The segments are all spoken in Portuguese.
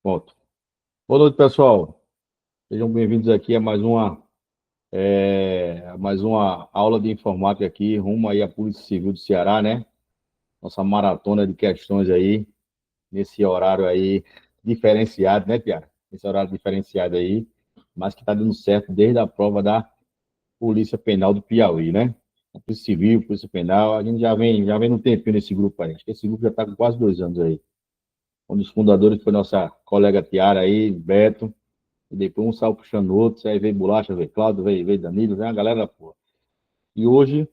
Ponto. Boa noite, pessoal. Sejam bem-vindos aqui a mais uma aula de informática aqui, rumo aí à Polícia Civil do Ceará, né? Nossa maratona de questões aí, nesse horário aí diferenciado, né, Piara? Esse horário diferenciado aí, mas que está dando certo desde a prova da Polícia Penal do Piauí, né? A Polícia Civil, Polícia Penal, a gente já vem no tempinho nesse grupo aí. Acho que esse grupo já está com quase 2 anos aí. Um dos fundadores foi nossa colega Tiara aí, Beto. E depois um saiu puxando o outro, aí veio Bolacha, veio Cláudio, veio Danilo, veio a galera, pô. E hoje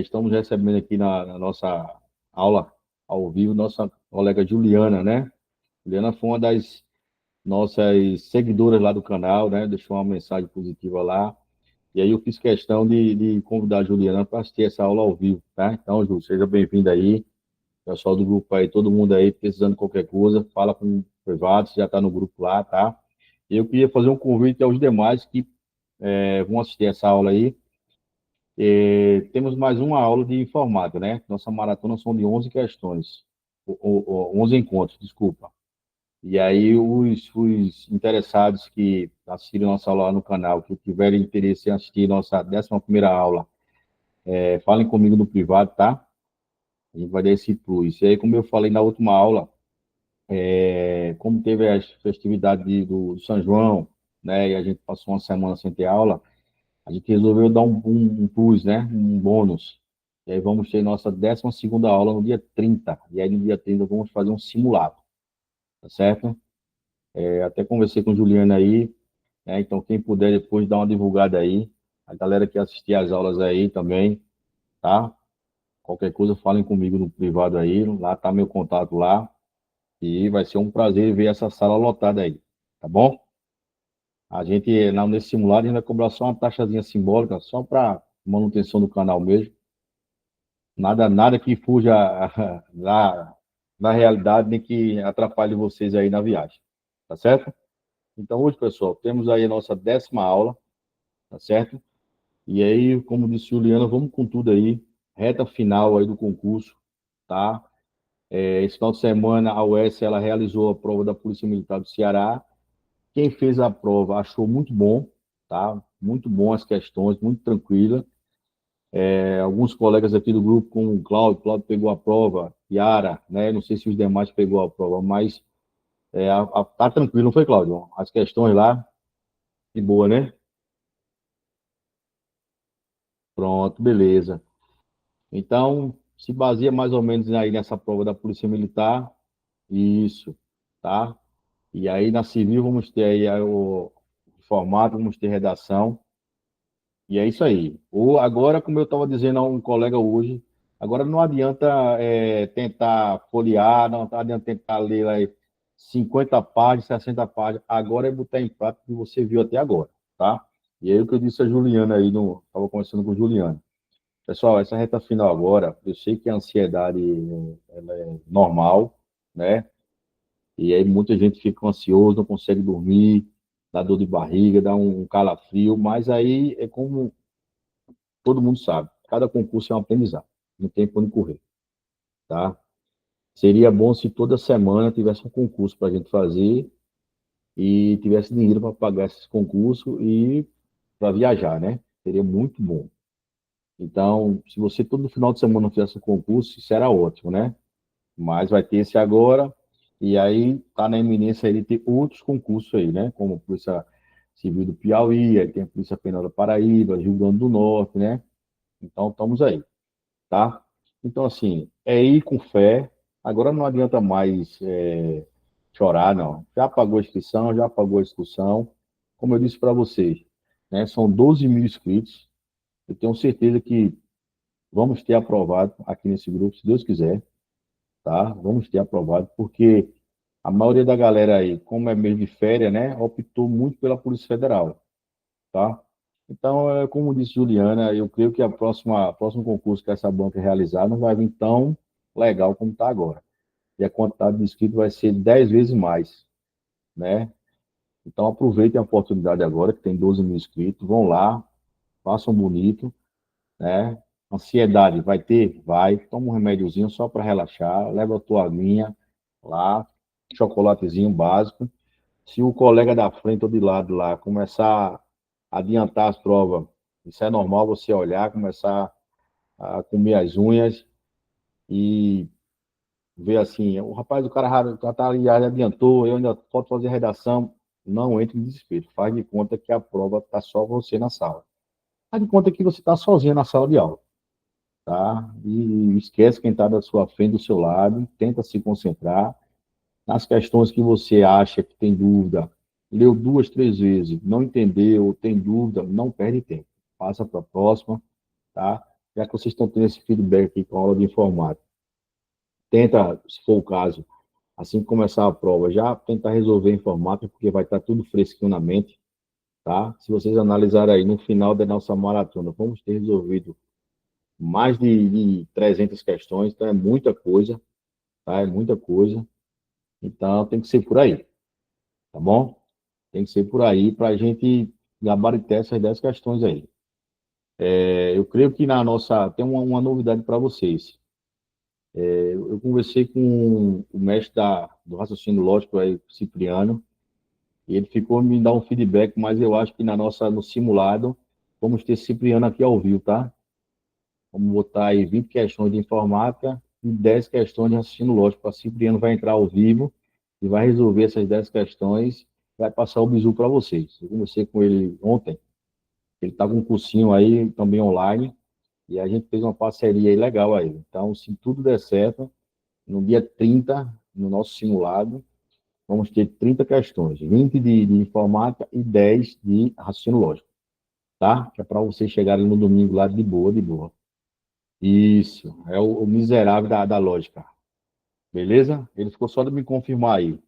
estamos recebendo aqui na nossa aula ao vivo nossa colega Juliana, né? Juliana foi uma das nossas seguidoras lá do canal, né? Deixou uma mensagem positiva lá. E aí eu fiz questão de convidar a Juliana para assistir essa aula ao vivo, tá? Então, Ju, seja bem-vinda aí. Pessoal do grupo aí, todo mundo aí, precisando de qualquer coisa, fala com o privado, você já está no grupo lá, tá? Eu queria fazer um convite aos demais que vão assistir essa aula aí. Temos mais uma aula de informática, né? Nossa maratona são de 11 questões, 11 encontros, desculpa. E aí, os interessados que assistiram nossa aula lá no canal, que tiverem interesse em assistir nossa 11ª aula, falem comigo no privado, tá? A gente vai dar esse plus. E aí, como eu falei na última aula, como teve as festividades do São João, né? E a gente passou uma semana sem ter aula, a gente resolveu dar um plus, né? Um bônus. E aí vamos ter nossa 12ª aula no dia 30. E aí no dia 30 vamos fazer um simulado, tá certo? Até conversei com a Juliana aí, né? Então quem puder depois dar uma divulgada aí, a galera que assistir às aulas aí também, tá? Qualquer coisa falem comigo no privado aí, lá tá meu contato lá. E vai ser um prazer ver essa sala lotada aí, tá bom? A gente, nesse simulado, a gente vai cobrar só uma taxazinha simbólica, só para manutenção do canal mesmo. Nada que fuja da realidade, nem que atrapalhe vocês aí na viagem, tá certo? Então, hoje, pessoal, temos aí a nossa 10ª aula, tá certo? E aí, como disse Juliana, vamos com tudo aí, reta final aí do concurso, tá? Esse final de semana, a UES, ela realizou a prova da Polícia Militar do Ceará. Quem fez a prova achou muito bom, tá? Muito bom as questões, muito tranquila. Alguns colegas aqui do grupo, como o Cláudio pegou a prova, Yara, né? Não sei se os demais pegou a prova, mas tá tranquilo, não foi, Cláudio? As questões lá, de boa, né? Pronto, beleza. Então, se baseia mais ou menos aí nessa prova da Polícia Militar, isso, tá? E aí na civil vamos ter aí o formato, vamos ter redação, e é isso aí. Ou agora, como eu estava dizendo a um colega hoje, agora não adianta tentar folhear, não adianta tentar ler lá 50 páginas, 60 páginas. Agora é botar em prática o que você viu até agora, tá? E aí o que eu disse a Juliana aí, estava conversando com o Juliano. Pessoal, essa reta final agora, eu sei que a ansiedade ela é normal, né? E aí muita gente fica ansioso, não consegue dormir, dá dor de barriga, dá um calafrio, mas aí é como todo mundo sabe, cada concurso é um aprendizado, não tem por onde correr, tá? Seria bom se toda semana tivesse um concurso para a gente fazer e tivesse dinheiro para pagar esses concursos e para viajar, né? Seria muito bom. Então, se você todo final de semana fizesse um concurso, isso era ótimo, né? Mas vai ter esse agora, e aí tá na iminência aí de ter outros concursos aí, né? Como a Polícia Civil do Piauí, aí tem a Polícia Penal da Paraíba, Rio Grande do Norte, né? Então, estamos aí. Tá? Então, assim, é ir com fé. Agora não adianta mais chorar, não. Já pagou a inscrição, já pagou a excursão. Como eu disse para vocês, né, são 12 mil inscritos. Eu tenho certeza que vamos ter aprovado aqui nesse grupo, se Deus quiser, tá? Vamos ter aprovado, porque a maioria da galera aí, como é mês de férias, né, optou muito pela Polícia Federal, tá? Então, como disse Juliana, eu creio que próximo concurso que essa banca realizar não vai vir tão legal como está agora. E a quantidade de inscritos vai ser 10 vezes mais, né? Então, aproveitem a oportunidade agora, que tem 12 mil inscritos, vão lá, façam bonito, né? Ansiedade, vai ter? Vai. Toma um remédiozinho só para relaxar, leva a tua aguinha lá, chocolatezinho básico. Se o colega da frente ou de lado lá começar a adiantar as provas, isso é normal você olhar, começar a comer as unhas e ver assim, o rapaz, o cara já tá ali, já adiantou, eu ainda falta fazer redação. Não entre em desespero. Faz de conta que a prova está só você na sala. Faz de conta que você está sozinho na sala de aula, tá? E esquece quem está da sua frente, do seu lado, tenta se concentrar nas questões que você acha que tem dúvida. Leu duas, três vezes, não entendeu, tem dúvida, não perde tempo. Passa para a próxima, tá? Já que vocês estão tendo esse feedback aqui com a aula de informática, tenta, se for o caso, assim que começar a prova, já tentar resolver a informática, porque vai estar tudo fresquinho na mente, tá? Se vocês analisarem aí, no final da nossa maratona, vamos ter resolvido mais de 300 questões, então é muita coisa, tá? É muita coisa. Então, tem que ser por aí, tá bom? Tem que ser por aí para a gente gabaritar essas 10 questões aí. Eu creio que na nossa... Tem uma novidade para vocês. Eu conversei com o mestre do raciocínio lógico, aí, Cipriano, e ele ficou me dar um feedback, mas eu acho que no simulado, vamos ter Cipriano aqui ao vivo, tá? Vamos botar aí 20 questões de informática e 10 questões de raciocínio lógico. O Cipriano vai entrar ao vivo e vai resolver essas 10 questões, vai passar o bizu para vocês. Eu conversei com ele ontem, ele está com um cursinho aí também online, e a gente fez uma parceria aí legal aí. Então, se tudo der certo, no dia 30, no nosso simulado, vamos ter 30 questões, 20 de informática e 10 de raciocínio lógico, tá? Que é para vocês chegarem no domingo lá de boa, de boa. Isso, é o miserável da lógica. Beleza? Ele ficou só de me confirmar aí.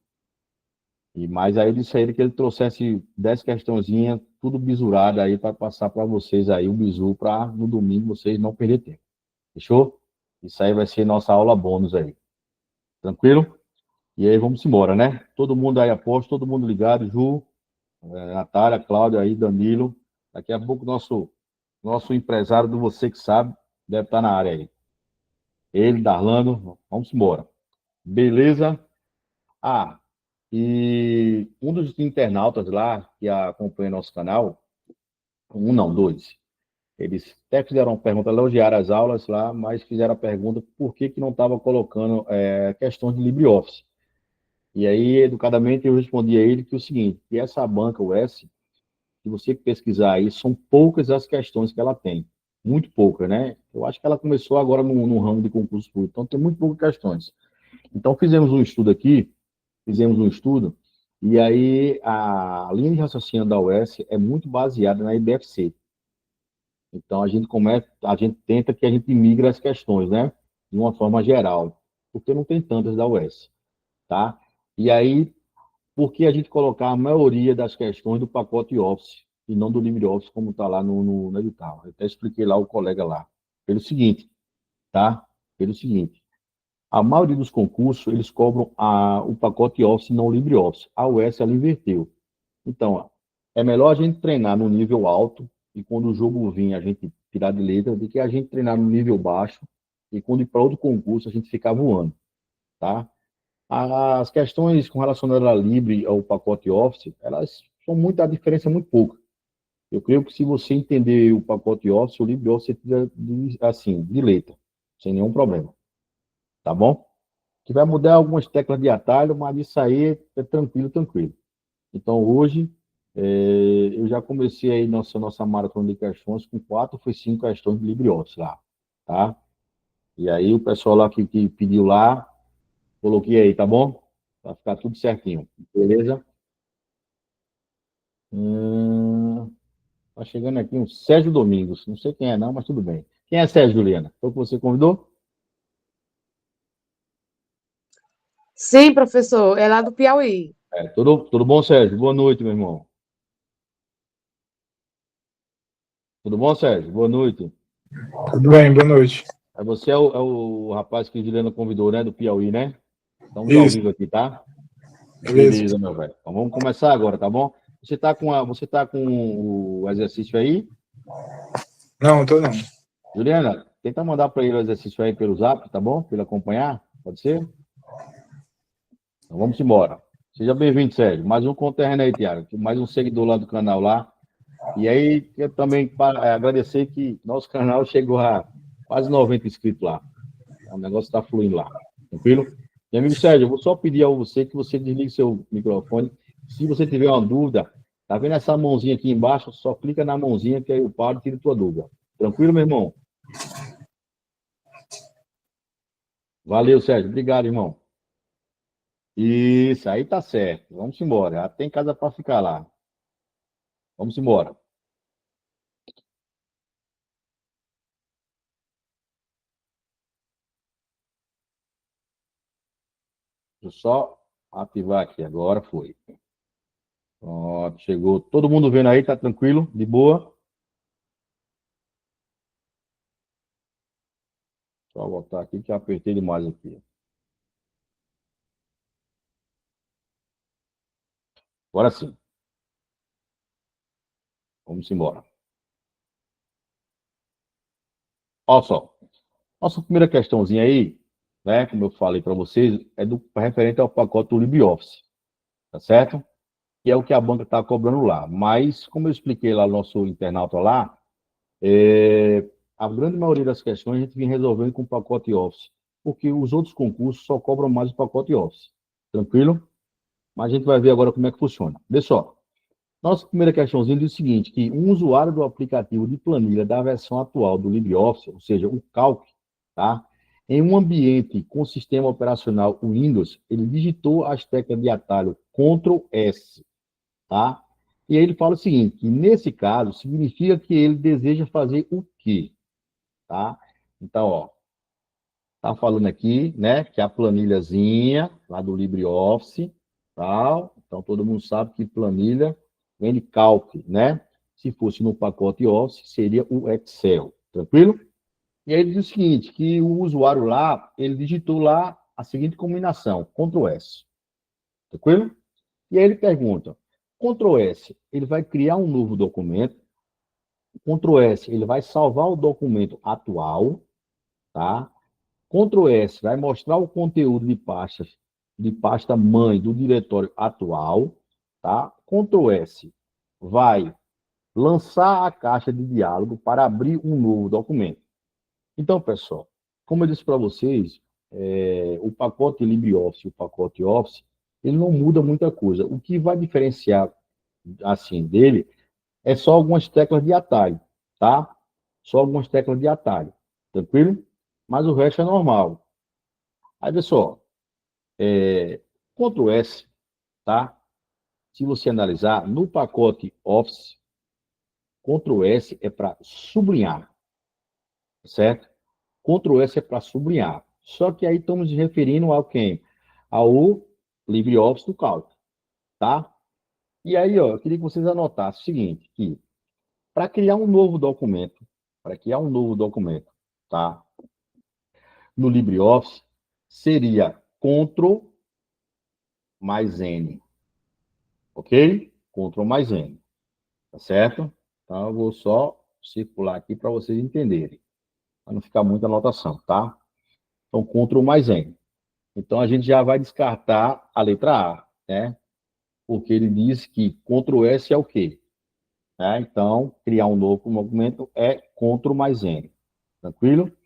Mas aí eu disse a ele que ele trouxesse 10 questãozinhas, tudo bisurado aí, para passar para vocês aí o bizu, para no domingo vocês não perder tempo. Fechou? Isso aí vai ser nossa aula bônus aí. Tranquilo? E aí vamos embora, né? Todo mundo aí aposto, todo mundo ligado, Ju, Natália, Cláudia aí, Danilo. Daqui a pouco nosso empresário do Você Que Sabe deve estar na área aí. Ele, Darlando, vamos embora. Beleza? Ah, e um dos internautas lá que acompanha nosso canal, um não, dois, eles até fizeram uma pergunta, elogiaram as aulas lá, mas fizeram a pergunta por que não estava colocando questões de LibreOffice. E aí, educadamente, eu respondi a ele que o seguinte, que essa banca, o S, se você pesquisar aí, são poucas as questões que ela tem. Muito poucas, né? Eu acho que ela começou agora no ramo de concurso público, então tem muito poucas questões. Então, fizemos um estudo aqui, e aí a linha de raciocínio da UES é muito baseada na IBFC. Então, a gente tenta que a gente migre as questões, né? De uma forma geral, porque não tem tantas da UES, tá? E aí, por que a gente colocar a maioria das questões do pacote Office e não do LibreOffice, como está lá no edital? Eu até expliquei lá o colega lá. Pelo seguinte, tá? Pelo seguinte, a maioria dos concursos, eles cobram o pacote Office e não o LibreOffice. A UES, ela inverteu. Então, ó, é melhor a gente treinar no nível alto e quando o jogo vir a gente tirar de letra do que a gente treinar no nível baixo e quando ir para outro concurso a gente ficar voando, tá? As questões com relação à Libre ao pacote Office, elas são muito, a diferença é muito pouca. Eu creio que se você entender o pacote Office, o LibreOffice você tira assim, de letra, sem nenhum problema, tá bom? Que vai mudar algumas teclas de atalho, mas isso aí é tranquilo, tranquilo. Então, hoje, eu já comecei aí nossa maratona de questões com 4, foi 5 questões de LibreOffice lá, tá? E aí, o pessoal lá que pediu lá, coloquei aí, tá bom? Vai ficar tudo certinho, beleza? Tá chegando aqui um Sérgio Domingos, não sei quem é não, mas tudo bem. Quem é Sérgio, Juliana? Foi que você convidou? Sim, professor, é lá do Piauí. Tudo bom, Sérgio? Boa noite, meu irmão. Tudo bom, Sérgio? Boa noite. Tudo bem, boa noite. Você é o rapaz que a Juliana convidou, né? Do Piauí, né? Estamos ao Isso, vivo aqui, tá? beleza. Beleza, meu velho. Então vamos começar agora, tá bom? Você tá com o exercício aí? Não, tô não. Juliana, tenta mandar para ele o exercício aí pelo Zap, tá bom? Para ele acompanhar, pode ser? Então, vamos embora. Seja bem-vindo, Sérgio. Mais um conterrâneo aí, Tiago. Mais um seguidor lá do canal lá. E aí, eu também agradecer que nosso canal chegou a quase 90 inscritos lá. O negócio está fluindo lá. Tranquilo? Meu amigo Sérgio, eu vou só pedir a você que você desligue seu microfone. Se você tiver uma dúvida, tá vendo essa mãozinha aqui embaixo? Só clica na mãozinha que aí eu paro e tiro tua dúvida. Tranquilo, meu irmão? Valeu, Sérgio. Obrigado, irmão. Isso, aí tá certo. Vamos embora. Já tem casa para ficar lá. Vamos embora. Deixa eu só ativar aqui. Agora foi. Pronto, chegou. Todo mundo vendo aí? Tá tranquilo? De boa? Só voltar aqui que eu apertei demais aqui. Agora sim. Vamos embora. Olha só. Nossa primeira questãozinha aí, né, como eu falei para vocês, é referente ao pacote do LibreOffice, tá certo? Que é o que a banca está cobrando lá. Mas, como eu expliquei lá no nosso internauta lá, a grande maioria das questões a gente vem resolvendo com o pacote Office, porque os outros concursos só cobram mais o pacote Office. Tranquilo? Mas a gente vai ver agora como é que funciona. Vê só. Nossa primeira questãozinha diz o seguinte, que um usuário do aplicativo de planilha da versão atual do LibreOffice, ou seja, o Calc, tá? Em um ambiente com sistema operacional Windows, ele digitou as teclas de atalho Ctrl S, tá? E aí ele fala o seguinte, que nesse caso significa que ele deseja fazer o quê, tá? Então, ó, tá falando aqui, né, que a planilhazinha lá do LibreOffice, tal. Então todo mundo sabe que planilha vem de Calc, né? Se fosse no pacote Office, seria o Excel, tranquilo? E aí ele diz o seguinte, que o usuário lá, ele digitou lá a seguinte combinação, Ctrl S, tranquilo? E aí ele pergunta, Ctrl S, ele vai criar um novo documento, Ctrl S, ele vai salvar o documento atual, tá? Ctrl S vai mostrar o conteúdo de pasta mãe do diretório atual, tá? Ctrl S vai lançar a caixa de diálogo para abrir um novo documento. Então, pessoal, como eu disse para vocês, o pacote LibreOffice e o pacote Office, ele não muda muita coisa. O que vai diferenciar, assim, dele é só algumas teclas de atalho, tá? Só algumas teclas de atalho, tranquilo? Mas o resto é normal. Aí, pessoal, Ctrl S, tá? Se você analisar, no pacote Office, Ctrl S é para sublinhar, certo? Ctrl S é para sublinhar. Só que aí estamos referindo ao quem? Ao LibreOffice do Calc, tá? E aí, ó, eu queria que vocês anotassem o seguinte, que para criar um novo documento, tá? No LibreOffice, seria Ctrl mais N, ok? Ctrl mais N, tá certo? Então, eu vou só circular aqui para vocês entenderem, para não ficar muita anotação, tá? Então, Ctrl mais N. Então, a gente já vai descartar a letra A, né? Porque ele diz que Ctrl S é o quê? Né? Então, criar um novo documento é Ctrl mais N. Tranquilo?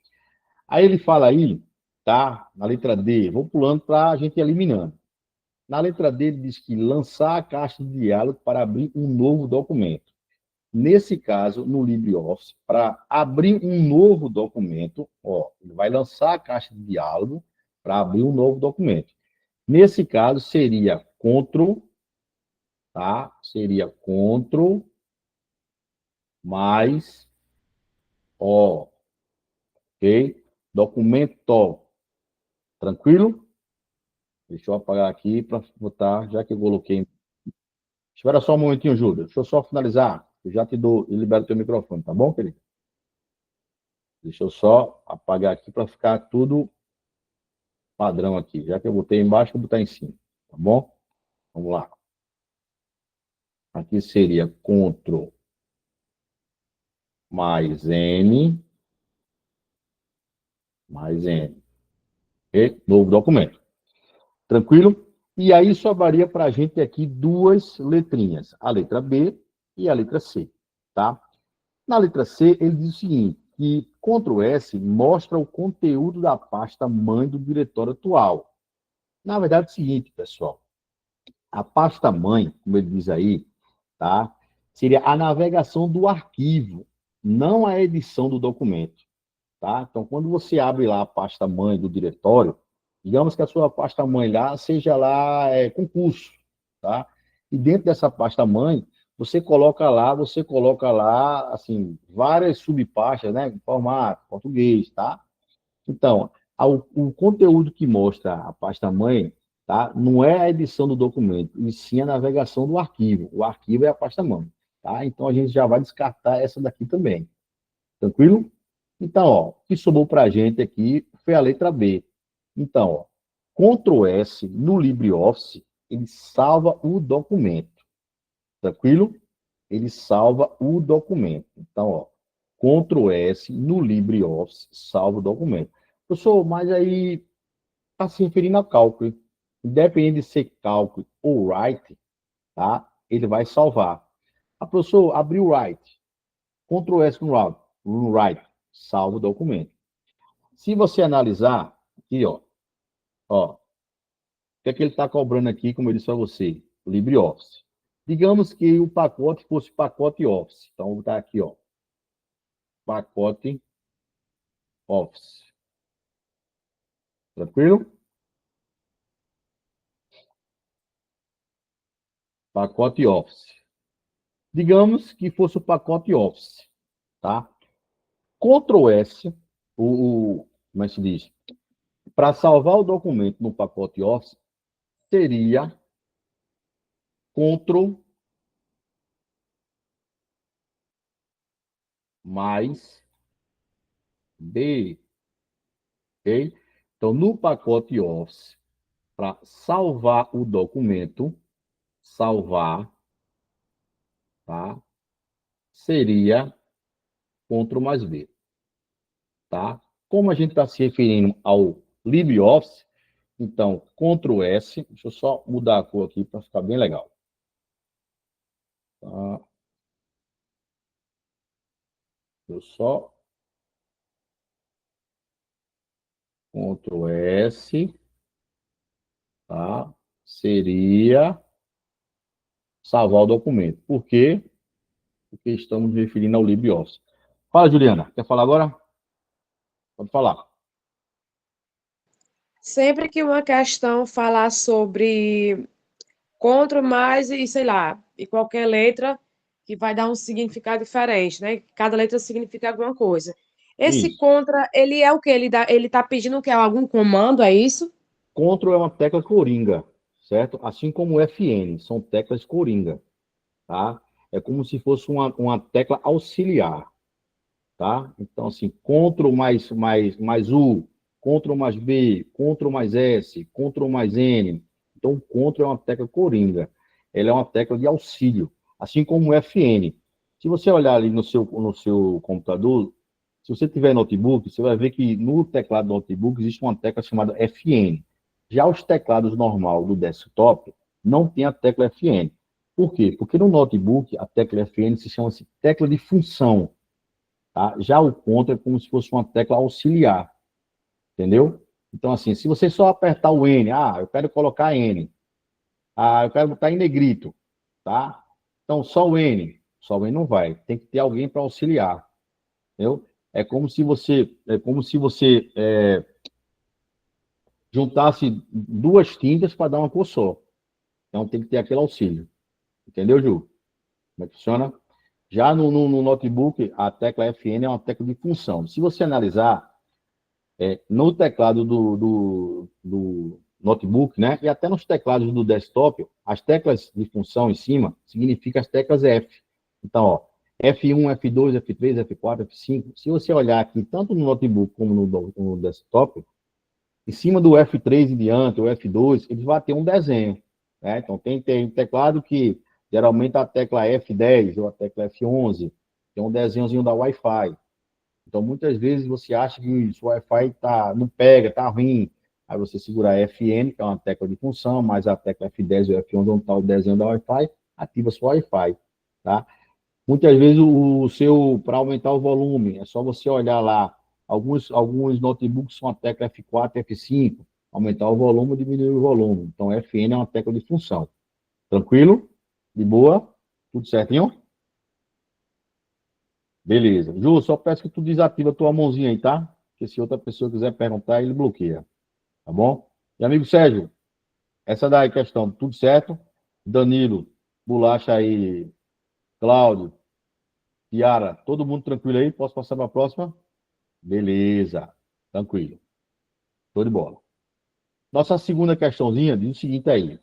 Aí ele fala aí, tá? Na letra D, vou pulando para a gente ir eliminando. Na letra D, ele diz que lançar a caixa de diálogo para abrir um novo documento. Nesse caso, no LibreOffice, para abrir um novo documento, ó, ele vai lançar a caixa de diálogo para abrir um novo documento. Nesse caso, seria Ctrl, tá? Seria Ctrl mais O, ok? Documento, tranquilo? Deixa eu apagar aqui para botar, já que eu coloquei. Espera só um momentinho, Júlio. Deixa eu só finalizar. Eu já te dou e libero teu microfone, tá bom, querido? Deixa eu só apagar aqui para ficar tudo padrão aqui. Já que eu botei embaixo, vou botar em cima, tá bom? Vamos lá. Aqui seria Ctrl mais N, mais N. E novo documento. Tranquilo? E aí sobraria para a gente aqui duas letrinhas, a letra B e a letra C, tá? Na letra C, ele diz o seguinte, que Ctrl S mostra o conteúdo da pasta mãe do diretório atual. Na verdade, é o seguinte, pessoal, a pasta mãe, como ele diz aí, tá? Seria a navegação do arquivo, não a edição do documento, tá? Então, quando você abre lá a pasta mãe do diretório, digamos que a sua pasta mãe lá seja lá concurso, tá? E dentro dessa pasta mãe, você coloca lá, assim, várias subpastas, né? Formato, português, tá? Então, o conteúdo que mostra a pasta-mãe, tá? Não é a edição do documento, e sim a navegação do arquivo. O arquivo é a pasta-mãe, tá? Então, a gente já vai descartar essa daqui também. Tranquilo? Então, ó, o que sobrou para a gente aqui foi a letra B. Então, ó, Ctrl S no LibreOffice, ele salva o documento. Tranquilo? Ele salva o documento. Então, ó, Ctrl S no LibreOffice, salva o documento. Professor, mas aí está se referindo a cálculo. Independente de ser cálculo ou write, tá? Ele vai salvar. A professor abriu write. Ctrl S no write, salva o documento. Se você analisar, aqui, ó, o que é que ele está cobrando aqui, como eu disse para você? LibreOffice. Digamos que o pacote fosse pacote Office. Então, vou botar aqui, ó, pacote Office. Tranquilo? Pacote Office. Digamos que fosse o pacote Office, tá? Ctrl S, como é que se diz? Para salvar o documento no pacote Office, seria Ctrl mais B, ok? Então, no pacote Office, para salvar o documento, salvar, tá? Seria Ctrl mais B, tá? Como a gente está se referindo ao LibreOffice, então, Ctrl S, deixa eu só mudar a cor aqui para ficar bem legal. Tá? Eu só Ctrl S, tá? Seria salvar o documento. Por quê? Porque estamos referindo ao LibreOffice. Fala, Juliana. Quer falar agora? Pode falar. Sempre que uma questão falar sobre contra, mais e sei lá, e qualquer letra que vai dar um significado diferente, né? Cada letra significa alguma coisa. Esse Isso. contra, ele é o quê? Ele tá pedindo o quê? Algum comando, é isso? Ctrl é uma tecla coringa, certo? Assim como FN, são teclas coringa, tá? É como se fosse uma tecla auxiliar, tá? Então, assim, Ctrl mais U, Ctrl mais B, Ctrl mais S, Ctrl mais N. Então, Ctrl é uma tecla coringa. Ela é uma tecla de auxílio, assim como o FN. Se você olhar ali no seu computador, se você tiver notebook, você vai ver que no teclado do notebook existe uma tecla chamada FN. Já os teclados normal do desktop não tem a tecla FN. Por quê? Porque no notebook a tecla FN se chama tecla de função. Tá? Já o contra é como se fosse uma tecla auxiliar, entendeu? Então, assim, se você só apertar o N, eu quero colocar N, eu quero botar em negrito, tá? Então, só o N não vai, tem que ter alguém para auxiliar, entendeu? É como se você juntasse duas tintas para dar uma cor só. Então, tem que ter aquele auxílio, entendeu, Ju? Como é que funciona? Já no notebook, a tecla FN é uma tecla de função. Se você analisar, no teclado do notebook, né? E até nos teclados do desktop, as teclas de função em cima significam as teclas F. Então, ó, F1, F2, F3, F4, F5. Se você olhar aqui, tanto no notebook como no desktop, em cima do F3 em diante, ou F2, eles vão ter um desenho. Né? Então, tem um teclado que geralmente a tecla F10 ou a tecla F11 tem um desenhozinho da Wi-Fi. Então, muitas vezes você acha que o Wi-Fi não pega, tá ruim. Aí você segura Fn, que é uma tecla de função, mais a tecla F10 ou F11, onde está o desenho da Wi-Fi, ativa sua Wi-Fi, tá? Muitas vezes para aumentar o volume, é só você olhar lá. Alguns notebooks são a tecla F4, F5, aumentar o volume ou diminuir o volume. Então, Fn é uma tecla de função. Tranquilo? De boa? Tudo certinho? Beleza. Ju, só peço que tu desativa a tua mãozinha aí, tá? Porque se outra pessoa quiser perguntar, ele bloqueia. Tá bom? E amigo Sérgio, essa daí questão, tudo certo? Danilo, Bolacha aí, Cláudio, Tiara, todo mundo tranquilo aí? Posso passar para a próxima? Beleza, tranquilo. Show de bola. Nossa segunda questãozinha diz o seguinte aí.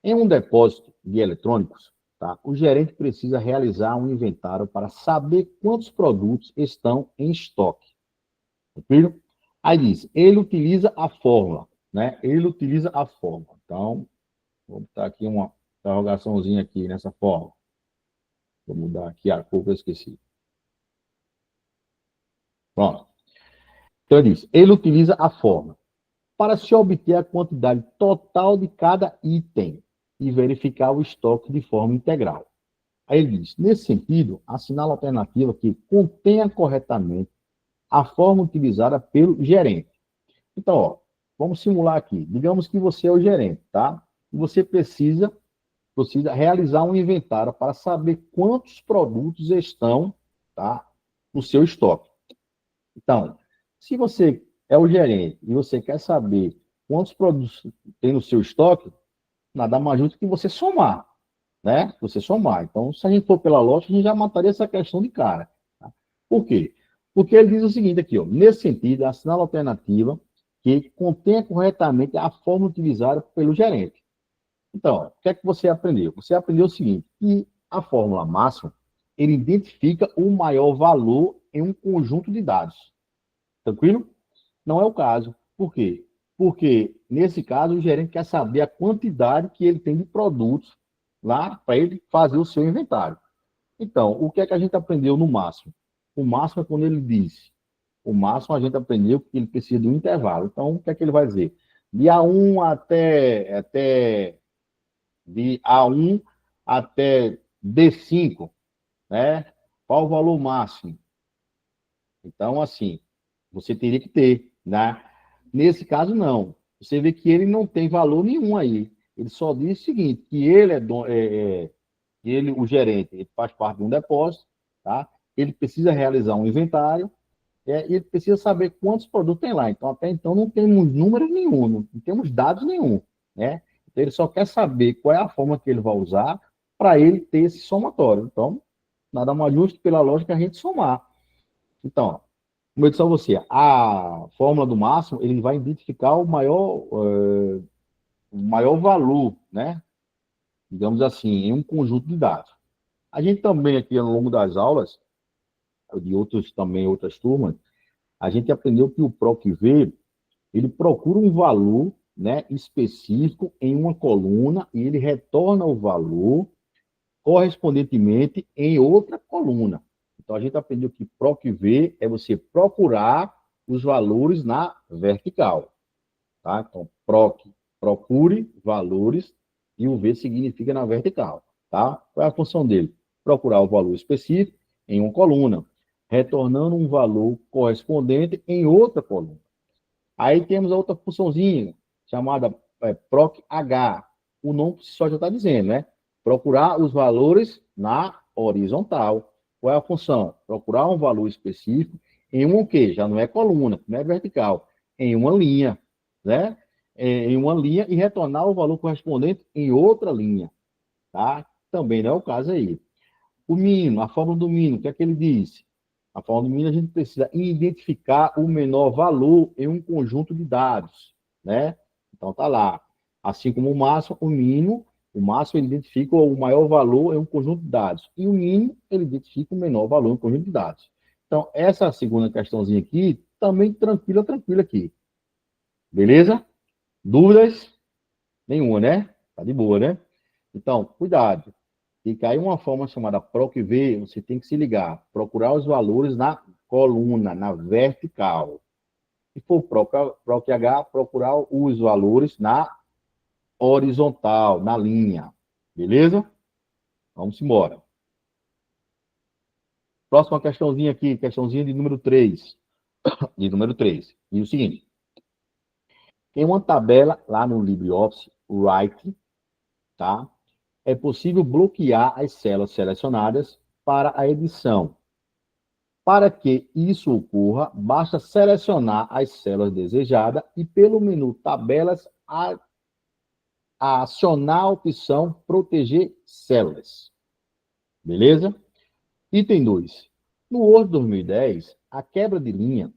Em um depósito de eletrônicos, tá, o gerente precisa realizar um inventário para saber quantos produtos estão em estoque. Tranquilo? Aí diz, ele utiliza a fórmula, né? Ele utiliza a fórmula. Então, vou botar aqui uma interrogaçãozinha aqui nessa fórmula. Vou mudar aqui a cor que eu esqueci. Pronto. Então, ele diz, ele utiliza a fórmula para se obter a quantidade total de cada item e verificar o estoque de forma integral. Aí ele diz, nesse sentido, assinala a alternativa que contenha corretamente a forma utilizada pelo gerente. Então, ó, vamos simular aqui. Digamos que você é o gerente, tá? E você precisa realizar um inventário para saber quantos produtos estão, tá, no seu estoque. Então, se você é o gerente e você quer saber quantos produtos tem no seu estoque, nada mais justo que você somar, né? Você somar. Então, se a gente for pela lógica, a gente já mataria essa questão de cara. Tá? Por quê? Porque ele diz o seguinte aqui, ó, nesse sentido, assinala a alternativa que contenha corretamente a forma utilizada pelo gerente. Então, o que é que você aprendeu? Você aprendeu o seguinte, que a fórmula máxima, ele identifica o maior valor em um conjunto de dados. Tranquilo? Não é o caso. Por quê? Porque, nesse caso, o gerente quer saber a quantidade que ele tem de produtos lá para ele fazer o seu inventário. Então, o que é que a gente aprendeu no máximo? O máximo é quando ele diz. O máximo a gente aprendeu que ele precisa de um intervalo. Então, o que é que ele vai dizer? De A1 de A1 até D5, né? Qual o valor máximo? Então, assim, você teria que ter, né? Nesse caso, não. Você vê que ele não tem valor nenhum aí. Ele só diz o seguinte, que ele ele, o gerente, ele faz parte de um depósito, tá? Ele precisa realizar um inventário, e ele precisa saber quantos produtos tem lá. Então, até então, não temos número nenhum, não temos dados nenhum, né? Então, ele só quer saber qual é a forma que ele vai usar para ele ter esse somatório. Então, nada mais justo, pela lógica, a gente somar. Então, como eu disse a você, a fórmula do máximo, ele vai identificar o maior valor, né? Digamos assim, em um conjunto de dados. A gente também aqui, ao longo das aulas, de outras turmas, a gente aprendeu que o PROC-V, ele procura um valor, né, específico em uma coluna e ele retorna o valor correspondentemente em outra coluna. Então, a gente aprendeu que PROC-V é você procurar os valores na vertical. Tá? Então, procure valores, e o V significa na vertical. Tá? Qual é a função dele? Procurar o valor específico em uma coluna, retornando um valor correspondente em outra coluna. Aí temos a outra funçãozinha, chamada PROC-H. O nome só já está dizendo, né? Procurar os valores na horizontal. Qual é a função? Procurar um valor específico em um quê? Já não é coluna, não é vertical, em uma linha, né? Em uma linha e retornar o valor correspondente em outra linha, tá? Também não é o caso aí. O mínimo, a fórmula do mínimo, o que é que ele diz? A fórmula do mínimo a gente precisa identificar o menor valor em um conjunto de dados, né? Então tá lá. Assim como o máximo, o máximo ele identifica o maior valor em um conjunto de dados. E o mínimo, ele identifica o menor valor em um conjunto de dados. Então, essa segunda questãozinha aqui, também tranquila aqui. Beleza? Dúvidas? Nenhuma, né? Tá de boa, né? Então, cuidado. E caiu uma forma chamada PROC-V, você tem que se ligar, procurar os valores na coluna, na vertical. Se for PROC-H, procurar os valores na horizontal, na linha. Beleza? Vamos embora. Próxima questãozinha aqui, questãozinha de número 3. De número 3. E o seguinte. Tem uma tabela lá no LibreOffice Write, tá? É possível bloquear as células selecionadas para a edição. Para que isso ocorra, basta selecionar as células desejadas e, pelo menu Tabelas, acionar a opção Proteger células. Beleza? Item 2. No Word 2010, a quebra de linha,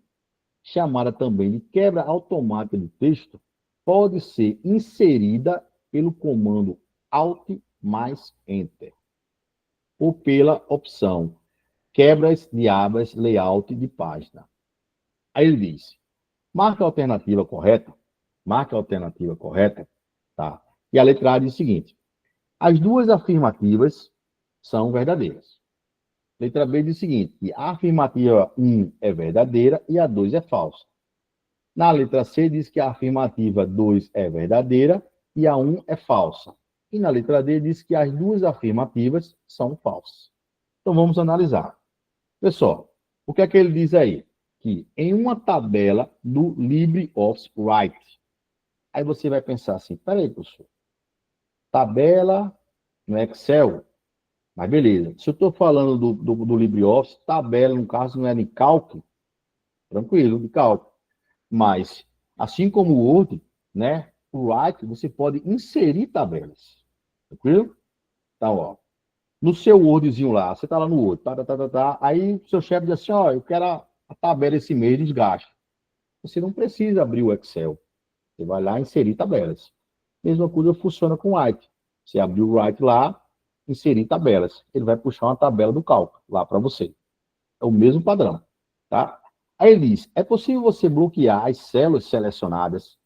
chamada também de quebra automática de texto, pode ser inserida pelo comando Alt mais Enter, ou pela opção Quebras de abas layout de página. Aí ele diz, marca a alternativa correta, tá? E a letra A diz o seguinte, as duas afirmativas são verdadeiras. Letra B diz o seguinte, que a afirmativa 1 é verdadeira e a 2 é falsa. Na letra C diz que a afirmativa 2 é verdadeira e a 1 é falsa. E na letra D diz que as duas afirmativas são falsas. Então vamos analisar. Pessoal, o que é que ele diz aí? Que em uma tabela do LibreOffice Write, aí você vai pensar assim, peraí, professor, tabela no Excel, mas beleza. Se eu estou falando do LibreOffice, tabela, no caso, não é de cálculo, tranquilo, de cálculo. Mas, assim como o Word, né, o Write, você pode inserir tabelas, tranquilo? Então, ó, no seu Wordzinho lá, você está lá no Word, aí o seu chefe diz assim, ó, eu quero a tabela esse mês de desgaste. Você não precisa abrir o Excel. Você vai lá e inserir tabelas. Mesma coisa funciona com o Write. Você abriu o Write lá, inserir tabelas. Ele vai puxar uma tabela do cálculo lá para você. É o mesmo padrão, tá? Aí ele diz, é possível você bloquear as células selecionadas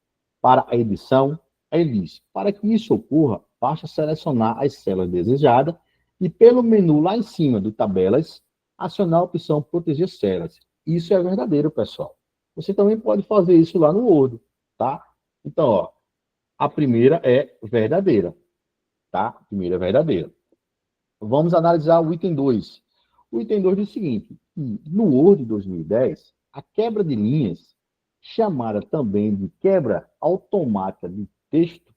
para a edição? Aí ele diz, para que isso ocorra, basta selecionar as células desejadas e pelo menu lá em cima do tabelas, acionar a opção proteger células. Isso é verdadeiro, pessoal. Você também pode fazer isso lá no Word, tá? Então, ó, a primeira é verdadeira, tá? A primeira é verdadeira. Vamos analisar o item 2. O item 2 diz o seguinte, no Word 2010, a quebra de linhas, chamada também de quebra automática de texto,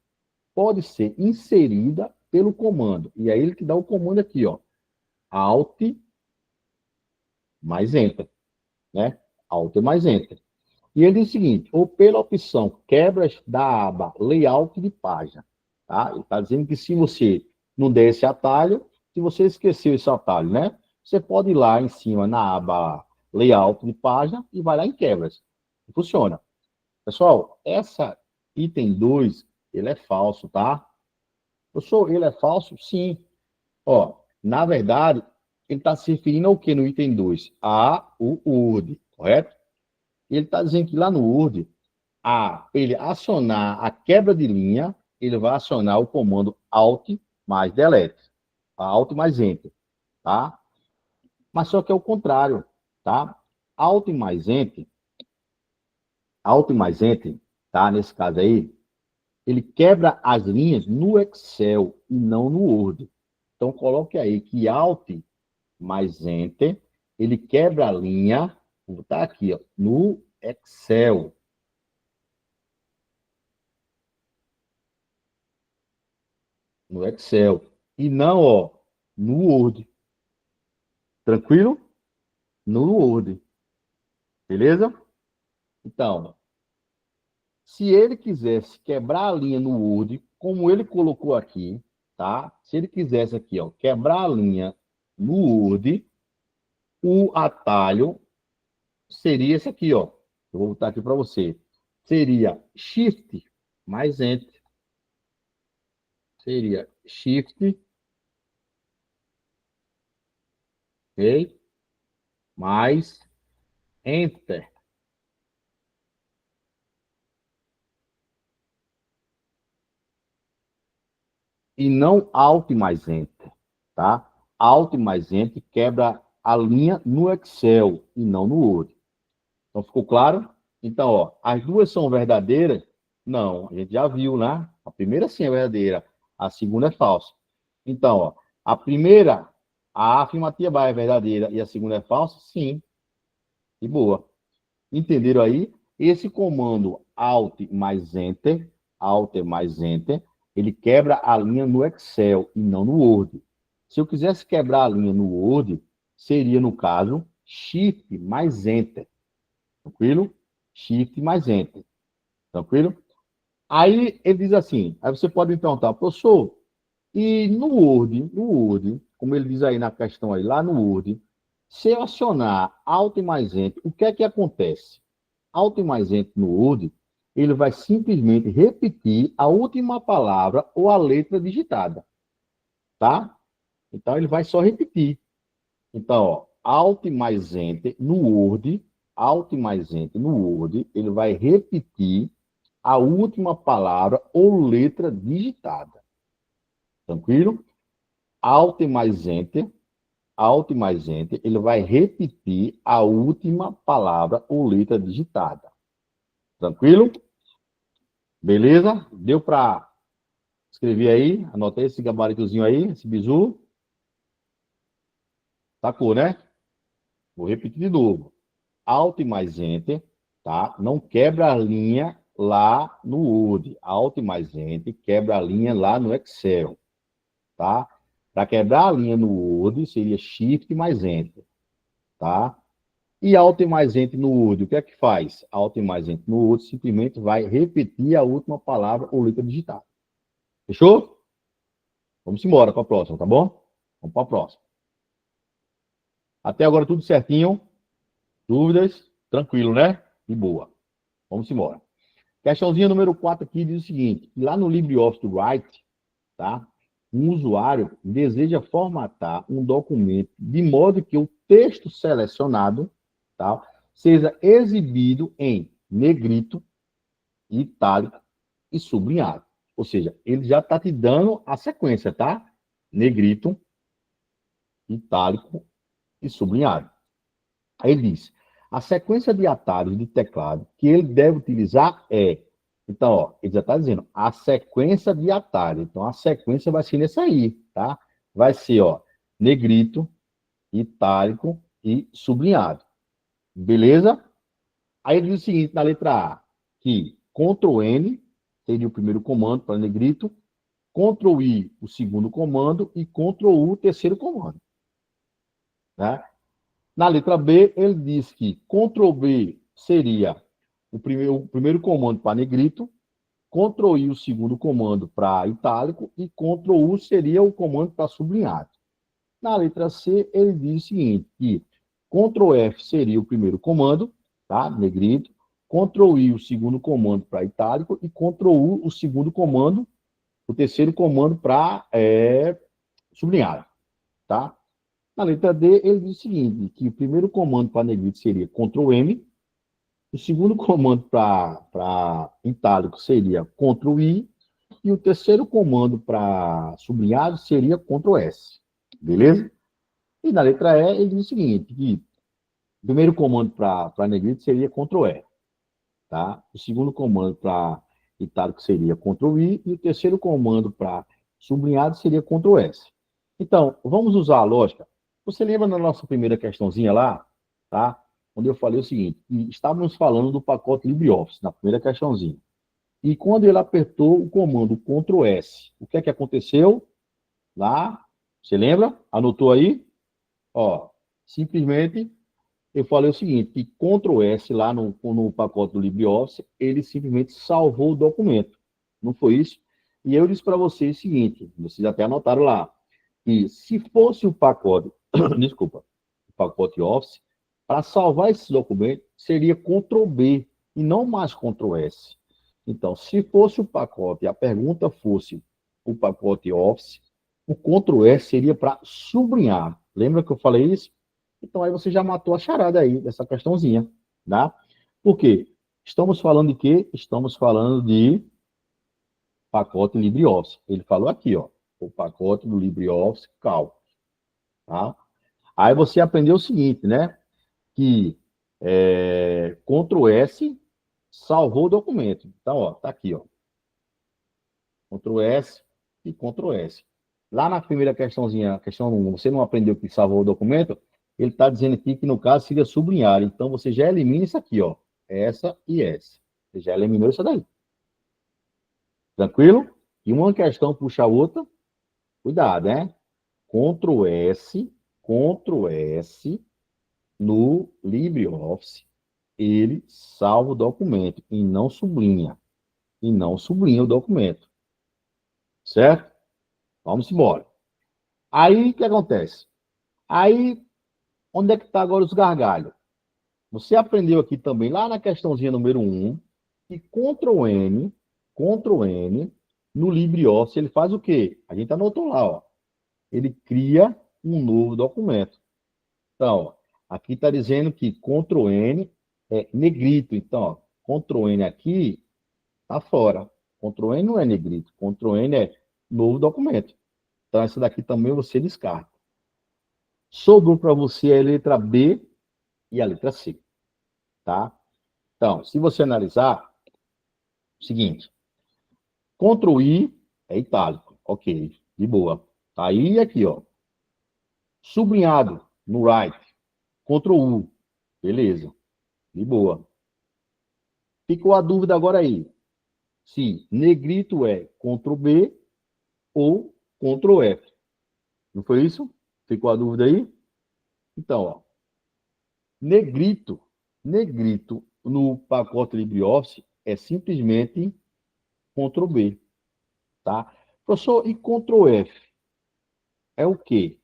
pode ser inserida pelo comando. E aí ele que dá o comando aqui, ó. Alt mais Enter, né? Alt mais Enter. E ele diz o seguinte, ou pela opção quebras da aba layout de página, tá? Ele está dizendo que se você não der esse atalho, se você esqueceu esse atalho, né? Você pode ir lá em cima na aba layout de página e vai lá em quebras. Funciona. Pessoal, essa item 2, ele é falso, tá? Professor, ele é falso? Sim. Ó, na verdade, ele está se referindo ao que no item 2? O Word, correto? Ele está dizendo que lá no Word, ele acionar a quebra de linha, ele vai acionar o comando Alt mais Delete, Alt mais Enter, tá? Mas só que é o contrário, tá? Alt mais Enter, tá? Nesse caso aí, ele quebra as linhas no Excel e não no Word. Então, coloque aí que Alt mais Enter, ele quebra a linha, vou botar aqui, ó, no Excel. No Excel. E não, ó, no Word. Tranquilo? No Word. Beleza? Então, se ele quisesse quebrar a linha no Word, como ele colocou aqui, tá? Se ele quisesse aqui, ó, quebrar a linha no Word, o atalho seria esse aqui, ó. Eu vou botar aqui para você. Seria Shift mais Enter. Seria Shift, ok? Mais Enter. E não Alt mais Enter, tá? Alt mais Enter quebra a linha no Excel e não no Word. Então, ficou claro? Então, ó, as duas são verdadeiras? Não, a gente já viu, né? A primeira sim é verdadeira, a segunda é falsa. Então, ó, a primeira, a afirmativa é verdadeira e a segunda é falsa? Sim, e boa. Entenderam aí? Esse comando Alt mais Enter, ele quebra a linha no Excel e não no Word. Se eu quisesse quebrar a linha no Word, seria, no caso, Shift mais Enter. Tranquilo? Shift mais Enter. Tranquilo? Aí ele diz assim, aí você pode me perguntar, professor, e no Word, como ele diz aí na questão aí, lá no Word, se eu acionar Alt e mais Enter, o que é que acontece? Alt e mais Enter no Word, ele vai simplesmente repetir a última palavra ou a letra digitada, tá? Então ele vai só repetir. Então, ó, Alt mais Enter no Word, Alt mais Enter no Word, ele vai repetir a última palavra ou letra digitada. Tranquilo? Alt mais Enter, Alt mais Enter, ele vai repetir a última palavra ou letra digitada. Tranquilo? Beleza? Deu para escrever aí? Anotei esse gabaritozinho aí, esse bizu. Sacou, né? Vou repetir de novo. Alt mais Enter, tá? Não quebra a linha lá no Word. Alt mais Enter, quebra a linha lá no Excel, tá? Para quebrar a linha no Word, seria Shift mais Enter, tá? E Alt mais Enter no Word, o que é que faz? Alt mais Enter no Word simplesmente vai repetir a última palavra ou letra digitada. Fechou? Vamos embora para a próxima, tá bom? Vamos para a próxima. Até agora tudo certinho. Dúvidas? Tranquilo, né? De boa. Vamos embora. Questãozinha número 4 aqui diz o seguinte: lá no LibreOffice Write, tá? Um usuário deseja formatar um documento de modo que o texto selecionado, tá, seja exibido em negrito, itálico e sublinhado. Ou seja, ele já está te dando a sequência, tá? Negrito, itálico e sublinhado. Aí ele diz: a sequência de atalhos de teclado que ele deve utilizar é. Então, ó, ele já está dizendo a sequência de atalhos. Então, a sequência vai ser nessa aí, tá? Vai ser, ó, negrito, itálico e sublinhado. Beleza? Aí ele diz o seguinte na letra A, que Ctrl N seria o primeiro comando para negrito, Ctrl I o segundo comando e Ctrl U o terceiro comando. Né? Na letra B, ele diz que Ctrl B seria o primeiro comando para negrito, Ctrl I o segundo comando para itálico e Ctrl U seria o comando para sublinhado. Na letra C, ele diz o seguinte, que Ctrl F seria o primeiro comando, tá? Negrito, Ctrl I o segundo comando para itálico e Ctrl U o segundo comando, o terceiro comando para sublinhado, tá? Na letra D, ele diz o seguinte, que o primeiro comando para negrito seria Ctrl M, o segundo comando para itálico seria Ctrl I, e o terceiro comando para sublinhado seria Ctrl S. Beleza? E na letra E, ele diz o seguinte, que o primeiro comando para negrito seria Ctrl E. Tá? O segundo comando para itálico seria Ctrl I, e o terceiro comando para sublinhado seria Ctrl S. Então, vamos usar a lógica. Você lembra na nossa primeira questãozinha lá, tá? Onde eu falei o seguinte, estávamos falando do pacote LibreOffice, na primeira questãozinha. E quando ele apertou o comando Ctrl S, o que é que aconteceu? Lá, você lembra? Anotou aí? Ó, simplesmente, eu falei o seguinte, que Ctrl S lá no pacote do LibreOffice, ele simplesmente salvou o documento. Não foi isso? E eu disse para vocês o seguinte, vocês até anotaram lá, que se fosse o pacote, desculpa, o pacote Office, para salvar esse documento, seria Ctrl B e não mais Ctrl S. Então, se fosse o pacote, a pergunta fosse o pacote Office, o Ctrl S seria para sublinhar. Lembra que eu falei isso? Então, aí você já matou a charada aí, dessa questãozinha, tá? Por quê? Estamos falando de quê? Estamos falando de pacote LibreOffice. Ele falou aqui, ó, o pacote do LibreOffice Calc, tá? Aí você aprendeu o seguinte, né? Que Ctrl S salvou o documento. Então, ó, tá aqui, ó. Ctrl S e Ctrl S. Lá na primeira questãozinha, questão 1, você não aprendeu que salvou o documento? Ele está dizendo aqui que, no caso, seria sublinhar. Então, você já elimina isso aqui, ó. Essa e essa. Você já eliminou isso daí. Tranquilo? E uma questão puxa a outra. Cuidado, né? Ctrl S no LibreOffice. Ele salva o documento e não sublinha. E não sublinha o documento. Certo? Vamos embora. Aí, o que acontece? Aí, onde é que está agora os gargalhos? Você aprendeu aqui também, lá na questãozinha número 1, que Ctrl N, no LibreOffice, ele faz o quê? A gente anotou lá, ó. Ele cria um novo documento. Então, ó, aqui está dizendo que Ctrl N é negrito. Então, ó, Ctrl N aqui está fora. Ctrl N não é negrito. Ctrl N é novo documento. Então, essa daqui também você descarta. Sobrou para você a letra B e a letra C. Tá? Então, se você analisar, o seguinte, Ctrl I é itálico, ok, de boa. Tá aí aqui, ó. Sublinhado no right, Ctrl U, beleza, de boa. Ficou a dúvida agora aí, se negrito é Ctrl B ou Ctrl F. Não foi isso? Ficou a dúvida aí? Então, ó, negrito no pacote LibreOffice é simplesmente Ctrl B. Tá? Professor, e Ctrl F? É o quê?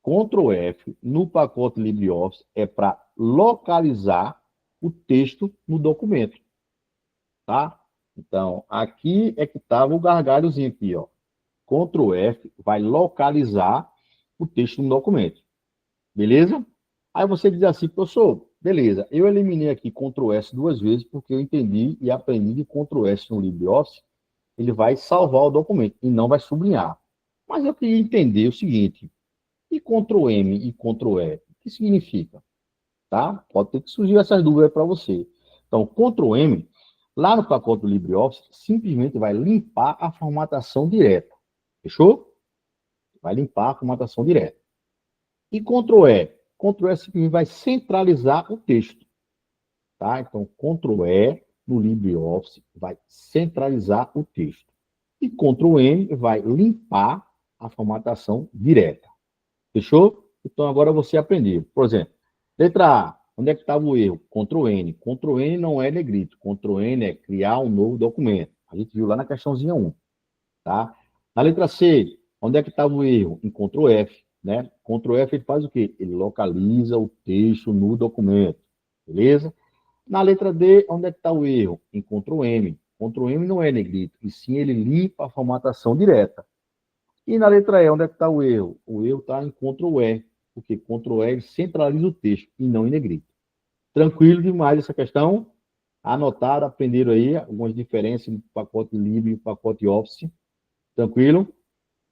Ctrl F no pacote LibreOffice é para localizar o texto no documento. Tá? Então, aqui é que estava o gargalhozinho aqui, ó. Ctrl F vai localizar o texto no documento. Beleza? Aí você diz assim, professor, beleza, eu eliminei aqui Ctrl S 2 vezes porque eu entendi e aprendi que Ctrl S no LibreOffice ele vai salvar o documento e não vai sublinhar. Mas eu queria entender o seguinte, e Ctrl M e Ctrl E, o que significa? Tá? Pode ter que surgir essas dúvidas para você. Então, Ctrl M, lá no pacote do LibreOffice, simplesmente vai limpar a formatação direta. Fechou? Vai limpar a formatação direta. E Ctrl E? Ctrl E simplesmente vai centralizar o texto. Tá? Então, Ctrl E no LibreOffice vai centralizar o texto. E Ctrl M vai limpar a formatação direta. Fechou? Então, agora você aprendeu. Por exemplo, letra A, onde é que estava o erro? Ctrl N. Ctrl N não é negrito. Ctrl N é criar um novo documento. A gente viu lá na questãozinha 1. Tá? Na letra C, onde é que estava o erro? Em Ctrl F. Né? Ctrl F ele faz o quê? Ele localiza o texto no documento. Beleza? Na letra D, onde é que está o erro? Em Ctrl M. Ctrl M não é negrito, e sim ele limpa a formatação direta. E na letra E, onde é que está o erro? O erro está em Ctrl E, porque Ctrl E centraliza o texto e não em negrito. Tranquilo demais essa questão? Anotaram, aprenderam aí algumas diferenças no pacote Libre e pacote Office. Tranquilo?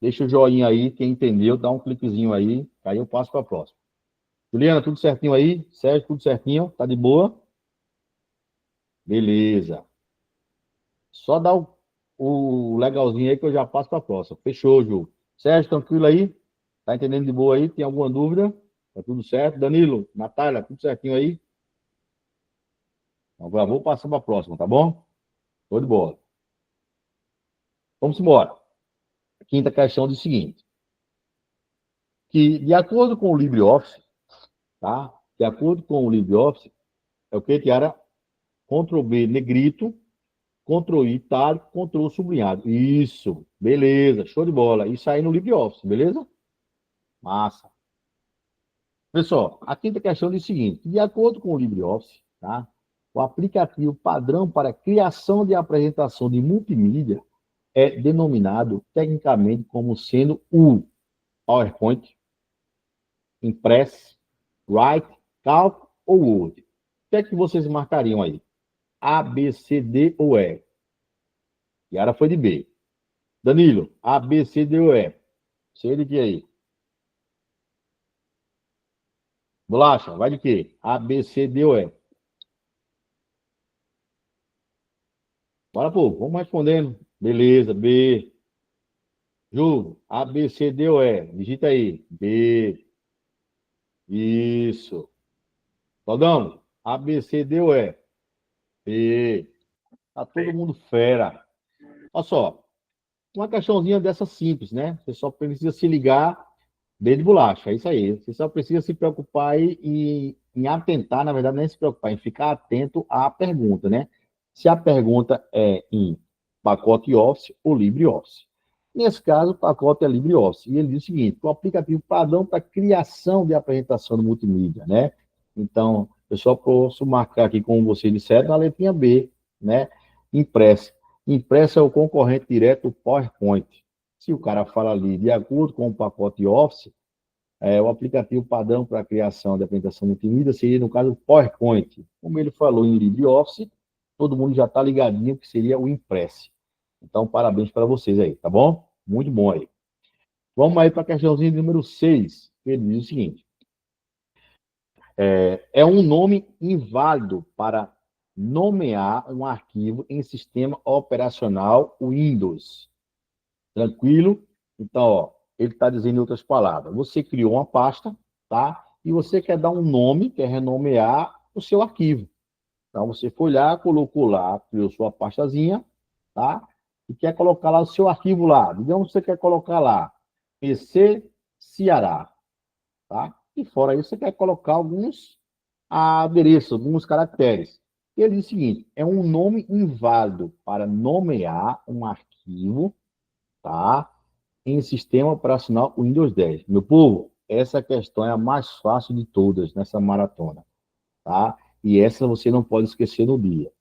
Deixa o joinha aí, quem entendeu, dá um cliquezinho aí eu passo para a próxima. Juliana, tudo certinho aí? Sérgio, tudo certinho? Tá de boa? Beleza. Só dá o legalzinho aí que eu já passo para a próxima. Fechou, Ju. Sérgio, tranquilo aí? Tá entendendo de boa aí? Tem alguma dúvida? Tá tudo certo? Danilo, Natália, tudo certinho aí? Agora vou passar para a próxima, tá bom? Tô de bola. Vamos embora. A quinta questão diz o seguinte: que de acordo com o LibreOffice, tá? De acordo com o LibreOffice, é o que, Tiara? Ctrl B negrito, Ctrl I itálico, Ctrl sublinhado. Isso, beleza, show de bola. Isso aí no LibreOffice, beleza? Massa. Pessoal, a quinta questão diz o seguinte: de acordo com o LibreOffice, tá? O aplicativo padrão para criação de apresentação de multimídia é denominado tecnicamente como sendo o PowerPoint, Impress, Write, Calc ou Word. O que é que vocês marcariam aí? A, B, C, D ou E? Yara foi de B. Danilo, A, B, C, D ou E? Você de que aí? Bolacha, vai de quê? A, B, C, D ou E? Bora, pô, vamos respondendo. Beleza, B. Ju, A, B, C, D ou E? Digita aí. B. Isso. Claudão, A, B, C, D ou E? B. Tá todo mundo fera. Olha só, uma questãozinha dessa simples, né? Você só precisa se ligar, B de bolacha, é isso aí. Você só precisa se preocupar em atentar, na verdade, nem se preocupar, em ficar atento à pergunta, né? Se a pergunta é em pacote Office ou LibreOffice. Nesse caso, o pacote é LibreOffice. E ele diz o seguinte: o aplicativo padrão para criação de apresentação do multimídia, né? Então, eu só posso marcar aqui, como vocês disseram, na letrinha B, né? Impressa. Impressa é o concorrente direto do PowerPoint. Se o cara fala ali, de acordo com o pacote Office, o aplicativo padrão para a criação de apresentação multimídia seria, no caso, o PowerPoint. Como ele falou em LibreOffice, todo mundo já está ligadinho que seria o Impress. Então, parabéns para vocês aí, tá bom? Muito bom aí. Vamos aí para a questãozinha número 6. Ele diz o seguinte: é um nome inválido para nomear um arquivo em sistema operacional Windows. Tranquilo? Então, ó, ele está dizendo em outras palavras: você criou uma pasta, tá? E você quer dar um nome, quer renomear o seu arquivo. Então, você foi lá, colocou lá, criou sua pastazinha, tá? E quer colocar lá o seu arquivo lá. Digamos que você quer colocar lá PC Ceará, tá? E fora isso, você quer colocar alguns adereços, alguns caracteres. Ele diz o seguinte: é um nome inválido para nomear um arquivo, tá? Em sistema operacional Windows 10. Meu povo, essa questão é a mais fácil de todas nessa maratona, tá? E essa você não pode esquecer no dia.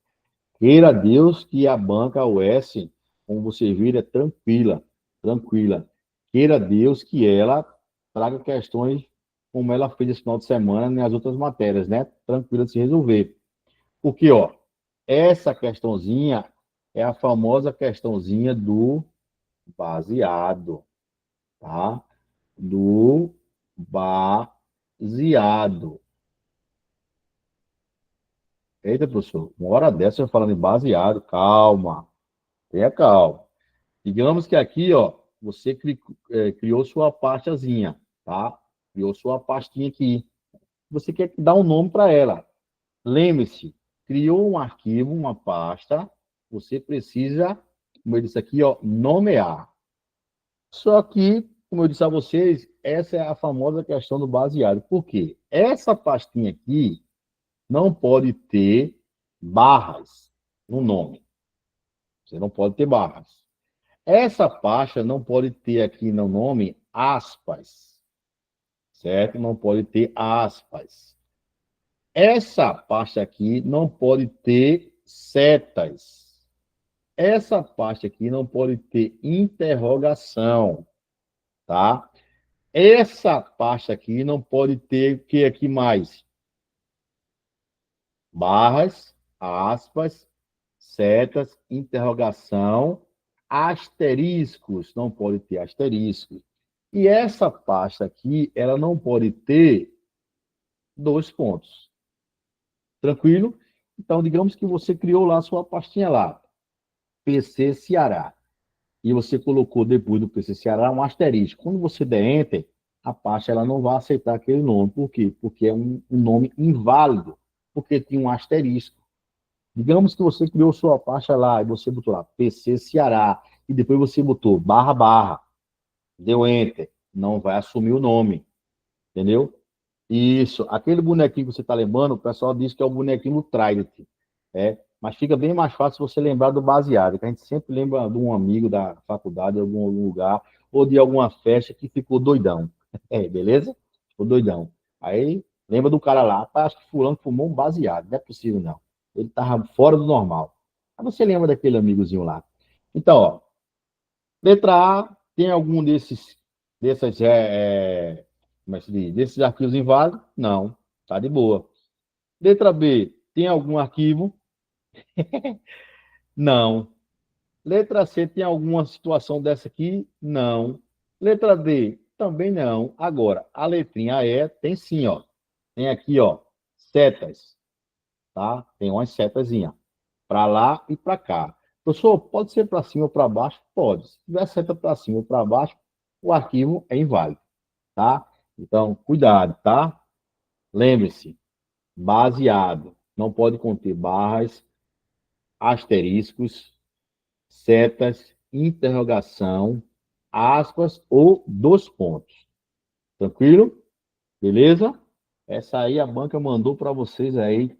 Queira Deus que a banca US, como você vira, é tranquila, tranquila. Queira Deus que ela traga questões como ela fez esse final de semana nas outras matérias, né? Tranquila de se resolver. Porque, ó, essa questãozinha é a famosa questãozinha do baseado, tá? Do baseado. Eita, professor, uma hora dessa eu falando em baseado, calma, tenha calma. Digamos que aqui, ó, você criou sua pastazinha, tá? Criou sua pastinha aqui. Você quer dar um nome para ela. Lembre-se, criou um arquivo, uma pasta, você precisa, como eu disse aqui, ó, nomear. Só que, como eu disse a vocês, essa é a famosa questão do baseado. Por quê? Essa pastinha aqui não pode ter barras no nome. Você não pode ter barras. Essa pasta não pode ter aqui no nome aspas, certo? Não pode ter aspas. Essa pasta aqui não pode ter setas. Essa pasta aqui não pode ter interrogação, tá? Essa pasta aqui não pode ter o que aqui mais? Barras, aspas, setas, interrogação, asteriscos, não pode ter asteriscos. E essa pasta aqui, ela não pode ter dois pontos. Tranquilo? Então, digamos que você criou lá sua pastinha lá, PC Ceará. E você colocou depois do PC Ceará um asterisco. Quando você der Enter, a pasta ela não vai aceitar aquele nome. Por quê? Porque é um nome inválido, porque tinha um asterisco. Digamos que você criou sua pasta lá e você botou lá PC Ceará e depois você botou barra barra, deu Enter, não vai assumir o nome, entendeu? Isso, aquele bonequinho que você está lembrando, o pessoal diz que é o bonequinho do Trident, mas fica bem mais fácil você lembrar do baseado, que a gente sempre lembra de um amigo da faculdade, de algum lugar, ou de alguma festa que ficou doidão, beleza? Ficou doidão. Aí lembra do cara lá, acho que fulano fumou um baseado, não é possível não. Ele estava fora do normal. Aí você lembra daquele amigozinho lá. Então, ó, letra A, tem algum dessas, como é que se diz? Desses arquivos inválidos? Não, tá de boa. Letra B, tem algum arquivo? Não. Letra C, tem alguma situação dessa aqui? Não. Letra D, também não. Agora, a letrinha E tem sim, ó. Tem aqui, ó, setas, tá? Tem umas setazinhas para lá e para cá. Professor, pode ser para cima ou para baixo? Pode. Se tiver seta para cima ou para baixo, o arquivo é inválido, tá? Então, cuidado, tá? Lembre-se, baseado, não pode conter barras, asteriscos, setas, interrogação, aspas ou dois pontos. Tranquilo? Beleza? Essa aí a banca mandou para vocês aí,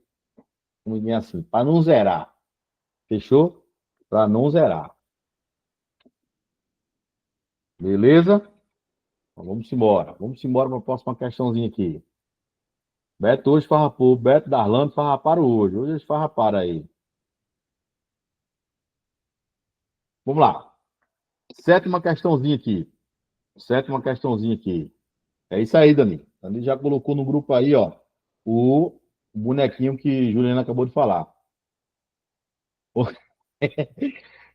vamos dizer assim, para não zerar. Fechou? Para não zerar. Beleza? Então, vamos embora. Vamos embora para a próxima questãozinha aqui. Beto hoje farrapou. Beto Darlando farraparam hoje. Hoje eles farraparam aí. Vamos lá. Sétima questãozinha aqui. Sétima questãozinha aqui. É isso aí, Dani. Dani já colocou no grupo aí, ó, o bonequinho que Juliana acabou de falar.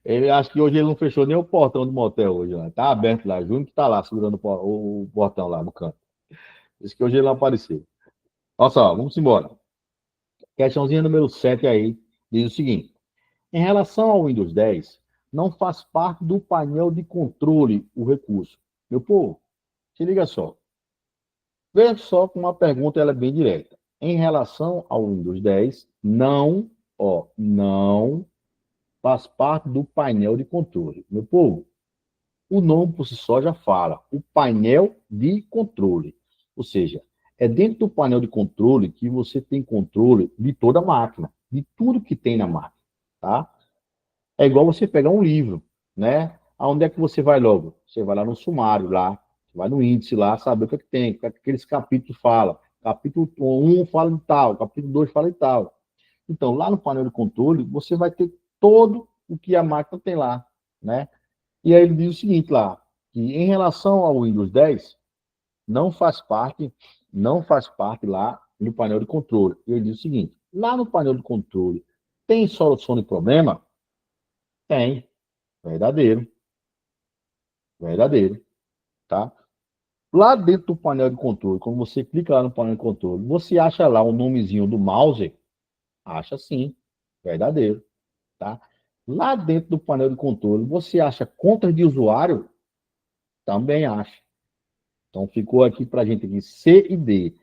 Ele acha que hoje ele não fechou nem o portão do motel hoje lá. Tá aberto lá. Júnior que tá lá segurando o portão lá no canto. Diz que hoje ele não apareceu. Olha só, vamos embora. Questãozinha número 7 aí. Diz o seguinte. Em relação ao Windows 10, não faz parte do painel de controle o recurso. Meu povo, se liga só. Veja só com uma pergunta, ela é bem direta. Em relação ao Windows 10, não faz parte do painel de controle. Meu povo, o nome por si só já fala, o painel de controle. Ou seja, é dentro do painel de controle que você tem controle de toda a máquina, de tudo que tem na máquina, tá? É igual você pegar um livro, né? Aonde é que você vai logo? Você vai lá no sumário, lá, vai no índice lá, saber o que é que tem, o que aqueles capítulos falam. Capítulo 1 fala de tal, capítulo 2 fala de tal. Então, lá no painel de controle, você vai ter todo o que a máquina tem lá, né? E aí ele diz o seguinte lá, que em relação ao Windows 10, não faz parte lá no painel de controle. Ele diz o seguinte, lá no painel de controle, tem solução de problema? Tem. Verdadeiro. Verdadeiro. Tá? Lá dentro do painel de controle, quando você clica lá no painel de controle, você acha lá o nomezinho do mouse? Acha sim. Verdadeiro. Tá? Lá dentro do painel de controle, você acha contas de usuário? Também acha. Então, ficou aqui para a gente aqui C e D.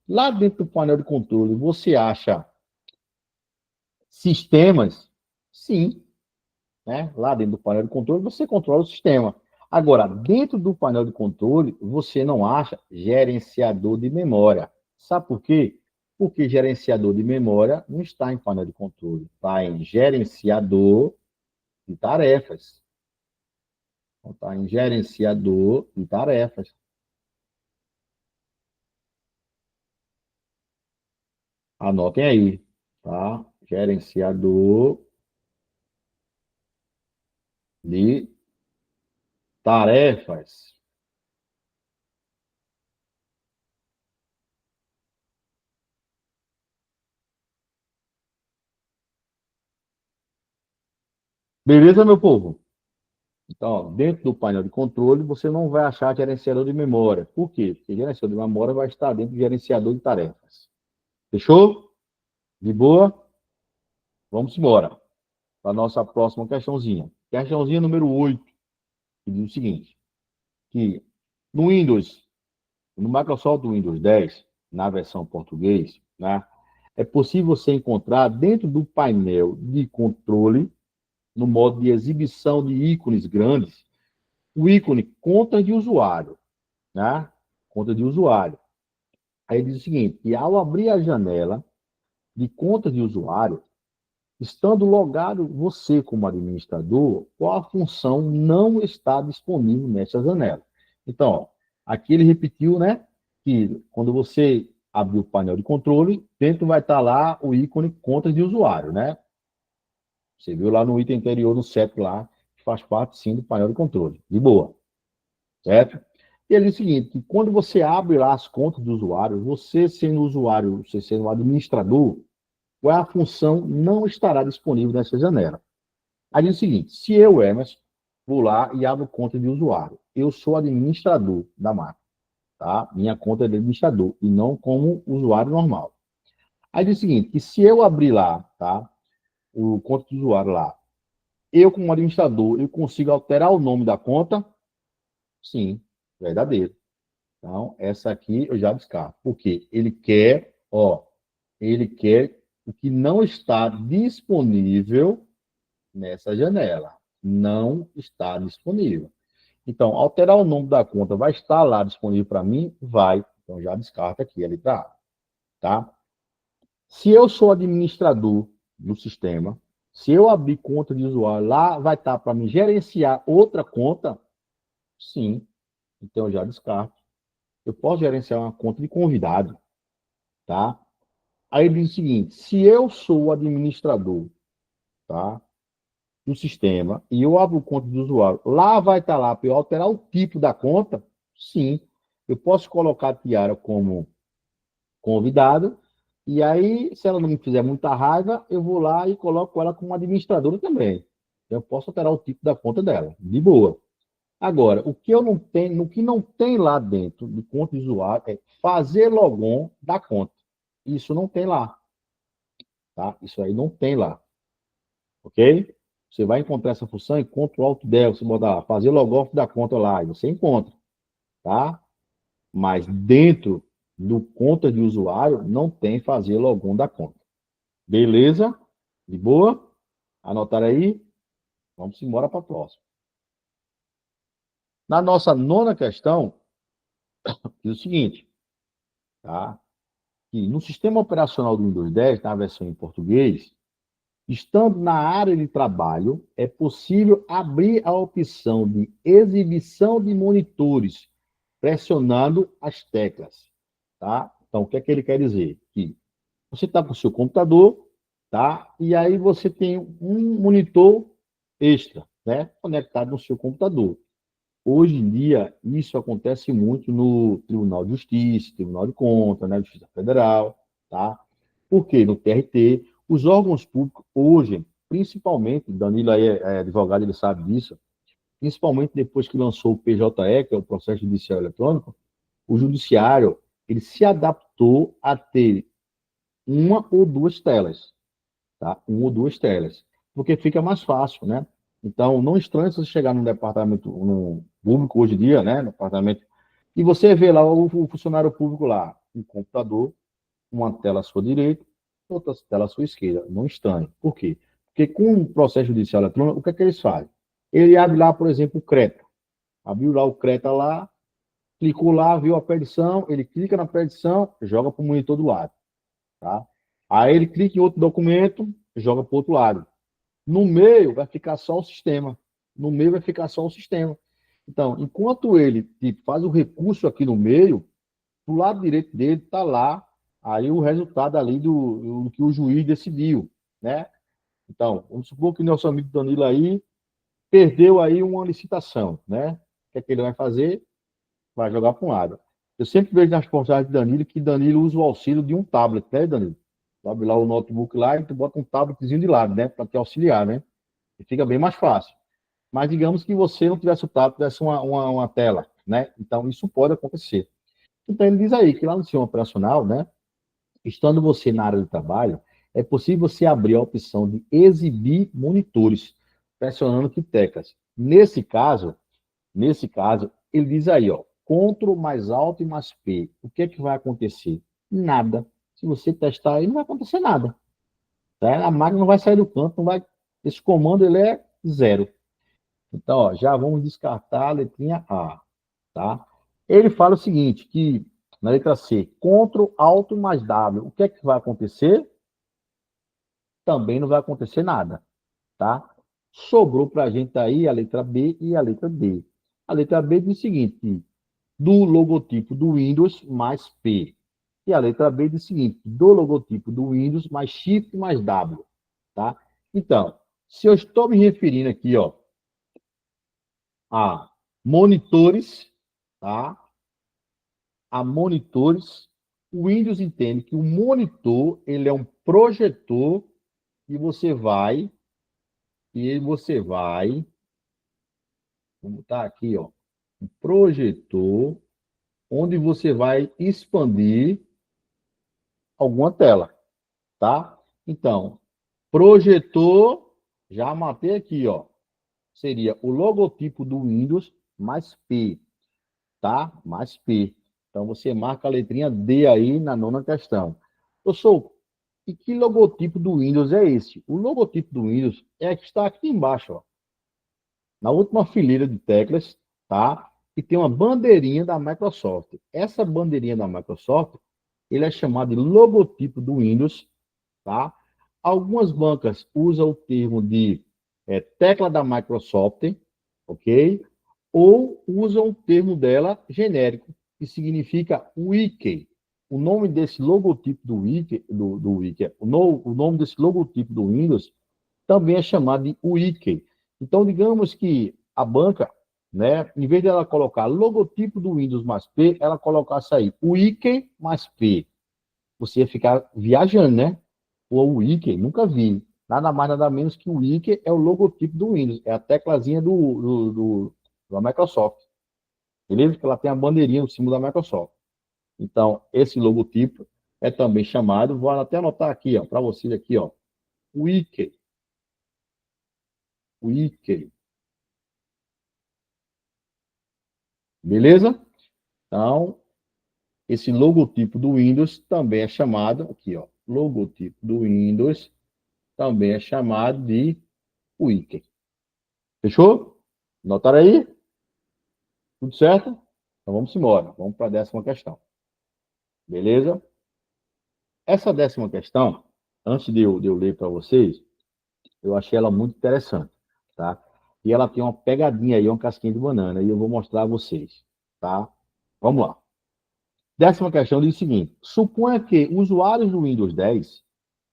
Lá dentro do painel de controle, você acha sistemas? Sim. Né? Lá dentro do painel de controle, você controla o sistema. Agora, dentro do painel de controle, você não acha gerenciador de memória. Sabe por quê? Porque gerenciador de memória não está em painel de controle, está em gerenciador de tarefas. Está em gerenciador de tarefas. Anotem aí, tá? Gerenciador de tarefas. Beleza, meu povo? Então, ó, dentro do painel de controle, você não vai achar gerenciador de memória. Por quê? Porque gerenciador de memória vai estar dentro do gerenciador de tarefas. Fechou? De boa? Vamos embora para a nossa próxima questãozinha. Questãozinha número 8, que diz o seguinte, que no Windows, no Microsoft Windows 10, na versão português, né, é possível você encontrar dentro do painel de controle, no modo de exibição de ícones grandes, o ícone conta de usuário, né? Conta de usuário. Aí diz o seguinte, que ao abrir a janela de conta de usuário, estando logado você como administrador, qual a função não está disponível nessa janela. Então, ó, aqui ele repetiu, né, que quando você abrir o painel de controle, dentro vai estar lá o ícone conta de usuário, né? Você viu lá no item anterior, no 7 lá, que faz parte sim do painel de controle. De boa. Certo? E ele diz o seguinte, que quando você abre lá as contas do usuário, você sendo usuário, você sendo um administrador, qual é a função não estará disponível nessa janela. Aí diz o seguinte, se eu, Emerson, vou lá e abro conta de usuário, eu sou administrador da máquina, tá? Minha conta é de administrador, e não como usuário normal. Aí diz o seguinte, que se eu abrir lá, tá? O conta do usuário lá, eu, como administrador, eu consigo alterar o nome da conta? Sim, verdadeiro. Então, essa aqui eu já descarto. Por quê? Ele quer o que não está disponível nessa janela. Não está disponível. Então, alterar o nome da conta vai estar lá disponível para mim? Vai. Então, já descarta aqui a letra A. Tá? Se eu sou administrador do sistema, se eu abrir conta de usuário, lá vai estar para me gerenciar outra conta? Sim. Então, eu já descarto. Eu posso gerenciar uma conta de convidado. Tá? Aí ele diz o seguinte: se eu sou o administrador, tá, do sistema e eu abro conta de usuário, lá vai estar lá para eu alterar o tipo da conta? Sim. Eu posso colocar a Tiara como convidado, e aí, se ela não me fizer muita raiva, eu vou lá e coloco ela como administradora também. Eu posso alterar o tipo da conta dela, de boa. Agora, o que eu não tenho, no que não tem lá dentro de conta de usuário é fazer logon da conta. Isso não tem lá, tá? Isso aí não tem lá, ok? Você vai encontrar essa função, encontra o Alt Del, você botar lá, fazer logout da conta lá, e você encontra, tá? Mas dentro do conta de usuário, não tem fazer logon da conta. Beleza? De boa? Anotaram aí? Vamos embora para a próxima. Na nossa nona questão, diz o seguinte, tá? Que no sistema operacional do Windows 10, na versão em português, estando na área de trabalho, é possível abrir a opção de exibição de monitores, pressionando as teclas, tá? Então, o que é que ele quer dizer? Que você está com o seu computador, tá? E aí você tem um monitor extra, né? Conectado no seu computador. Hoje em dia, isso acontece muito no Tribunal de Justiça, Tribunal de Contas, né? Justiça Federal, tá? Porque no TRT, os órgãos públicos hoje, principalmente, Danilo aí é advogado, ele sabe disso, principalmente depois que lançou o PJE, que é o Processo Judicial Eletrônico, o judiciário, ele se adaptou a ter uma ou duas telas, tá? Uma ou duas telas, porque fica mais fácil, né? Então, não estranhe se você chegar num departamento no público hoje em dia, né? No departamento, e você vê lá o funcionário público lá, um computador, uma tela à sua direita, outra tela à sua esquerda. Não estranhe. Por quê? Porque com o processo judicial eletrônico, o que é que eles fazem? Ele abre lá, por exemplo, o CRETA. Abriu lá o CRETA lá, clicou lá, viu a petição, ele clica na petição, joga para o monitor do lado. Tá? Aí ele clica em outro documento, joga para o outro lado. No meio vai ficar só o sistema. No meio vai ficar só o sistema. Então, enquanto ele tipo, faz o recurso aqui no meio, do lado direito dele está lá aí o resultado ali do que o juiz decidiu, né? Então, vamos supor que o nosso amigo Danilo aí perdeu aí uma licitação, né? O que é que ele vai fazer? Vai jogar para um lado. Eu sempre vejo nas postagens de Danilo que Danilo usa o auxílio de um tablet, né, Danilo? Abre lá o notebook lá e tu bota um tabletzinho de lado, né? Para te auxiliar, né? E fica bem mais fácil. Mas digamos que você não tivesse o tablet, tivesse uma tela, né? Então, isso pode acontecer. Então, ele diz aí que lá no sistema operacional, né? Estando você na área de trabalho, é possível você abrir a opção de exibir monitores, pressionando que teclas. Nesse caso, ele diz aí, ó, Ctrl mais Alt e mais P. O que é que vai acontecer? Nada. Se você testar aí, não vai acontecer nada. Tá? A máquina não vai sair do canto, não vai. Esse comando ele é zero. Então, ó, já vamos descartar a letrinha A, tá? Ele fala o seguinte, que na letra C, Ctrl Alt mais W. O que é que vai acontecer? Também não vai acontecer nada, tá? Sobrou para a gente aí a letra B e a letra D. A letra B diz o seguinte, do logotipo do Windows mais P. E a letra B diz o seguinte, do logotipo do Windows mais Shift mais W, tá? Então, se eu estou me referindo aqui, ó, a monitores, tá? A monitores, o Windows entende que o monitor, ele é um projetor e você vai, vamos botar aqui, ó, um projetor onde você vai expandir alguma tela, tá? Então, projetor Já matei aqui, ó. Seria o logotipo do Windows mais P, tá? Mais P. Então, você marca a letrinha D aí na nona questão. Professor, e que logotipo do Windows é esse? O logotipo do Windows é que está aqui embaixo, ó. Na última fileira de teclas, tá? E tem uma bandeirinha da Microsoft. Essa bandeirinha da Microsoft, ele é chamado de logotipo do Windows, tá? Algumas bancas usam o termo de tecla da Microsoft, ok? Ou usam o termo dela genérico, que significa Wiki. O nome desse logotipo do Wiki, o nome desse logotipo do Windows também é chamado de Wiki. Então, digamos que a banca, né, em vez de ela colocar logotipo do Windows mais P, ela colocasse aí Wiki mais P. Você ia ficar viajando, né? O Wiki, nunca vi. Nada mais, nada menos que o Wiki é o logotipo do Windows, é a teclazinha da Microsoft. Beleza? Que ela tem a bandeirinha, o símbolo da Microsoft. Então, esse logotipo é também chamado, vou até anotar aqui, ó, para vocês aqui, ó, Wiki. Wiki. Beleza? Então, esse logotipo do Windows também é chamado, aqui, ó, logotipo do Windows também é chamado de Wiki. Fechou? Notaram aí? Tudo certo? Então vamos embora. Vamos para a 10ª questão. Beleza? Essa 10ª questão, antes de eu ler para vocês, eu achei ela muito interessante, tá? E ela tem uma pegadinha aí, uma casquinha de banana, e eu vou mostrar a vocês, tá? Vamos lá. 10ª questão diz o seguinte: suponha que usuários do Windows 10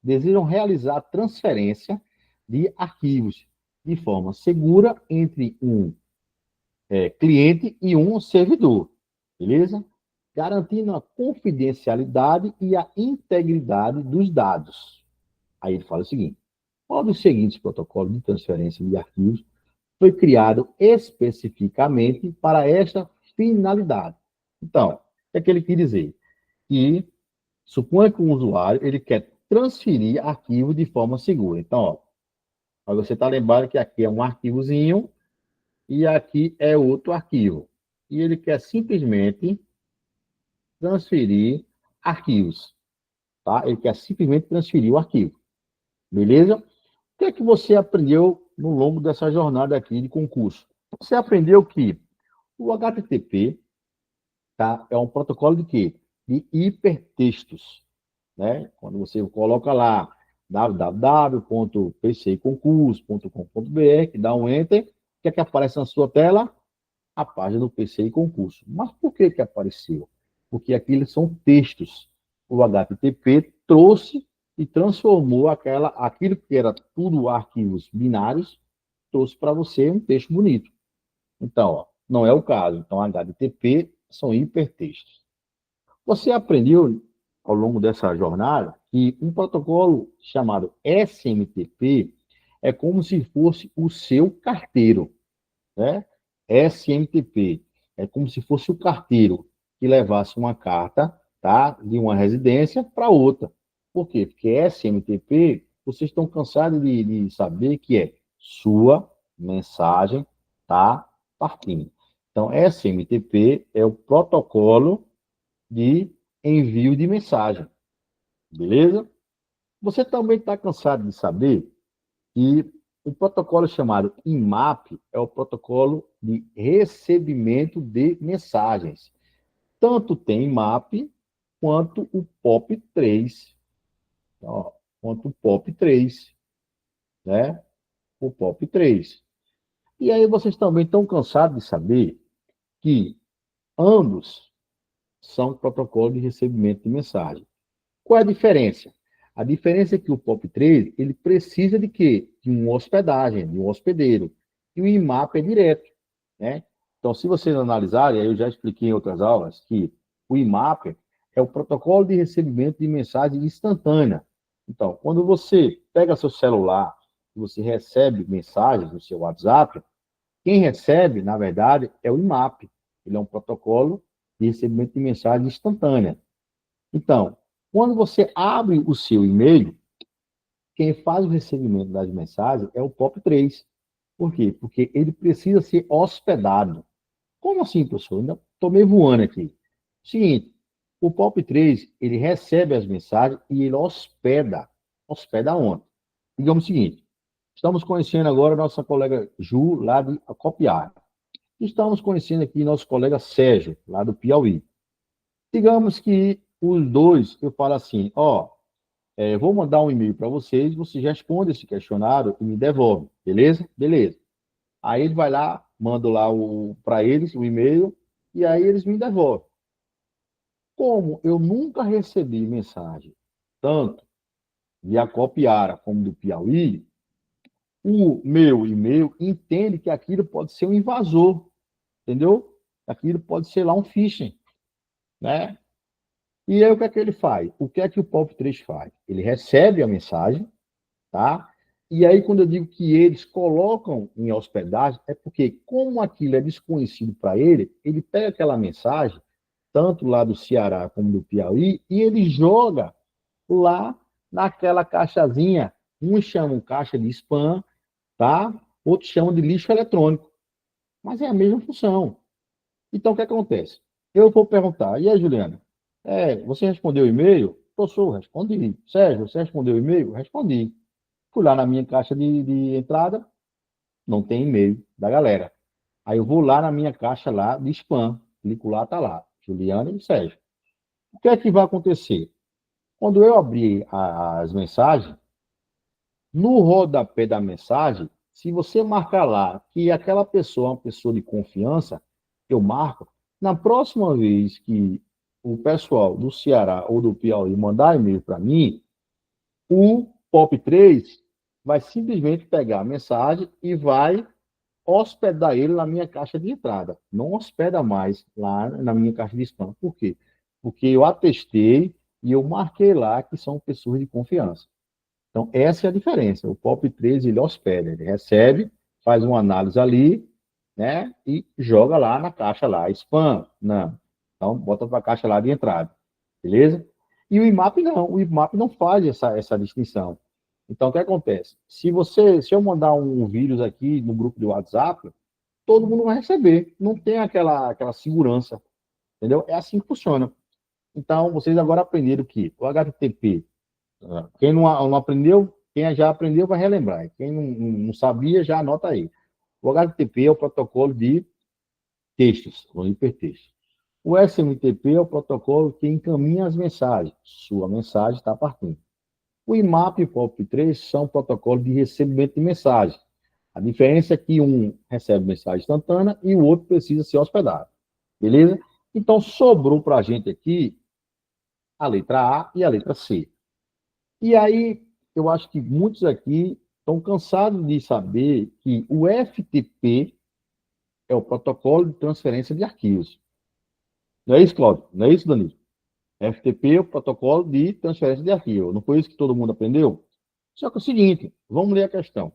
desejam realizar transferência de arquivos de forma segura entre um cliente e um servidor, beleza? Garantindo a confidencialidade e a integridade dos dados. Aí ele fala o seguinte: qual dos seguintes protocolos de transferência de arquivos foi criado especificamente para esta finalidade? Então, o que é que ele quer dizer? Que suponha que um usuário ele quer transferir arquivos de forma segura. Então, ó, você está lembrando que aqui é um arquivozinho e aqui é outro arquivo. E ele quer simplesmente transferir arquivos, tá? Ele quer simplesmente transferir o arquivo, beleza? O que é que você aprendeu no longo dessa jornada aqui de concurso? Você aprendeu que o HTTP, tá, é um protocolo de quê? De hipertextos, né? Quando você coloca lá www.pciconcurso.com.br, dá um enter, o que é que aparece na sua tela? A página do PCI Concurso. Mas por que que apareceu? Porque aqueles são textos. O HTTP trouxe e transformou aquilo que era tudo arquivos binários, trouxe para você um texto bonito. Então, ó, não é o caso. Então, HTTP são hipertextos. Você aprendeu ao longo dessa jornada que um protocolo chamado SMTP é como se fosse o seu carteiro, né? SMTP é como se fosse o carteiro que levasse uma carta, tá, de uma residência para outra. Por quê? Porque SMTP, vocês estão cansados de saber que é sua mensagem tá partindo. Então, SMTP é o protocolo de envio de mensagem. Beleza? Você também está cansado de saber que o protocolo chamado IMAP é o protocolo de recebimento de mensagens. Tanto tem IMAP quanto o POP3. Ó, quanto o POP3, né? O POP3. E aí vocês também estão cansados de saber que ambos são protocolos de recebimento de mensagem. Qual é a diferença? A diferença é que o POP3, ele precisa de quê? De uma hospedagem, de um hospedeiro. E o IMAP é direto, né? Então, se vocês analisarem, eu já expliquei em outras aulas, que o IMAP é o protocolo de recebimento de mensagem instantânea. Então, quando você pega seu celular e você recebe mensagens no seu WhatsApp, quem recebe, na verdade, é o IMAP. Ele é um protocolo de recebimento de mensagem instantânea. Então, quando você abre o seu e-mail, quem faz o recebimento das mensagens é o POP3. Por quê? Porque ele precisa ser hospedado. Como assim, professor? Ainda estou meio voando aqui. Seguinte, o POP3, ele recebe as mensagens e ele hospeda. Hospeda onde? Digamos o seguinte, estamos conhecendo agora nossa colega Ju, lá de Acopiara. Estamos conhecendo aqui nosso colega Sérgio, lá do Piauí. Digamos que os dois, eu falo assim, ó, vou mandar um e-mail para vocês, vocês respondem esse questionário e me devolvem, beleza? Beleza. Aí ele vai lá, manda lá para eles o e-mail e aí eles me devolvem. Como eu nunca recebi mensagem, tanto de Acopiara como do Piauí, o meu e-mail entende que aquilo pode ser um invasor, entendeu? Aquilo pode ser lá um phishing, né? E aí o que é que ele faz? O que é que o POP3 faz? Ele recebe a mensagem, tá? E aí, quando eu digo que eles colocam em hospedagem, é porque, como aquilo é desconhecido para ele, ele pega aquela mensagem, tanto lá do Ceará como do Piauí, e ele joga lá naquela caixazinha. Uns chamam caixa de spam, tá? Outros chamam de lixo eletrônico. Mas é a mesma função. Então, o que acontece? Eu vou perguntar, e aí, Juliana? Você respondeu o e-mail? Professor, respondi. Sérgio, você respondeu o e-mail? Respondi. Fui lá na minha caixa de entrada, não tem e-mail da galera. Aí eu vou lá na minha caixa lá de spam, clico lá, tá lá, Juliana e Sérgio. O que é que vai acontecer? Quando eu abrir as mensagens, no rodapé da mensagem, se você marcar lá que aquela pessoa é uma pessoa de confiança, eu marco, na próxima vez que o pessoal do Ceará ou do Piauí mandar e-mail para mim, o POP3 vai simplesmente pegar a mensagem e vai hospedar ele na minha caixa de entrada. Não hospeda mais lá na minha caixa de spam. Por quê? Porque eu atestei e eu marquei lá que são pessoas de confiança. Então, essa é a diferença. O POP3, ele hospeda, ele recebe, faz uma análise ali, né, e joga lá na caixa lá, spam, não. Então, bota para a caixa lá de entrada, beleza? E o IMAP não faz essa distinção. Então, o que acontece? Se eu mandar um vírus aqui no grupo de WhatsApp, todo mundo vai receber. Não tem aquela segurança, entendeu? É assim que funciona. Então, vocês agora aprenderam que o HTTP, quem não aprendeu, quem já aprendeu vai relembrar. Quem não sabia, já anota aí. O HTTP é o protocolo de textos, ou hipertexto. O SMTP é o protocolo que encaminha as mensagens. Sua mensagem está partindo. O IMAP e o POP3 são protocolos de recebimento de mensagem. A diferença é que um recebe mensagem instantânea e o outro precisa ser hospedado. Beleza? Então, sobrou para a gente aqui a letra A e a letra C. E aí, eu acho que muitos aqui estão cansados de saber que o FTP é o protocolo de transferência de arquivos. Não é isso, Cláudio? Não é isso, Danilo? FTP é o protocolo de transferência de arquivo. Não foi isso que todo mundo aprendeu? Só que é o seguinte, vamos ler a questão.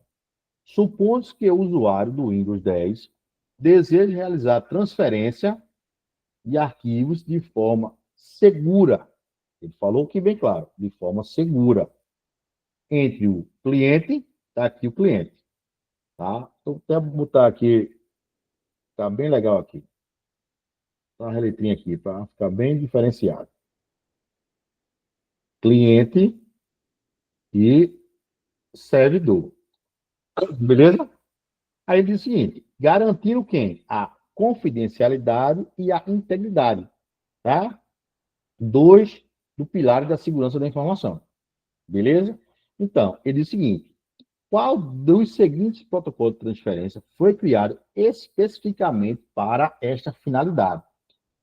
Supõe-se que o usuário do Windows 10 deseja realizar transferência de arquivos de forma segura. Ele falou que bem claro, de forma segura. Entre o cliente, está aqui o cliente. Tá? Então, vou botar aqui, está bem legal aqui. Tá uma letrinha aqui, para ficar bem diferenciado. Cliente e servidor. Beleza? Aí ele diz o seguinte: garantindo quem? A confidencialidade e a integridade. Tá? Dois do pilar da segurança da informação. Beleza? Então, ele diz o seguinte: qual dos seguintes protocolos de transferência foi criado especificamente para esta finalidade?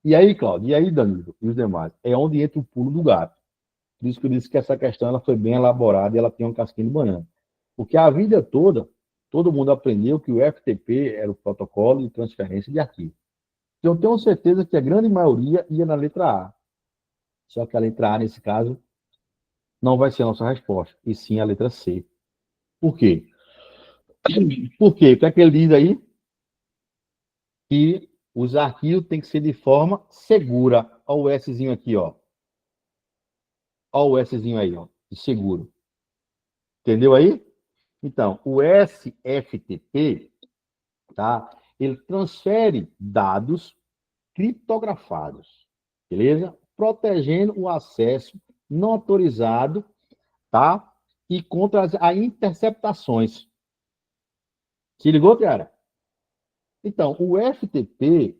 E aí, Cláudio, e aí, Danilo, e os demais? É onde entra o pulo do gato. Por isso que eu disse que essa questão ela foi bem elaborada e ela tem um casquinho de banana. Porque a vida toda, todo mundo aprendeu que o FTP era o protocolo de transferência de arquivo. Então, eu tenho certeza que a grande maioria ia na letra A. Só que a letra A, nesse caso, não vai ser a nossa resposta, e sim a letra C. Por quê? Por quê? O que é que ele diz aí? Que os arquivos têm que ser de forma segura. Olha o Szinho aqui, ó. Olha o Szinho aí, ó, de seguro. Entendeu aí? Então, o SFTP, tá? Ele transfere dados criptografados, beleza? Protegendo o acesso não autorizado, tá? E contra as interceptações. Se ligou, cara? Então, o FTP,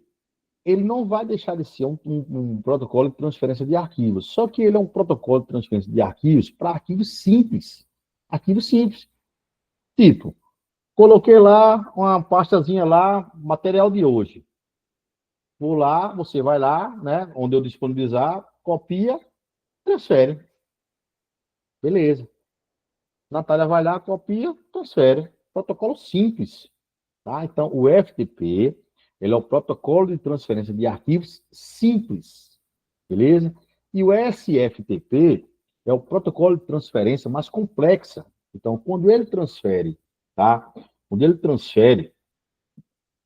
ele não vai deixar de ser um protocolo de transferência de arquivos, só que ele é um protocolo de transferência de arquivos para arquivos simples. Arquivos simples. Tipo, coloquei lá uma pastazinha lá, material de hoje. Vou lá, você vai lá, né, onde eu disponibilizar, copia, transfere. Beleza. Natália vai lá, copia, transfere. Protocolo simples. Tá? Então, o FTP, ele é o protocolo de transferência de arquivos simples. Beleza? E o SFTP é o protocolo de transferência mais complexa. Então, quando ele transfere, tá? Quando ele transfere,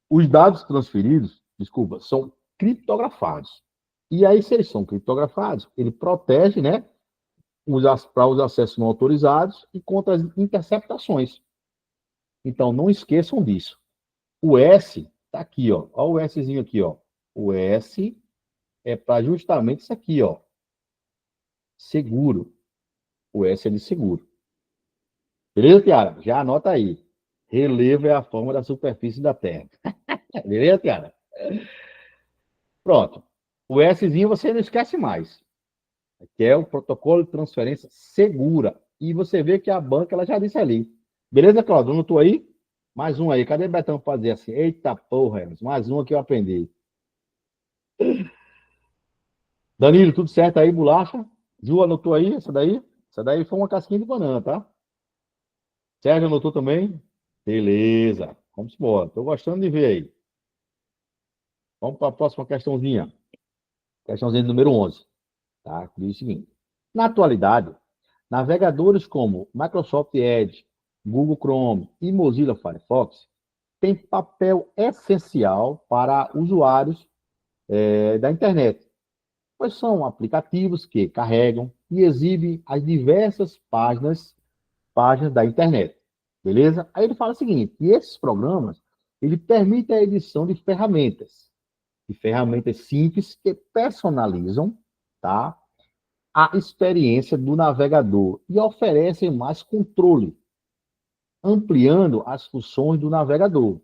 os dados transferidos, desculpa, são criptografados. E aí, se eles são criptografados, ele protege, né, para os acessos não autorizados e contra as interceptações. Então, não esqueçam disso. O S está aqui, ó. Olha o Szinho aqui, ó. O S é para justamente isso aqui, ó. Seguro. O S é de seguro. Beleza, Tiara? Já anota aí. Relevo é a forma da superfície da Terra. Beleza, Tiara? Pronto. O Szinho você não esquece mais. Que é o protocolo de transferência segura. E você vê que a banca ela já disse ali. Beleza, Cláudio? Não estou aí? Mais um aí. Cadê Betão para dizer assim? Eita porra, Hermes. Mais um aqui eu aprendi. Danilo, tudo certo aí, bolacha? Ju, anotou aí? Essa daí? Essa daí foi uma casquinha de banana, tá? Sérgio anotou também? Beleza. Vamos embora. Tô gostando de ver aí. Vamos para a próxima questãozinha. Questãozinha número 11. Tá? Que diz o seguinte. Na atualidade, navegadores como Microsoft Edge, Google Chrome e Mozilla Firefox têm papel essencial para usuários da internet, pois são aplicativos que carregam e exibem as diversas páginas da internet. Beleza? Aí ele fala o seguinte, que esses programas, ele permite a edição de ferramentas simples que personalizam, tá, a experiência do navegador e oferecem mais controle, ampliando as funções do navegador.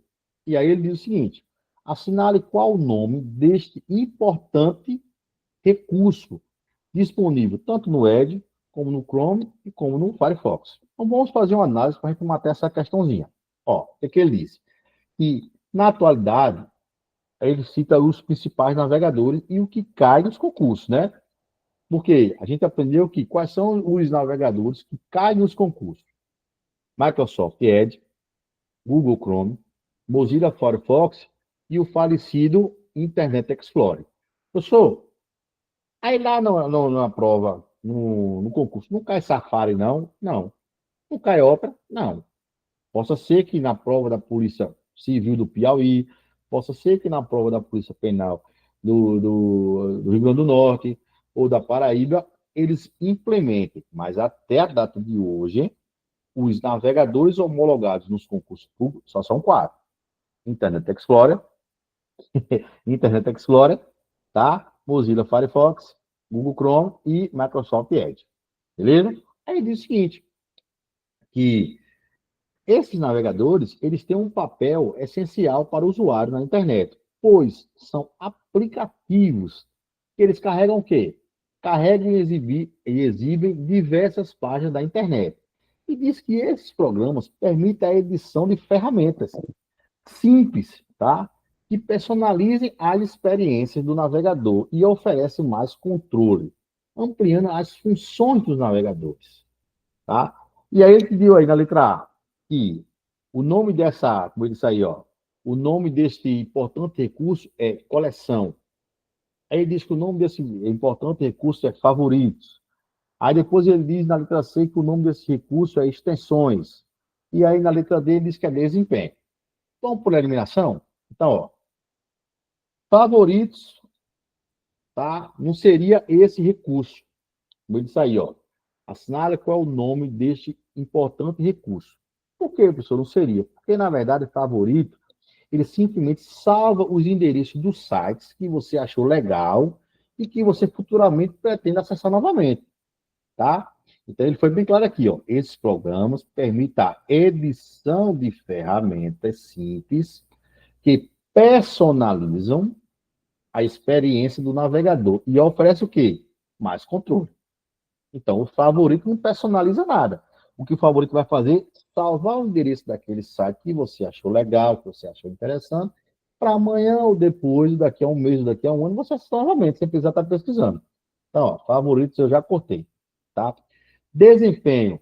E aí ele diz o seguinte, assinale qual o nome deste importante recurso disponível tanto no Edge, como no Chrome e como no Firefox. Então, vamos fazer uma análise para a gente matar essa questãozinha. Ó, o que ele diz? Que, na atualidade, ele cita os principais navegadores e o que cai nos concursos, né? Porque a gente aprendeu que quais são os navegadores que caem nos concursos. Microsoft Edge, Google Chrome, Mozilla Firefox e o falecido Internet Explorer. Professor, aí lá na prova, no concurso, não cai Safari, não? Não. Não cai Opera? Não. Possa ser que na prova da Polícia Civil do Piauí, possa ser que na prova da Polícia Penal do Rio Grande do Norte ou da Paraíba, eles implementem. Mas até a data de hoje, os navegadores homologados nos concursos públicos só são 4. Internet Explorer, tá? Mozilla Firefox, Google Chrome e Microsoft Edge. Beleza? Aí diz o seguinte, que esses navegadores, eles têm um papel essencial para o usuário na internet, pois são aplicativos que eles carregam o quê? Carregam e exibem diversas páginas da internet. E diz que esses programas permitem a edição de ferramentas simples, tá? Que personalizem as experiências do navegador e oferecem mais controle, ampliando as funções dos navegadores, tá? E aí ele pediu aí na letra A que o nome dessa, como ele disse aí, ó, o nome deste importante recurso é coleção. Aí ele diz que o nome desse importante recurso é favoritos. Aí depois ele diz na letra C que o nome desse recurso é extensões. E aí na letra D ele diz que é desempenho. Vamos por eliminação? Então, ó, favoritos, tá? Não seria esse recurso. Como ele disse aí, ó. Assinale qual é o nome deste importante recurso. Por que, professor, não seria? Porque, na verdade, o favorito, ele simplesmente salva os endereços dos sites que você achou legal e que você futuramente pretende acessar novamente, tá? Então, ele foi bem claro aqui, ó. Esses programas permitem a edição de ferramentas simples que personalizam a experiência do navegador e oferece o quê? Mais controle. Então, o favorito não personaliza nada. O que o favorito vai fazer é salvar o endereço daquele site que você achou legal, que você achou interessante, para amanhã ou depois, daqui a um mês, daqui a um ano, você acessar novamente, sem precisar estar pesquisando. Então, ó, favoritos eu já cortei, tá? Desempenho.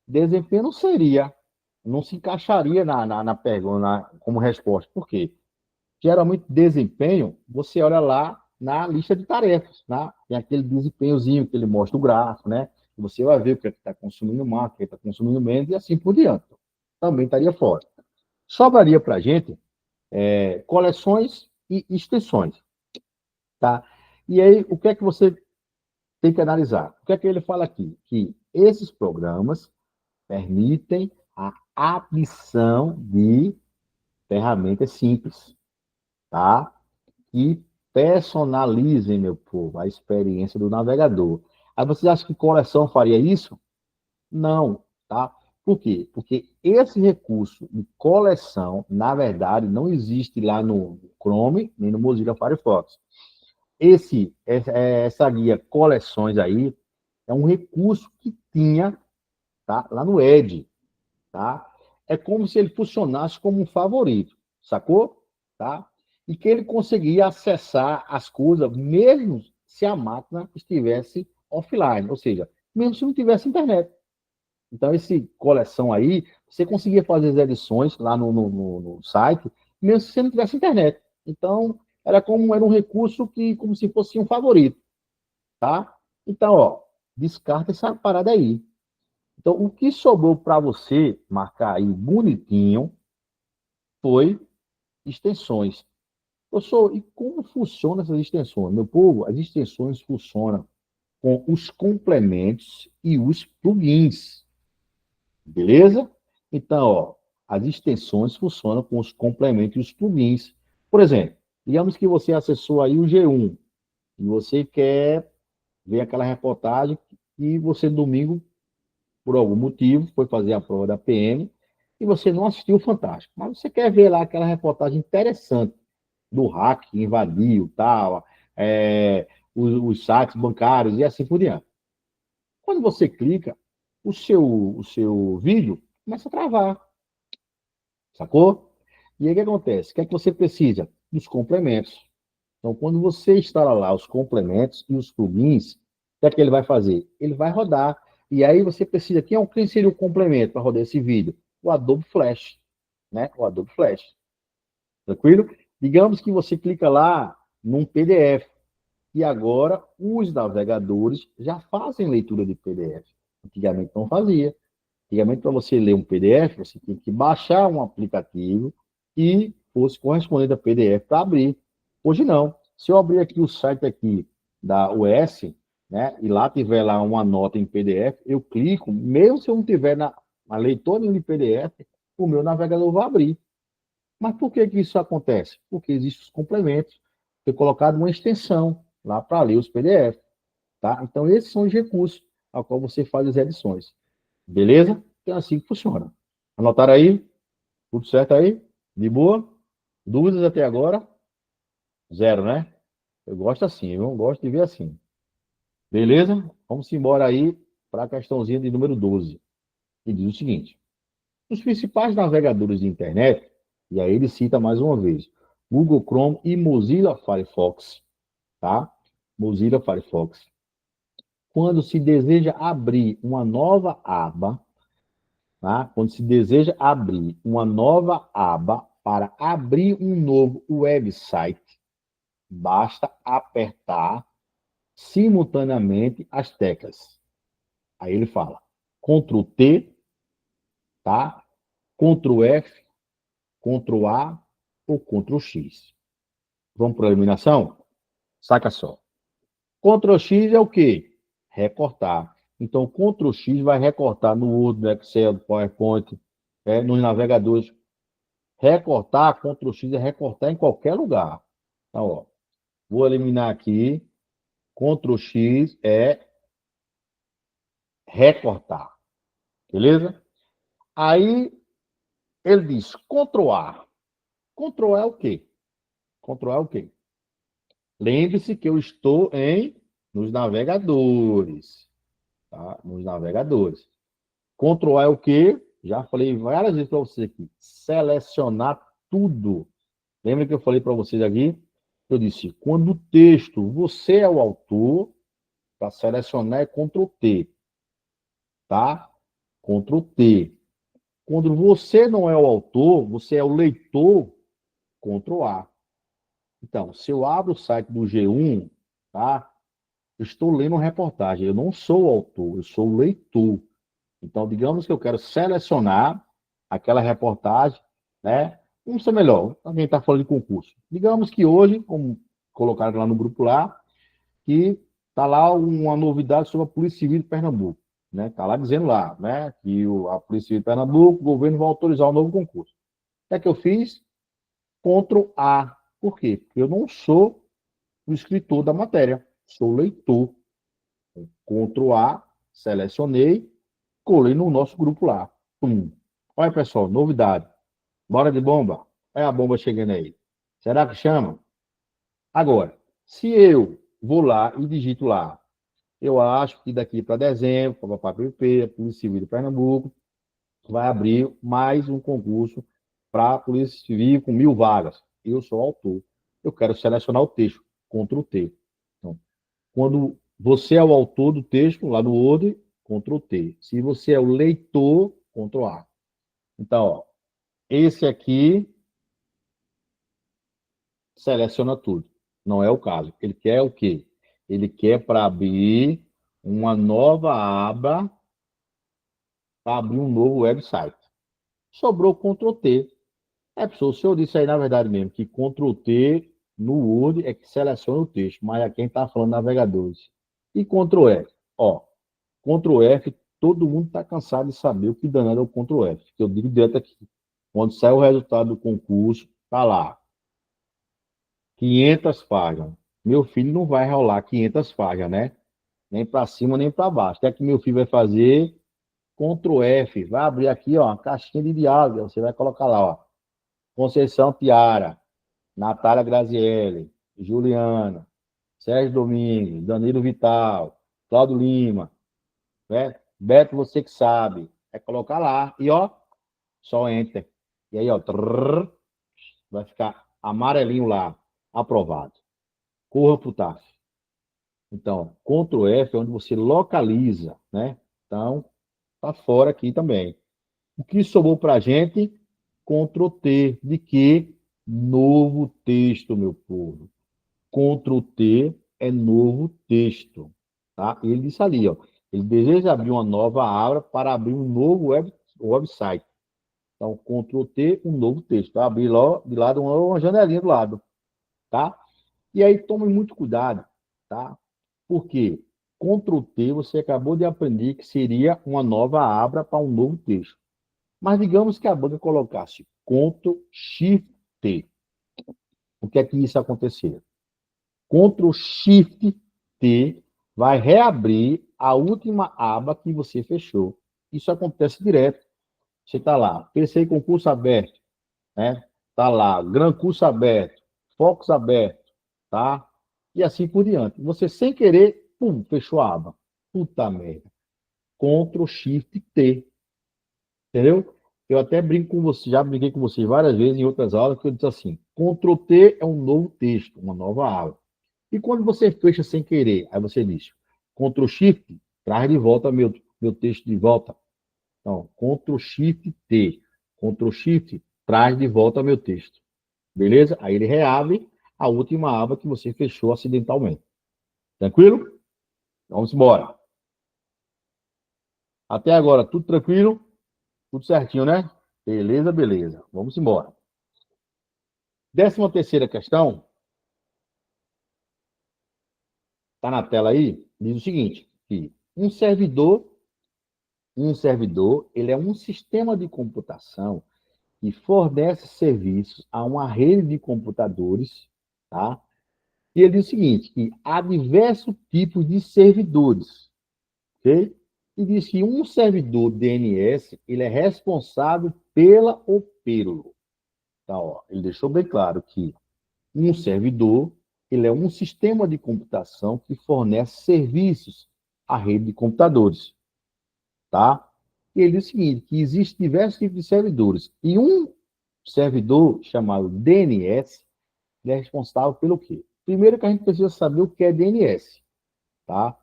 Desempenho não seria, não se encaixaria na pergunta, como resposta. Por quê? Geralmente, desempenho, você olha lá na lista de tarefas, né? Tem aquele desempenhozinho que ele mostra o gráfico, né? Você vai ver o que é que está consumindo mais, o que está consumindo menos, e assim por diante. Também estaria fora. Sobraria para a gente coleções e extensões, tá? E aí, o que é que você tem que analisar? O que é que ele fala aqui? Que esses programas permitem a adição de ferramentas simples, tá? E personalizem, meu povo, a experiência do navegador. Aí vocês acham que coleção faria isso? Não, tá? Por quê? Porque esse recurso de coleção, na verdade, não existe lá no Chrome, nem no Mozilla Firefox. Essa guia coleções aí é um recurso que tinha, tá, lá no Edge, tá? É como se ele funcionasse como um favorito, sacou? Tá? E que ele conseguia acessar as coisas mesmo se a máquina estivesse offline, ou seja, mesmo se não tivesse internet. Então, esse coleção aí, você conseguia fazer as edições lá no site, mesmo se você não tivesse internet. Então, era um recurso que, como se fosse um favorito, tá? Então, ó, descarta essa parada aí. Então, o que sobrou para você marcar aí bonitinho foi extensões. Professor, e como funcionam essas extensões? Meu povo, as extensões funcionam com os complementos e os plugins. Beleza? Então, ó, as extensões funcionam com os complementos e os plugins. Por exemplo, digamos que você acessou aí o G1 e você quer ver aquela reportagem e você domingo por algum motivo, foi fazer a prova da PM e você não assistiu o Fantástico. Mas você quer ver lá aquela reportagem interessante do hack que invadiu, tal, os sites bancários e assim por diante. Quando você clica, o seu vídeo começa a travar, sacou? E aí o que acontece? O que é que você precisa? Dos complementos. Então, quando você instala lá os complementos e os plugins, o que é que ele vai fazer? Ele vai rodar. E aí você precisa, quem seria o complemento para rodar esse vídeo? O Adobe Flash, né? O Adobe Flash. Tranquilo? Digamos que você clica lá num PDF. E agora os navegadores já fazem leitura de PDF. Antigamente não fazia. Antigamente, para você ler um PDF, você tinha que baixar um aplicativo e fosse correspondente a PDF para abrir. Hoje não. Se eu abrir aqui o site aqui da US, né, e lá tiver lá uma nota em PDF, eu clico, mesmo se eu não tiver na leitora de PDF, o meu navegador vai abrir. Mas por que que isso acontece? Porque existem os complementos. Foi colocado uma extensão lá para ler os PDF, tá? Então, esses são os recursos ao qual você faz as edições. Beleza? Então, é assim que funciona. Anotaram aí? Tudo certo aí? De boa? Dúvidas até agora? Zero, né? Eu gosto assim, eu gosto de ver assim. Beleza? Vamos embora aí para a questãozinha de número 12. Que diz o seguinte: os principais navegadores de internet, e aí ele cita mais uma vez, Google Chrome e Mozilla Firefox, tá? Mozilla Firefox. Quando se deseja abrir uma nova aba, tá? Quando se deseja abrir uma nova aba para abrir um novo website, basta apertar simultaneamente as teclas. Aí ele fala Ctrl T, tá? Ctrl F, Ctrl A ou Ctrl X. Vamos para a eliminação? Saca só. Ctrl X é o quê? Recortar. Então, Ctrl X vai recortar no Word, no Excel, no PowerPoint, nos navegadores. Recortar, Ctrl X é recortar em qualquer lugar. Então, ó, vou eliminar aqui. Ctrl X é recortar. Beleza? Aí, ele diz Ctrl A. Ctrl A é o quê? Ctrl A é o quê? Lembre-se que eu estou nos navegadores. Tá? Nos navegadores. Ctrl A é o quê? Já falei várias vezes para você aqui. Selecionar tudo. Lembra que eu falei para vocês aqui? Eu disse, quando o texto, você é o autor, para selecionar é Ctrl T. Tá? Ctrl T. Quando você não é o autor, você é o leitor, Ctrl A. Então, se eu abro o site do G1, tá? Eu estou lendo uma reportagem. Eu não sou o autor, eu sou o leitor. Então, digamos que eu quero selecionar aquela reportagem, né? Vamos ser melhor, alguém está falando de concurso. Digamos que hoje, como colocaram lá no grupo lá, que está lá uma novidade sobre a Polícia Civil de Pernambuco. Né? Está lá dizendo lá, né? Que a Polícia Civil de Pernambuco, o governo vai autorizar um novo concurso. O que é que eu fiz? Ctrl A. Por quê? Porque eu não sou o escritor da matéria, sou o leitor. Ctrl A, selecionei, colei no nosso grupo lá. Olha, pessoal, novidade. Bora de bomba? Olha a bomba chegando aí. Será que chama? Agora, se eu vou lá e digito lá, eu acho que daqui para dezembro, para a Polícia Civil de Pernambuco, vai abrir mais um concurso para a Polícia Civil com 1.000 vagas. Eu sou autor. Eu quero selecionar o texto, Ctrl T. Então, quando você é o autor do texto, lá no Word, Ctrl T. Se você é o leitor, Ctrl A. Então, ó, esse aqui seleciona tudo. Não é o caso. Ele quer o quê? Ele quer para abrir uma nova aba, para abrir um novo website. Sobrou Ctrl T. Pessoal, o senhor disse aí, na verdade mesmo, que Ctrl T no Word é que seleciona o texto, mas aqui a gente está falando navegadores. E Ctrl F? Ó, Ctrl F, todo mundo está cansado de saber o que danado é o Ctrl F. Que eu digo direto aqui. Quando sai o resultado do concurso, tá lá. 500 páginas. Meu filho não vai rolar 500 páginas, né? Nem para cima, nem para baixo. O que é que meu filho vai fazer? Ctrl F. Vai abrir aqui, ó, uma caixinha de diálogo. Você vai colocar lá, ó. Conceição Tiara, Natália Grazielli, Juliana, Sérgio Domingues, Danilo Vital, Claudio Lima, né? Beto, você que sabe. É colocar lá e, ó, só Enter. E aí, ó, vai ficar amarelinho lá, aprovado. Corra para o TAF. Então, Ctrl F é onde você localiza, né? Então, tá fora aqui também. O que sobrou para a gente? Ctrl T. De que? Novo texto, meu povo. Ctrl T é novo texto. Tá? Ele disse ali, ó. Ele deseja abrir uma nova aba para abrir um novo website. Então, Ctrl T, um novo texto. Tá? Abrir lá de lado uma janelinha do lado. Tá? E aí, tome muito cuidado. Tá? Por quê? Ctrl T, você acabou de aprender que seria uma nova aba para um novo texto. Mas digamos que a banca colocasse Ctrl Shift T. O que é que isso acontecer? Ctrl Shift T vai reabrir a última aba que você fechou. Isso acontece direto. Você está lá, PC concurso aberto, né? Está lá, Gran Curso aberto, Focus aberto, tá? E assim por diante. Você, sem querer, pum, fechou a aba. Puta merda. Ctrl Shift T. Entendeu? Eu até brinco com você, já brinquei com vocês várias vezes em outras aulas, que eu disse assim, Ctrl T é um novo texto, uma nova aba. E quando você fecha sem querer, aí você diz, Ctrl Shift, traz de volta meu texto de volta. Então, Ctrl Shift T. Ctrl Shift, traz de volta meu texto. Beleza? Aí ele reabre a última aba que você fechou acidentalmente. Tranquilo? Vamos embora. Até agora, tudo tranquilo? Tudo certinho, né? Beleza, beleza. Vamos embora. 13ª questão. Está na tela aí? Diz o seguinte, que Um servidor, ele é um sistema de computação que fornece serviços a uma rede de computadores, tá? E ele diz o seguinte, que há diversos tipos de servidores, ok? E diz que um servidor DNS, ele é responsável pela ou pelo. Então, ó, ele deixou bem claro que um servidor, ele é um sistema de computação que fornece serviços à rede de computadores, tá? E ele diz o seguinte, que existem diversos tipos de servidores. E um servidor chamado DNS, ele é responsável pelo quê? Primeiro que a gente precisa saber o que é DNS, tá?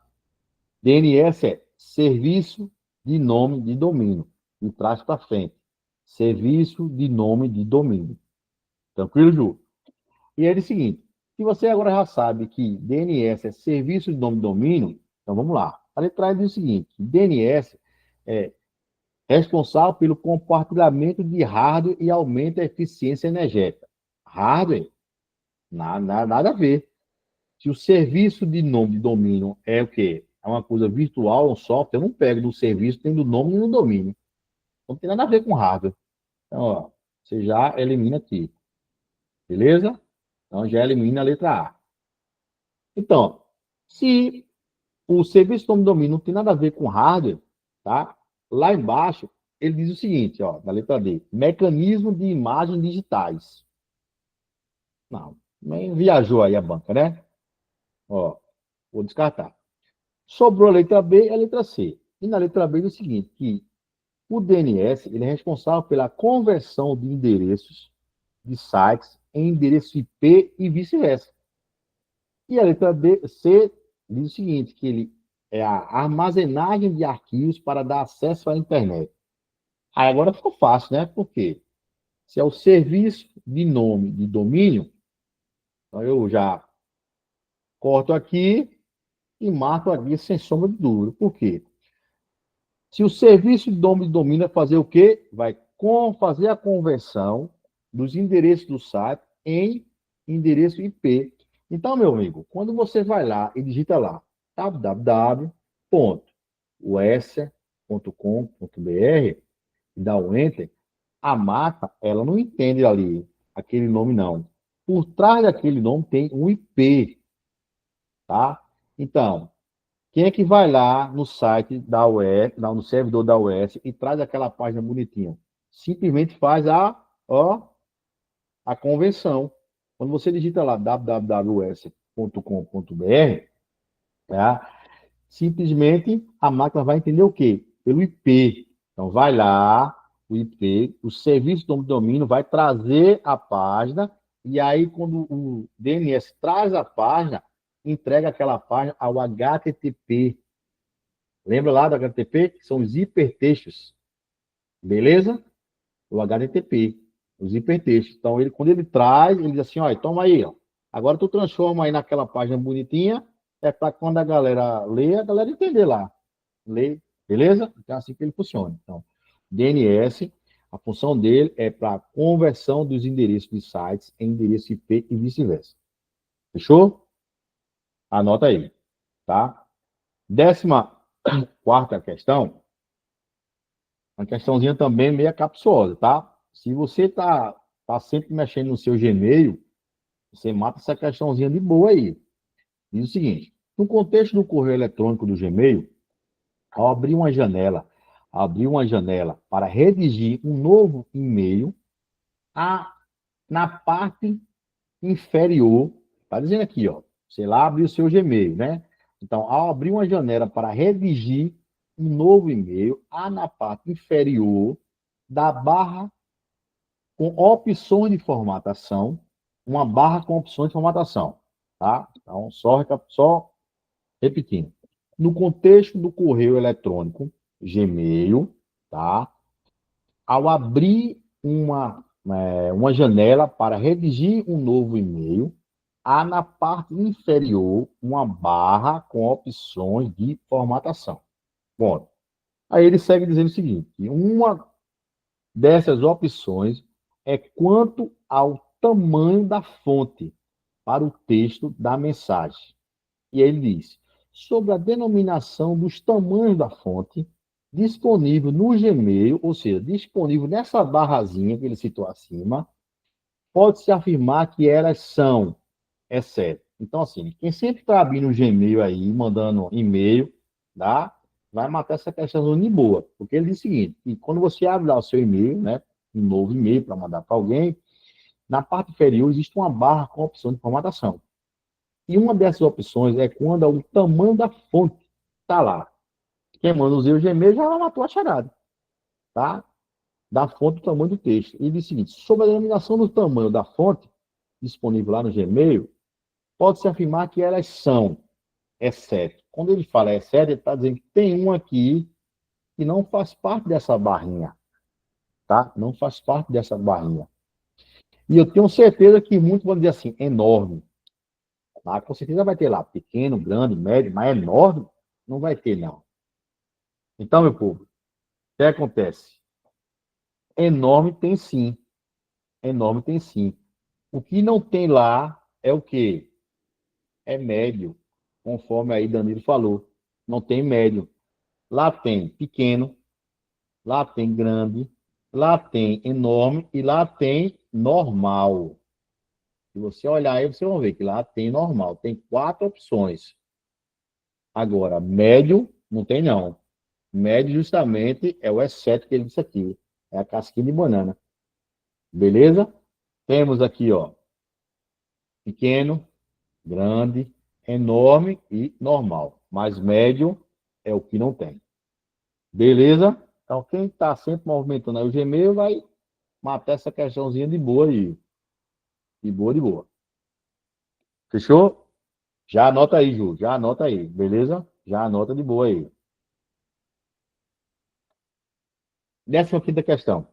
DNS é Serviço de Nome de Domínio, de trás para frente. Serviço de Nome de Domínio. Tranquilo, Ju? E é o seguinte, se você agora já sabe que DNS é Serviço de Nome de Domínio, então vamos lá. A letra A diz o seguinte, DNS é responsável pelo compartilhamento de hardware e aumenta a eficiência energética. Hardware? Nada a ver. Se o serviço de nome de domínio é o quê? É uma coisa virtual, um software, eu não pego do serviço, nem do nome, nem do domínio. Não tem nada a ver com hardware. Então, ó, você já elimina aqui. Beleza? Então, já elimina a letra A. Então, se o serviço de nome de domínio não tem nada a ver com hardware, tá? Lá embaixo, ele diz o seguinte, ó, na letra D, mecanismo de imagens digitais. Não, nem viajou aí a banca, né? Ó, vou descartar. Sobrou a letra B e a letra C. E na letra B diz o seguinte, que o DNS ele é responsável pela conversão de endereços de sites em endereço IP e vice-versa. E a letra C diz o seguinte, que ele é a armazenagem de arquivos para dar acesso à internet. Aí agora ficou fácil, né? Por quê? Se é o serviço de nome de domínio, então eu já corto aqui e marco aqui sem sombra de dúvida. Por quê? Se o serviço de nome de domínio vai fazer o quê? Vai fazer a conversão dos endereços do site em endereço IP. Então, meu amigo, quando você vai lá e digita lá www.us.com.br e dá o Enter, a máquina, ela não entende ali aquele nome, não. Por trás daquele nome tem um IP, tá? Então, quem é que vai lá no site da UES, no servidor da UES e traz aquela página bonitinha? Simplesmente faz a conversão. Quando você digita lá www.us.com.br, tá? Simplesmente a máquina vai entender o quê? Pelo IP. Então, vai lá, o IP, o serviço do domínio vai trazer a página, e aí, quando o DNS traz a página, entrega aquela página ao HTTP. Lembra lá do HTTP? Que são os hipertextos. Beleza? O HTTP, os hipertextos. Então, quando ele traz, ele diz assim, ó, toma aí, ó. Agora tu transforma aí naquela página bonitinha, é para quando a galera lê, a galera entender lá. Lê, beleza? Então, é assim que ele funciona. Então, DNS, a função dele é para conversão dos endereços de sites em endereço IP e vice-versa. Fechou? Anota aí, tá? 14ª questão, uma questãozinha também meio capciosa, tá? Se você tá sempre mexendo no seu Gmail, você mata essa questãozinha de boa aí. Diz o seguinte, no contexto do correio eletrônico do Gmail, ao abrir uma janela para redigir um novo e-mail, na parte inferior, tá dizendo aqui, ó, você lá abriu o seu Gmail, né? Então, ao abrir uma janela para redigir um novo e-mail, há na parte inferior da barra com opções de formatação, uma barra com opções de formatação, tá? Então, só repetindo. No contexto do correio eletrônico, Gmail, tá? Ao abrir uma janela para redigir um novo e-mail, há na parte inferior uma barra com opções de formatação. Bom, aí ele segue dizendo o seguinte, que uma dessas opções é quanto ao tamanho da fonte para o texto da mensagem. E aí ele diz, sobre a denominação dos tamanhos da fonte disponível no Gmail, ou seja, disponível nessa barrazinha que ele citou acima, pode-se afirmar que elas são, exceto. Então, assim, quem sempre está abrindo o Gmail aí, mandando e-mail, tá? Vai matar essa questão de boa. Porque ele diz o seguinte, que quando você abre lá o seu e-mail, né, um novo e-mail para mandar para alguém, na parte inferior existe uma barra com a opção de formatação. E uma dessas opções é quando o tamanho da fonte está lá. Quem manda o seu Gmail já matou a charada, tá? Da fonte do tamanho do texto. E diz o seguinte, sobre a denominação do tamanho da fonte, disponível lá no Gmail, pode-se afirmar que elas são, exceto. Quando ele fala exceto, ele está dizendo que tem um aqui que não faz parte dessa barrinha, tá? Não faz parte dessa barrinha. E eu tenho certeza que muitos vão dizer assim, enorme. Tá? Com certeza vai ter lá, pequeno, grande, médio, mas enorme, não vai ter, não. Então, meu povo, o que acontece? Enorme tem sim. Enorme tem sim. O que não tem lá é o quê? É médio, conforme aí Danilo falou. Não tem médio. Lá tem pequeno, lá tem grande, lá tem enorme e lá tem normal. Se você olhar aí, você vai ver que lá tem normal. Tem 4 opções. Agora, médio, não tem não. Médio justamente é o exceto que ele disse aqui. É a casquinha de banana. Beleza? Temos aqui, ó, pequeno, grande, enorme e normal. Mas médio é o que não tem. Beleza? Então, quem está sempre movimentando aí o Gmail vai matar essa questãozinha de boa aí. De boa, de boa. Fechou? Já anota aí, Ju. Já anota aí. Beleza? Já anota de boa aí. 15ª questão.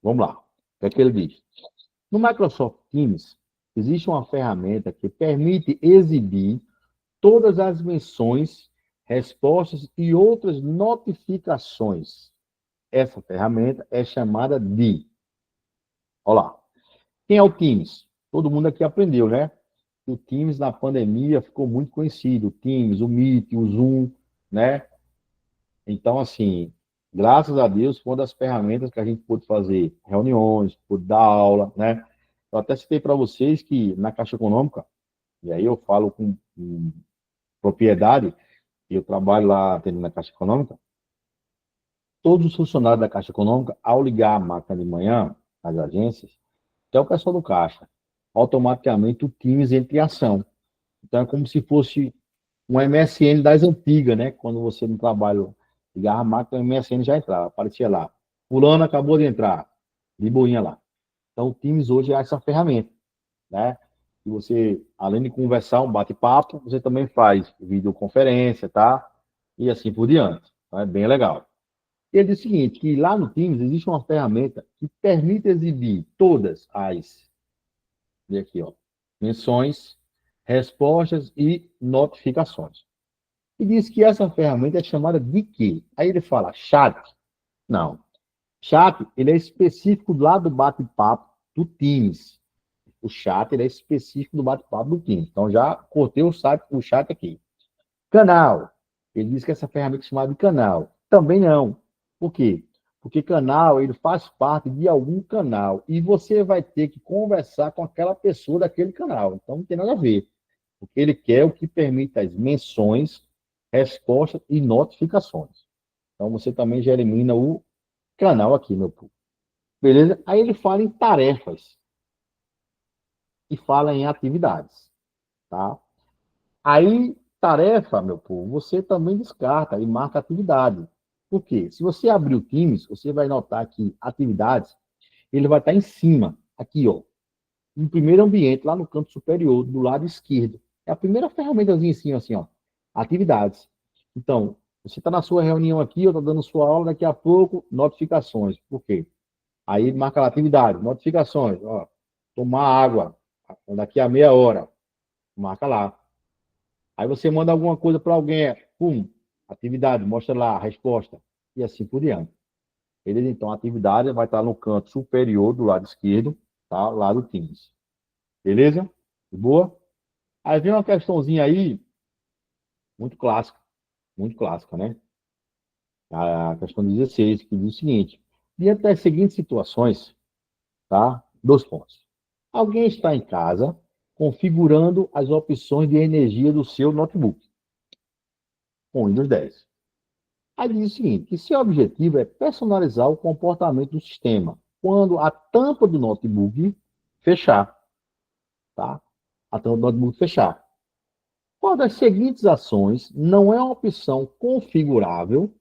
Vamos lá. O que é que ele diz? No Microsoft Teams, existe uma ferramenta que permite exibir todas as menções, respostas e outras notificações. Essa ferramenta é chamada de... Olha lá. Quem é o Teams? Todo mundo aqui aprendeu, né? O Teams na pandemia ficou muito conhecido. O Teams, o Meet, o Zoom, né? Então, assim, graças a Deus, foi uma das ferramentas que a gente pôde fazer reuniões, pôde dar aula, né? Eu até citei para vocês que na Caixa Econômica, e aí eu falo com propriedade, eu trabalho lá atendendo na Caixa Econômica, todos os funcionários da Caixa Econômica, ao ligar a máquina de manhã, nas agências, até o pessoal do Caixa, automaticamente o Teams entra em ação. Então é como se fosse um MSN das antigas, né? Quando você no trabalho ligava a máquina, o MSN já entrava, aparecia lá. Fulano acabou de entrar, de boinha lá. Então o Teams hoje é essa ferramenta, né? E você, além de conversar, um bate-papo, você também faz videoconferência, tá? E assim por diante. Então é bem legal. Ele diz o seguinte, que lá no Teams existe uma ferramenta que permite exibir todas as, e aqui, ó, menções, respostas e notificações. E diz que essa ferramenta é chamada de quê? Aí ele fala, chat. Não. Chat, ele é específico lá do bate-papo do Teams. O chat, ele é específico do bate-papo do Teams. Então, já cortei o chat aqui. Canal. Ele diz que essa ferramenta é chamada de canal. Também não. Por quê? Porque canal, ele faz parte de algum canal. E você vai ter que conversar com aquela pessoa daquele canal. Então, não tem nada a ver. Porque ele quer o que permite as menções, respostas e notificações. Então, você também já elimina o canal aqui, meu povo. Beleza? Aí ele fala em tarefas. E fala em atividades. Tá? Aí, tarefa, meu povo, você também descarta e marca atividade. Por quê? Se você abrir o Teams, você vai notar que atividades, ele vai estar em cima, aqui, ó, no primeiro ambiente, lá no canto superior, do lado esquerdo. É a primeira ferramentazinha em cima, assim, ó, atividades. Então, você está na sua reunião aqui, eu estou dando sua aula, daqui a pouco, notificações. Por quê? Aí marca lá, atividade, notificações, ó, tomar água, daqui a meia hora, marca lá. Aí você manda alguma coisa para alguém, pum, atividade, mostra lá a resposta, e assim por diante. Beleza? Então, a atividade vai estar no canto superior do lado esquerdo, tá? Lá do Teams. Beleza? De boa? Aí vem uma questãozinha aí, muito clássica, né? A questão 16, que diz o seguinte: diante das seguintes situações, tá? 2 pontos. Alguém está em casa configurando as opções de energia do seu notebook com Windows 10. Aí diz o seguinte, que seu objetivo é personalizar o comportamento do sistema quando a tampa do notebook fechar, tá? A tampa do notebook fechar. Qual das seguintes ações não é uma opção configurável,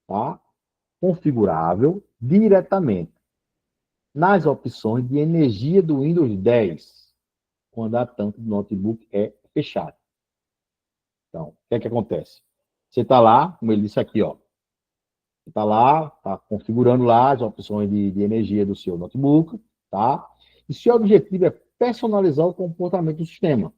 tá? Configurável diretamente nas opções de energia do Windows 10, quando a tampa do notebook é fechada. Então, o que é que acontece? Você está lá, como ele disse aqui, ó. Você está lá, está configurando lá as opções de energia do seu notebook, tá? E seu objetivo é personalizar o comportamento do sistema.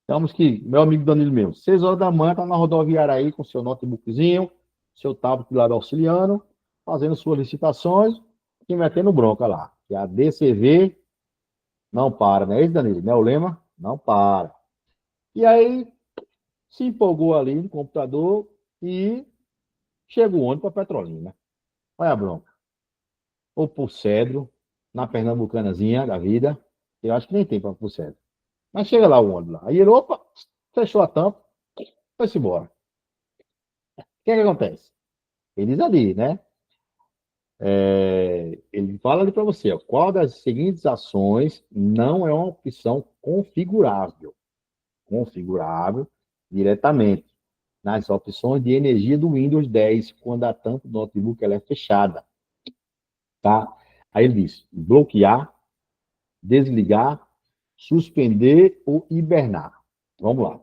Digamos que, meu amigo Danilo mesmo, 6 horas da manhã, está na rodoviária aí com seu notebookzinho, seu tablet lá do auxiliando, fazendo suas licitações e metendo bronca lá. Que a DCV não para, não é isso, Danilo? Não é o lema? Não para. E aí, se empolgou ali no computador e chega o ônibus para Petrolina. Olha a bronca. Ou por Cedro, na Pernambucanazinha da vida. Eu acho que nem tem para por Cedro. Mas chega lá o ônibus lá. Aí ele, opa, fechou a tampa, foi-se embora. O que é que acontece? Ele diz ali, né? Ele fala ali para você, ó, qual das seguintes ações não é uma opção configurável diretamente nas opções de energia do Windows 10 quando a tampa do notebook ela é fechada, tá? Aí ele diz, bloquear, desligar, suspender ou hibernar. Vamos lá.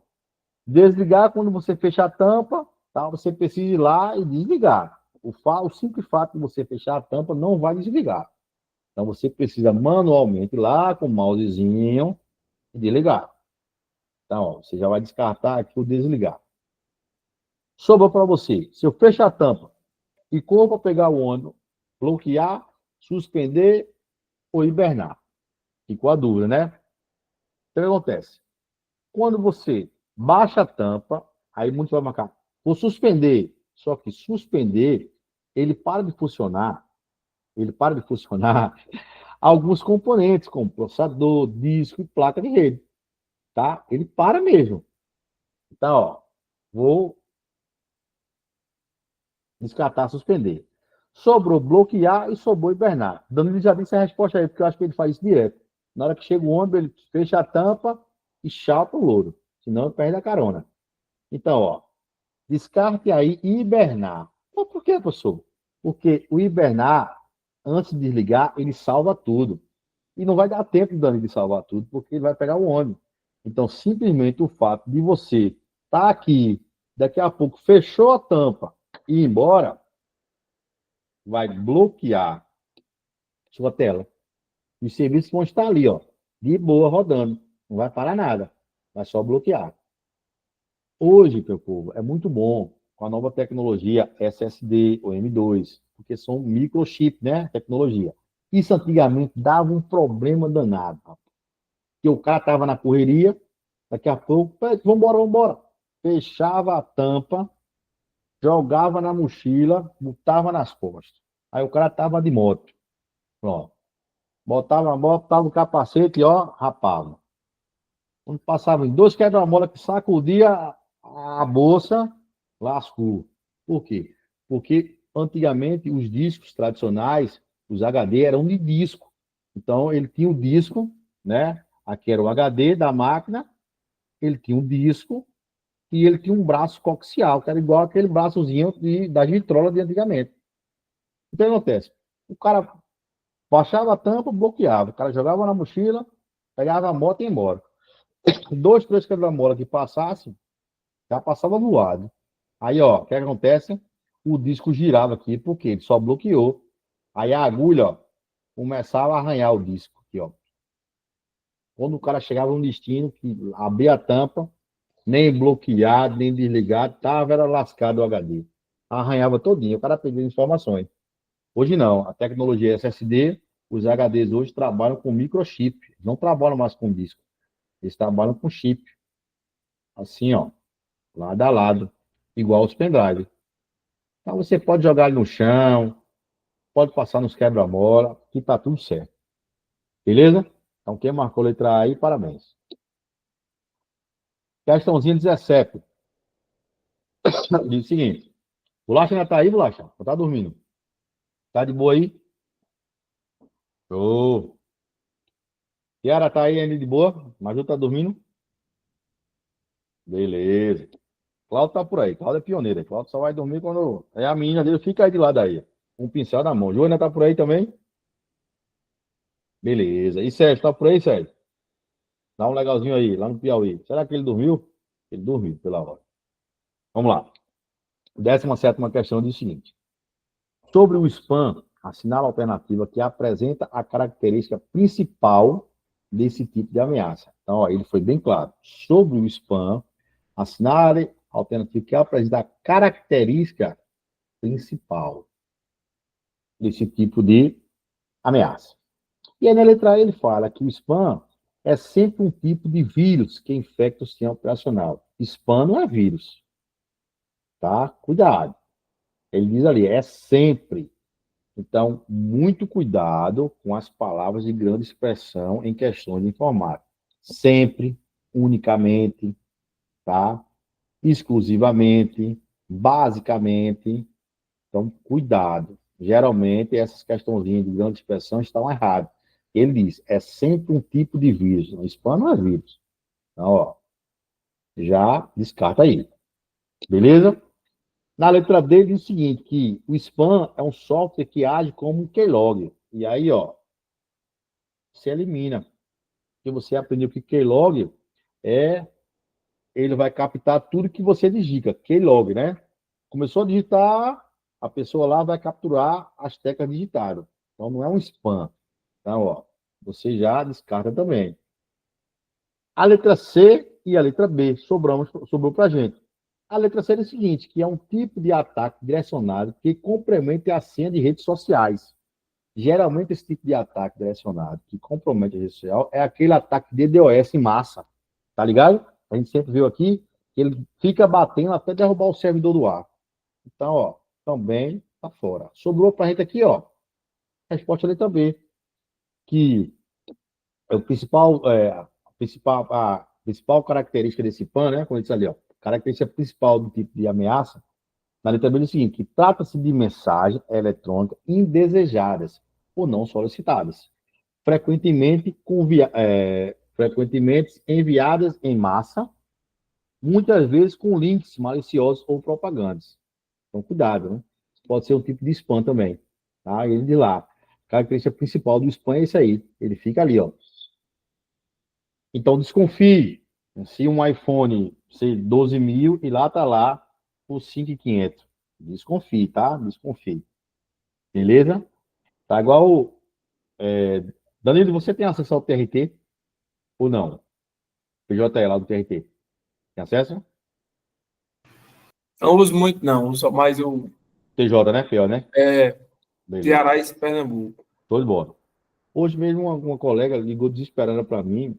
Desligar quando você fecha a tampa, tá? Você precisa ir lá e desligar. O simples fato de você fechar a tampa não vai desligar. Então, você precisa manualmente ir lá com o mousezinho e desligar. Então, ó, você já vai descartar aqui o desligar. Sobrou para você. Se eu fechar a tampa e corro para pegar o ônibus, bloquear, suspender ou hibernar. Ficou a dúvida, né? Então, o que acontece? Quando você baixa a tampa, aí muitos vão marcar, vou suspender. Só que suspender, ele para de funcionar alguns componentes, como processador, disco e placa de rede, tá? Ele para mesmo. Então, ó, vou descartar, suspender. Sobrou bloquear e sobrou hibernar. Danilo já disse a resposta aí, porque eu acho que ele faz isso direto. Na hora que chega o ônibus, ele fecha a tampa e chapa o louro. Senão ele perde a carona. Então, ó, descarte aí e hibernar. Mas por que, professor? Porque o hibernar, antes de desligar, ele salva tudo. E não vai dar tempo, Danilo, de salvar tudo, porque ele vai pegar o ônibus. Então, simplesmente o fato de você estar aqui, daqui a pouco fechou a tampa e ir embora, vai bloquear sua tela. Os serviços vão estar ali, ó, de boa, rodando. Não vai parar nada. Vai só bloquear. Hoje, meu povo, é muito bom com a nova tecnologia SSD ou M2, porque são microchip, né? Tecnologia. Isso antigamente dava um problema danado. Que o cara tava na correria, daqui a pouco, vambora. Fechava a tampa, jogava na mochila, botava nas costas. Aí o cara tava de moto. Ó, botava o capacete e ó, rapava. Quando passava em 2 quebra-mola que sacudia a bolsa, lascou. Por quê? Porque antigamente os discos tradicionais, os HD eram de disco. Então ele tinha o disco, né? Aqui era o HD da máquina, ele tinha um disco e ele tinha um braço coaxial, que era igual aquele braçozinho da vitrola de antigamente. Então o que acontece? O cara baixava a tampa, bloqueava. O cara jogava na mochila, pegava a moto e ia embora. 2, 3 quebra-mola que passassem, já passava voado. Aí, ó, o que acontece? O disco girava aqui, porque ele só bloqueou. Aí a agulha, ó, começava a arranhar o disco aqui, ó. Quando o cara chegava no destino, que abria a tampa, nem bloqueado, nem desligado, era lascado o HD. Arranhava todinho, o cara perdeu informações. Hoje não, a tecnologia SSD, os HDs hoje trabalham com microchip, não trabalham mais com disco. Eles trabalham com chip. Assim, ó. lado a lado, igual os pendrive. Então você pode jogar ele no chão, pode passar nos quebra-mola, que tá tudo certo. Beleza? Então quem marcou a letra A aí, parabéns. Questãozinha 17. Diz o seguinte. Bolacha ainda tá aí, Bolacha? Ou tá dormindo? Tá de boa aí? Show. Kiara tá aí ainda de boa? Maju tá dormindo? Beleza. Cláudio tá por aí. Cláudio é pioneiro. Cláudio só vai dormir quando. É a menina dele, fica aí de lado aí. Um pincel na mão. Joana tá por aí também? Beleza. E Sérgio, tá por aí, Sérgio? Dá um legalzinho aí, lá no Piauí. Será que ele dormiu? Ele dormiu, pela hora. Vamos lá. 17ª questão diz o seguinte. Sobre o spam, assinala a alternativa que apresenta a característica principal desse tipo de ameaça. Então, ó, ele foi bem claro. Sobre o spam, assinale a alternativa que apresenta a característica principal desse tipo de ameaça. E aí na letra A ele fala que o spam é sempre um tipo de vírus que infecta o sistema operacional. Spam não é vírus, tá? Cuidado. Ele diz ali, é sempre. Então, muito cuidado com as palavras de grande expressão em questões de informática. Sempre, unicamente, tá? Exclusivamente, basicamente. Então, cuidado. Geralmente, essas questõezinhas de grande expressão estão erradas. Ele diz, é sempre um tipo de vírus. O spam não é vírus. Então, ó, já descarta aí. Beleza? Na letra D diz o seguinte, que o spam é um software que age como um keylog. E aí, ó, você elimina. Porque você aprendeu que keylog é, ele vai captar tudo que você digita. Keylog, né? Começou a digitar, a pessoa lá vai capturar as teclas digitadas. Então, não é um spam. Então, ó, você já descarta também. A letra C e a letra B sobrou para a gente. A letra C é o seguinte, que é um tipo de ataque direcionado que compromete a senha de redes sociais. Geralmente, esse tipo de ataque direcionado que compromete a rede social é aquele ataque de DDoS em massa. Tá ligado? A gente sempre viu aqui que ele fica batendo até derrubar o servidor do ar. Então, ó, também tá fora. Sobrou para a gente aqui, ó, a resposta da letra B, que é a principal característica desse PAN, né? Como eu disse ali, ó, característica principal do tipo de ameaça, na letra B é o seguinte, que trata-se de mensagens eletrônicas indesejadas ou não solicitadas, frequentemente enviadas em massa, muitas vezes com links maliciosos ou propagandas. Então, cuidado, né? Pode ser um tipo de spam também. Tá? Ele de lá. A característica principal do spam é isso aí. Ele fica ali, ó. Então, desconfie. Se um iPhone ser 12 mil e lá tá lá por 5.500. Desconfie, tá? Desconfie. Beleza? Tá igual... Danilo, você tem acesso ao TRT ou não? PJE lá do TRT. Tem acesso? Não uso muito, não. Uso mais o TJ, né? PO, né? Beleza. Ceará e Pernambuco. Tô de bola. Hoje mesmo uma colega ligou desesperada para mim,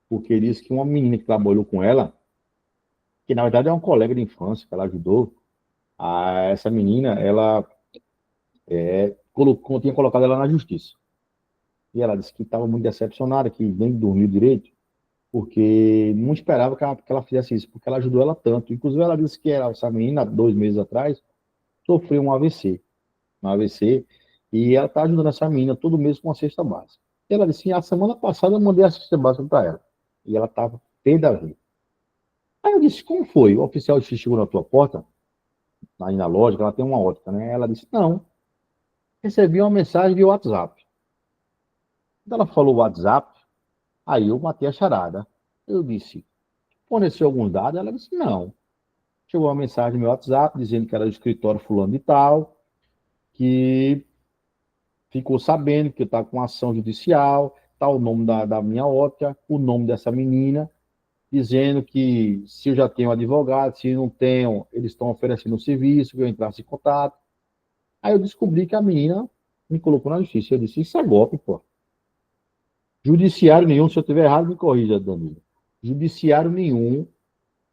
porque disse que uma menina que trabalhou com ela, que na verdade é uma colega de infância, que ela ajudou, essa menina, ela tinha colocado ela na justiça. E ela disse que estava muito decepcionada, que nem dormiu direito, porque não esperava que ela fizesse isso, porque ela ajudou ela tanto. Inclusive, ela disse que essa menina, 2 meses atrás, sofreu um AVC, e ela está ajudando essa menina todo mês com uma cesta básica. E ela disse, a semana passada eu mandei a cesta básica para ela, e ela estava pé da vida. Aí eu disse, como foi? O oficial chegou na tua porta, aí na loja, ela tem uma ótica, né? Ela disse, não, recebi uma mensagem via WhatsApp. Quando ela falou WhatsApp, aí eu matei a charada. Eu disse, forneceu alguns dados? Ela disse, não. Chegou uma mensagem no meu WhatsApp dizendo que era do escritório fulano de tal, que ficou sabendo que eu estava com ação judicial, tá o nome da minha ótica, o nome dessa menina, dizendo que se eu já tenho advogado, se não tenho, eles estão oferecendo um serviço, que eu entrasse em contato. Aí eu descobri que a menina me colocou na justiça. Eu disse, isso é golpe, pô. Judiciário nenhum, se eu estiver errado, me corrija, Danilo. Judiciário nenhum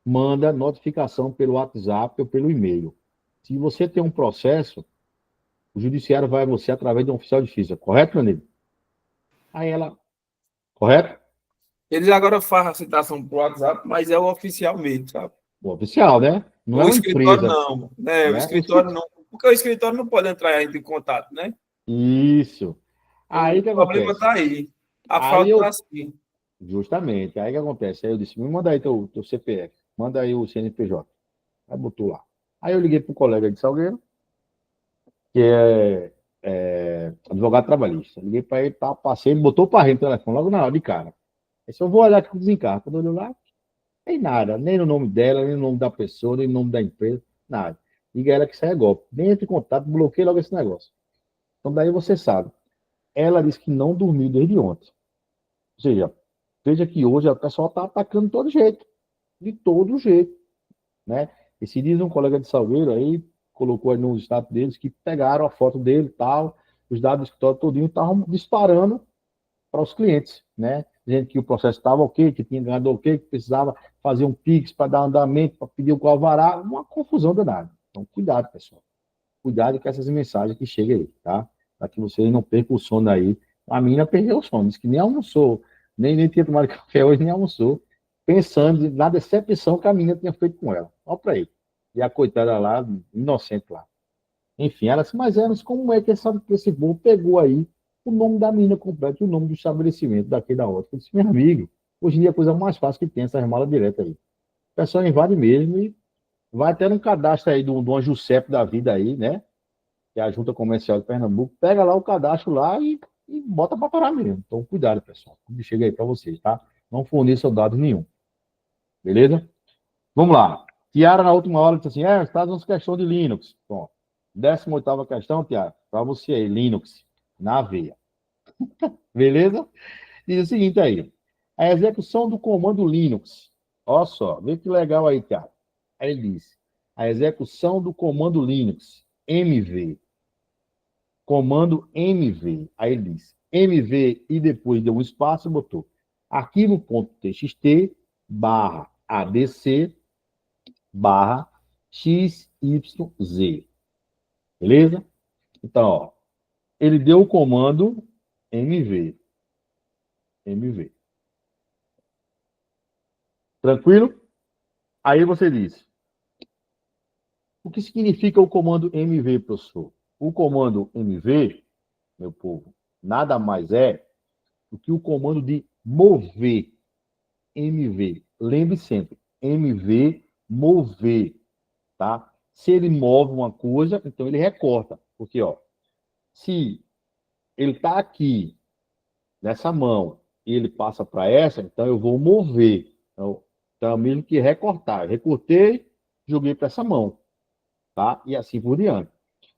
manda notificação pelo WhatsApp ou pelo e-mail. Se você tem um processo, o judiciário vai a você através de um oficial de justiça, correto, meu amigo? Aí ela, correto? Eles agora fazem a citação pro WhatsApp, mas é o oficial mesmo, sabe? O oficial, né? Não é O uma escritório empresa, não, né? O né? escritório não, porque o escritório não pode entrar em contato, né? Isso. Aí O o que problema acontece? está aí. A Aí fraude está eu, assim. justamente, aí o que acontece? Aí eu disse, me manda aí teu CPF, manda aí o CNPJ. Aí botou lá. Aí eu liguei para o colega de Salgueiro, que é advogado trabalhista. Liguei para ele, tá, passei, ele botou para rede o telefone logo na hora de cara. Aí se eu vou olhar aqui com o desencargo, quando eu olho lá, tem nada, nem no nome dela, nem no nome da pessoa, nem no nome da empresa, nada. Liga ela que isso é golpe. Nem entre em contato, bloqueei logo esse negócio. Então daí você sabe. Ela disse que não dormiu desde ontem. Ou seja, veja que hoje o pessoal está atacando de todo jeito, né? Esse dias um colega de Salgueiro aí colocou aí no status deles que pegaram a foto dele e tal, os dados do escritório todinho estavam disparando para os clientes, né? Dizendo que o processo estava ok, que tinha ganhado ok, que precisava fazer um Pix para dar andamento, para pedir o alvará, uma confusão danada. Então, cuidado, pessoal. Cuidado com essas mensagens que chegam aí, tá? Para que vocês não percam o sono aí. A menina perdeu o sono, disse que nem almoçou, nem tinha tomado café hoje, nem almoçou, pensando na decepção que a menina tinha feito com ela. Olha para aí. E a coitada lá, inocente lá. Enfim, ela disse, mas Emerson, como é que esse povo pegou aí o nome da menina completa e o nome do estabelecimento daqui da outra? Eu disse, meu amigo, hoje em dia é a coisa mais fácil que tem essas malas diretas aí. O pessoal invade mesmo e vai até num cadastro aí de uma JUSEP da vida aí, né? Que é a Junta Comercial de Pernambuco, pega lá o cadastro lá e bota para parar mesmo. Então, cuidado, pessoal. Chega aí para vocês, tá? Não forneçam dados nenhum. Beleza? Vamos lá. Tiara, na última hora, disse assim: está dando questão de Linux. Bom, 18ª questão, Tiara, para você aí, Linux, na veia. Beleza? Diz o seguinte aí: a execução do comando Linux. Olha só, vê que legal aí, Tiara. Aí ele diz: a execução do comando Linux, MV. Comando MV. Aí ele diz MV e depois deu um espaço e botou arquivo.txt barra abc barra XYZ. Beleza? Então, ó, ele deu o comando MV. MV. Tranquilo? Aí você diz: o que significa o comando MV, professor? O comando MV, meu povo, nada mais é do que o comando de mover. MV. Lembre sempre, MV, mover, tá? Se ele move uma coisa, então ele recorta. Porque, ó, se ele está aqui, nessa mão, e ele passa para essa, então eu vou mover. Então é o mesmo que recortar. Eu recortei, joguei para essa mão, tá? E assim por diante.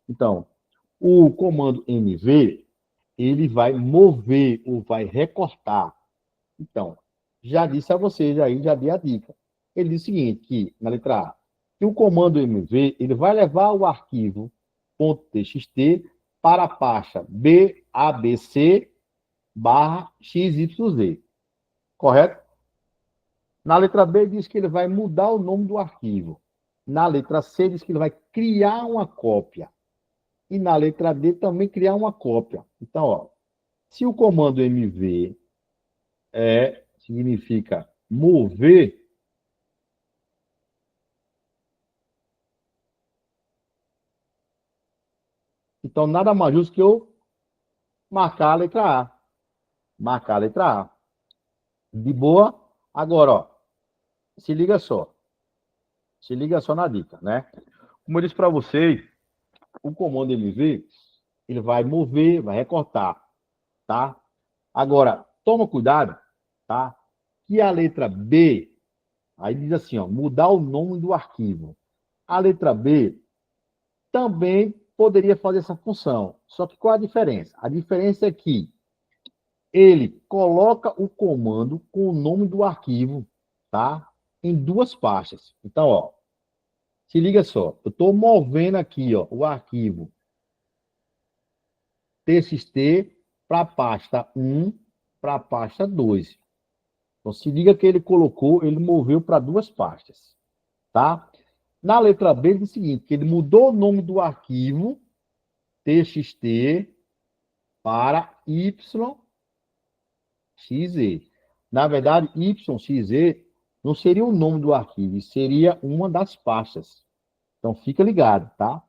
Então, o comando MV, ele vai mover ou vai recortar. Então, já disse a vocês aí, já dei a dica. Ele diz o seguinte, que na letra A, que o comando MV, ele vai levar o arquivo .txt para a pasta babc barra xyz, correto? Na letra B diz que ele vai mudar o nome do arquivo. Na letra C diz que ele vai criar uma cópia. E na letra D também criar uma cópia. Então, ó, se o comando MV significa mover, então nada mais justo que eu marcar a letra A. Marcar a letra A. De boa? Agora, ó, se liga só. Se liga só na dica, né? Como eu disse para vocês, o comando MV, ele vai mover, vai recortar, tá? Agora, toma cuidado, tá? Que a letra B, aí diz assim, ó, mudar o nome do arquivo. A letra B também poderia fazer essa função. Só que qual a diferença? A diferença é que ele coloca o comando com o nome do arquivo, tá? Em duas pastas. Então, ó, se liga só, eu estou movendo aqui, ó, o arquivo txt para a pasta 1, para a pasta 2. Então, se liga que ele colocou, ele moveu para duas pastas. tá? Na letra B, diz o seguinte, que ele mudou o nome do arquivo TXT para YXZ. Na verdade, YXZ não seria o nome do arquivo, seria uma das pastas. Então, fica ligado, tá?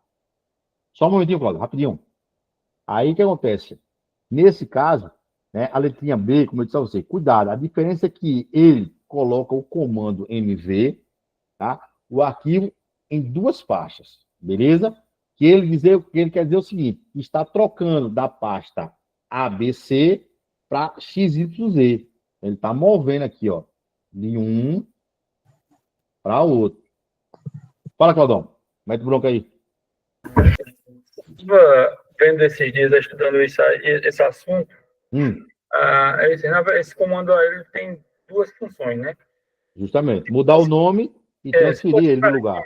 Só um momentinho, Cláudio, rapidinho. Aí, o que acontece? Nesse caso, né, a letrinha B, como eu disse a você, cuidado, a diferença é que ele coloca o comando MV, tá? O arquivo em duas pastas, beleza? Que ele quer dizer o seguinte, está trocando da pasta ABC para XYZ. Ele está movendo aqui, ó, de um para outro. Fala, Claudão. Mete bronca aí. Estava vendo esses dias, estudando esse assunto. Esse comando aí ele tem duas funções, né? Justamente. Mudar o nome e transferir ele no lugar.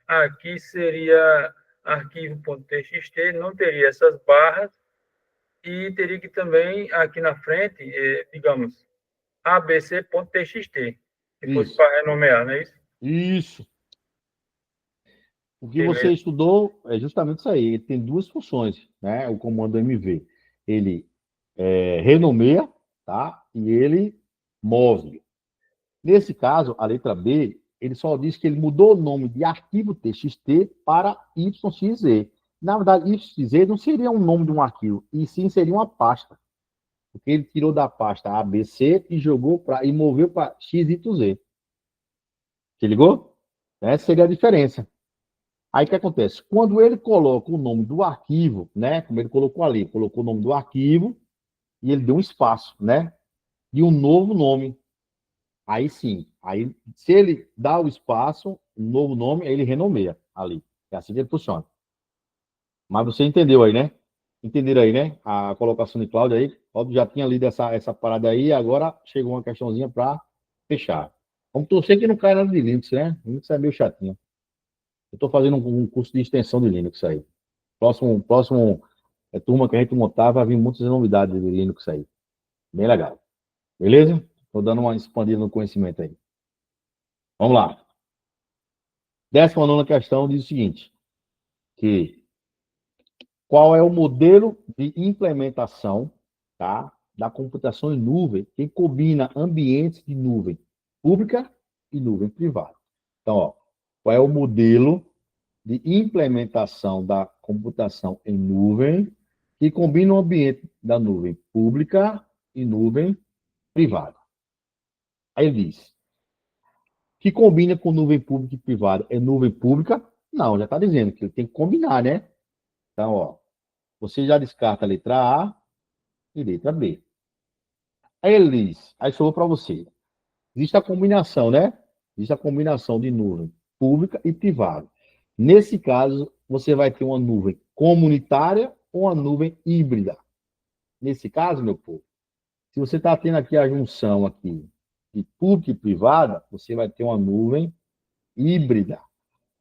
Aqui seria arquivo.txt, não teria essas barras e teria que também, aqui na frente, digamos, abc.txt, se fosse para renomear, não é isso? Isso. O que você estudou é justamente isso aí. Ele tem duas funções, né? O comando MV. Ele renomeia, tá? E ele move. Nesse caso, a letra B, ele só diz que ele mudou o nome de arquivo TXT para YXZ. Na verdade, YXZ não seria um nome de um arquivo, e sim seria uma pasta. Porque ele tirou da pasta ABC e e moveu para XYZ. Se ligou? Essa seria a diferença. Aí o que acontece? Quando ele coloca o nome do arquivo, né? Como ele colocou ali, colocou o nome do arquivo e ele deu um espaço, né? E um novo nome. Aí sim, aí se ele dá o espaço, um novo nome, aí ele renomeia ali. É assim que ele funciona. Mas você entendeu aí, né? Entenderam aí, né? A colocação de Cláudio aí. Cláudio já tinha lido essa parada aí, agora chegou uma questãozinha para fechar. Vamos torcer que não caia nada de Linux, né? Linux é meio chatinho. Eu estou fazendo um curso de extensão de Linux aí. Próximo turma que a gente montar, vai vir muitas novidades de Linux aí. Bem legal. Beleza? Estou dando uma expandida no conhecimento aí. Vamos lá. 19ª questão diz o seguinte, que qual é o modelo de implementação, tá, da computação em nuvem que combina ambientes de nuvem pública e nuvem privada? Então, ó, qual é o modelo de implementação da computação em nuvem que combina o ambiente da nuvem pública e nuvem privada? Aí ele diz, que combina com nuvem pública e privada é nuvem pública? Não, já está dizendo que tem que combinar, né? Então, ó, você já descarta a letra A e letra B. Aí ele diz, aí sobrou para você. Existe a combinação, né? Existe a combinação de nuvem pública e privada. Nesse caso, você vai ter uma nuvem comunitária ou uma nuvem híbrida. Nesse caso, meu povo, se você está tendo aqui a junção aqui de pública e privada, você vai ter uma nuvem híbrida.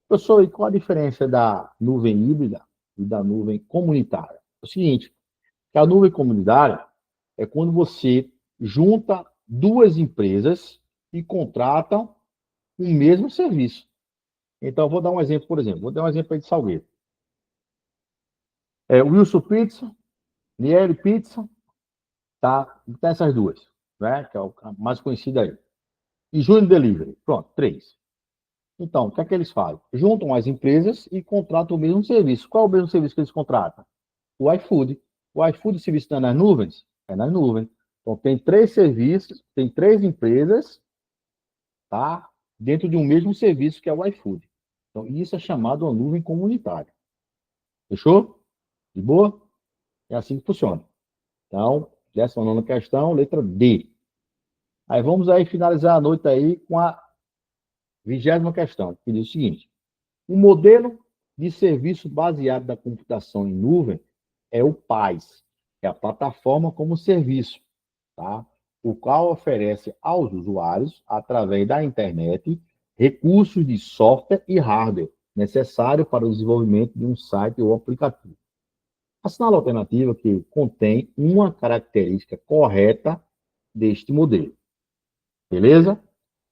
Professor, e qual a diferença da nuvem híbrida e da nuvem comunitária? É o seguinte, que a nuvem comunitária é quando você junta duas empresas e contratam o mesmo serviço. Então, vou dar um exemplo, por exemplo. Vou dar um exemplo aí de Salgueiro. Wilson Pizza, Nieri Pizza, tá? Tem essas duas, né? Que é a mais conhecida aí. E Júnior Delivery. Pronto, 3. Então, o que é que eles fazem? Juntam as empresas e contratam o mesmo serviço. Qual é o mesmo serviço que eles contratam? O iFood. O iFood, o serviço está nas nuvens? É nas nuvens. Então, tem 3 serviços, tem 3 empresas, tá? Dentro de um mesmo serviço que é o iFood. Então, isso é chamado uma nuvem comunitária. Fechou? De boa? É assim que funciona. Então, 19ª questão, letra D. Aí vamos aí finalizar a noite aí com a 20ª questão, que diz o seguinte. O modelo de serviço baseado na computação em nuvem é o PaaS, que é a plataforma como serviço, tá? O qual oferece aos usuários, através da internet, recursos de software e hardware necessários para o desenvolvimento de um site ou aplicativo. Assinala a alternativa que contém uma característica correta deste modelo. Beleza?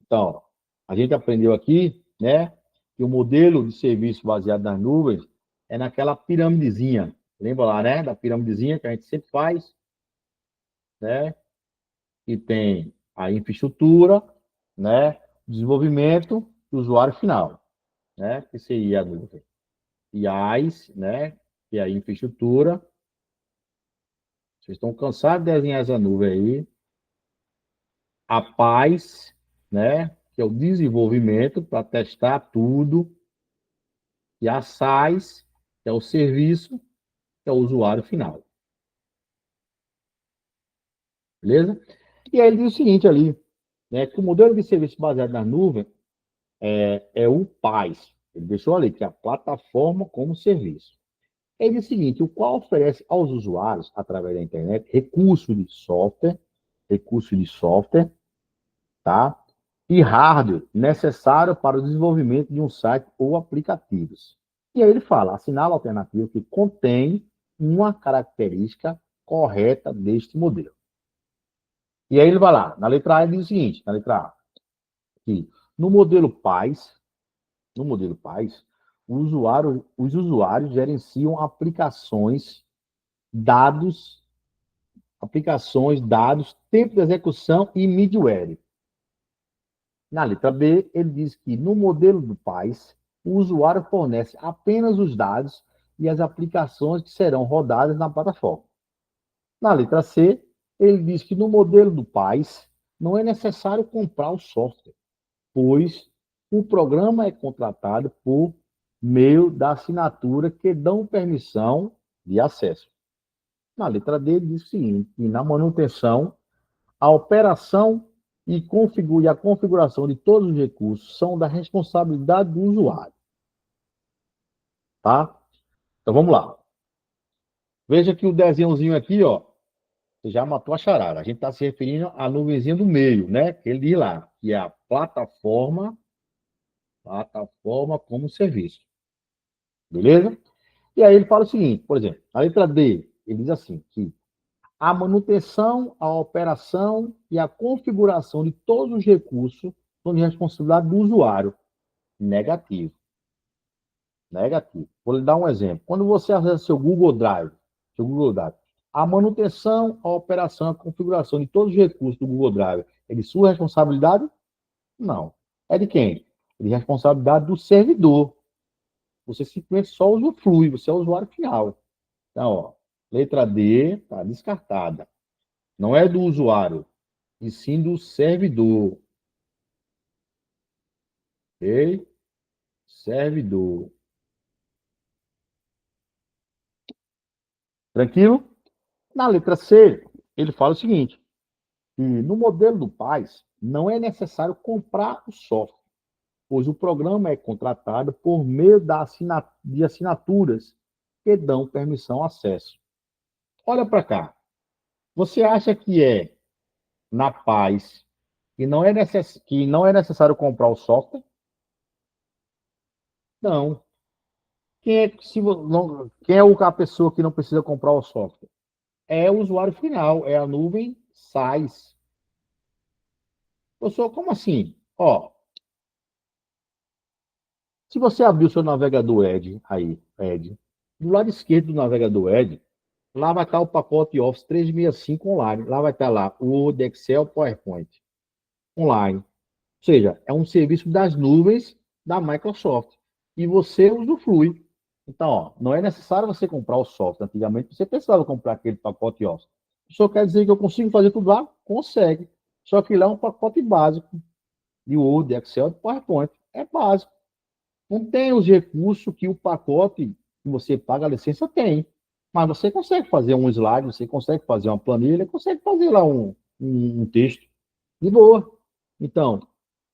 Então, a gente aprendeu aqui né? Que o modelo de serviço baseado nas nuvens é naquela piramidezinha. Lembra lá, né? Da piramidezinha que a gente sempre faz, né? Que tem a infraestrutura, né? Desenvolvimento do usuário final, né? Que seria a nuvem. IaaS, né? Que é a infraestrutura. Vocês estão cansados de desenhar essa nuvem aí. A paz, né? Que é o desenvolvimento para testar tudo. E a SaaS, que é o serviço, que é o usuário final. Beleza? E aí ele diz o seguinte ali, né? Que o modelo de serviço baseado na nuvem é o PaaS. Ele deixou ali, que é a plataforma como serviço. Ele diz o seguinte, o qual oferece aos usuários, através da internet, recursos de software, tá? E hardware necessário para o desenvolvimento de um site ou aplicativos. E aí ele fala, assinala a alternativa que contém uma característica correta deste modelo. E aí ele vai lá, na letra A ele diz o seguinte, na letra A, que no modelo PaaS, os usuários gerenciam dados, tempo de execução e middleware. Na letra B, ele diz que no modelo do PaaS, o usuário fornece apenas os dados e as aplicações que serão rodadas na plataforma. Na letra C, ele diz que no modelo do PaaS, não é necessário comprar o software, pois o programa é contratado por meio da assinatura que dão permissão de acesso. Na letra D, ele diz o seguinte, que na manutenção, a operação e a configuração de todos os recursos são da responsabilidade do usuário. Tá? Então, vamos lá. Veja que o desenhozinho aqui, ó, você já matou a charada. A gente está se referindo à nuvenzinha do meio, né? Que ele diz lá, que é a plataforma como serviço. Beleza? E aí ele fala o seguinte, por exemplo, a letra D, ele diz assim, que a manutenção, a operação e a configuração de todos os recursos são de responsabilidade do usuário. Negativo. Vou lhe dar um exemplo. Quando você acessa seu Google Drive, a manutenção, a operação, a configuração de todos os recursos do Google Drive é de sua responsabilidade? Não. É de quem? É de responsabilidade do servidor. Você simplesmente só usufrui, você é o usuário final. Então, ó, letra D está descartada. Não é do usuário, e sim do servidor. Ok? Servidor. Tranquilo? Na letra C, ele fala o seguinte, que no modelo do PaaS, não é necessário comprar o software, pois o programa é contratado por meio de assinaturas que dão permissão ao acesso. Olha para cá. Você acha que é na PaaS que não é necessário comprar o software? Não. Quem é a pessoa que não precisa comprar o software? É o usuário final, é a nuvem SaaS. Professor, como assim? Ó, se você abrir o seu navegador Edge, do lado esquerdo do navegador Edge, lá vai estar o pacote Office 365 online. Lá vai estar lá o Word, Excel, PowerPoint online. Ou seja, é um serviço das nuvens da Microsoft. E você usufrui. Então, ó, não é necessário você comprar o software. Antigamente, você precisava comprar aquele pacote Office. Isso quer dizer que eu consigo fazer tudo lá? Consegue. Só que lá é um pacote básico de Word, Excel e PowerPoint. É básico. Não tem os recursos que o pacote que você paga a licença tem. Mas você consegue fazer um slide, você consegue fazer uma planilha, consegue fazer lá um texto. De boa. Então,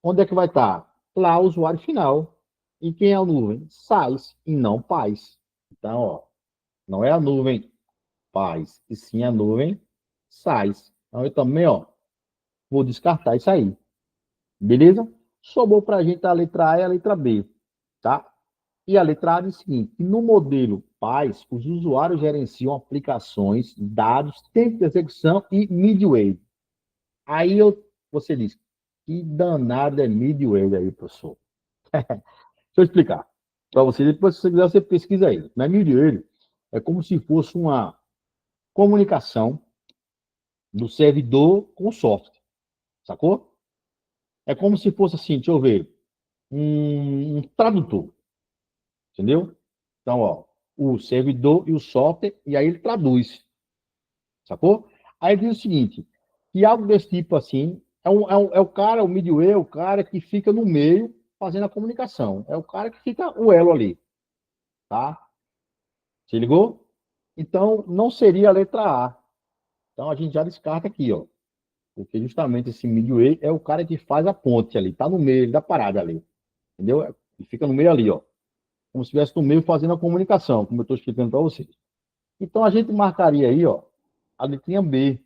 onde é que vai estar? Lá o usuário final. E quem é a nuvem? SaaS e não PaaS. Então, ó, não é a nuvem PaaS, e sim a nuvem SaaS. Então, eu também, ó, vou descartar isso aí. Beleza? Sobrou para a gente a letra A e a letra B. Tá? E a letra A diz o seguinte, que no modelo PaaS, os usuários gerenciam aplicações, dados, tempo de execução e middleware. Aí você diz, que danado é middleware aí, professor? Deixa eu explicar para você. Depois, se você quiser, você pesquisa aí. Na MidWay, é como se fosse uma comunicação do servidor com o software, sacou? É como se fosse assim, deixa eu ver, um tradutor, entendeu? Então, ó, o servidor e o software, e aí ele traduz, sacou? Aí diz o seguinte, que algo desse tipo assim, é o cara, o midway, é o cara que fica no meio fazendo a comunicação. É o cara que fica o elo ali, tá? Se ligou? Então, não seria a letra A. Então, a gente já descarta aqui, ó. Porque justamente esse midway é o cara que faz a ponte ali, tá no meio da parada ali, entendeu? Ele fica no meio ali, ó. Como se estivesse no meio fazendo a comunicação, como eu estou explicando para vocês. Então, a gente marcaria aí, ó, a letrinha B,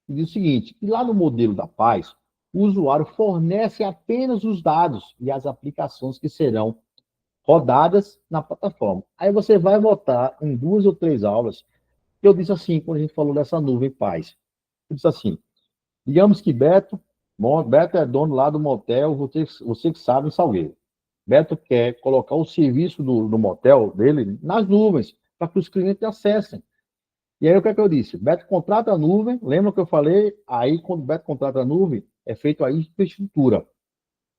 que diz o seguinte, que lá no modelo da paz, o usuário fornece apenas os dados e as aplicações que serão rodadas na plataforma. Aí você vai votar em 2 ou 3 aulas. Eu disse assim, quando a gente falou dessa nuvem paz. Eu disse assim, digamos que Beto é dono lá do motel, você que sabe, em Salgueiro. Beto quer colocar o serviço do motel dele nas nuvens, para que os clientes acessem. E aí, o que é que eu disse? Beto contrata a nuvem, lembra que eu falei? Aí, quando o Beto contrata a nuvem, é feito a infraestrutura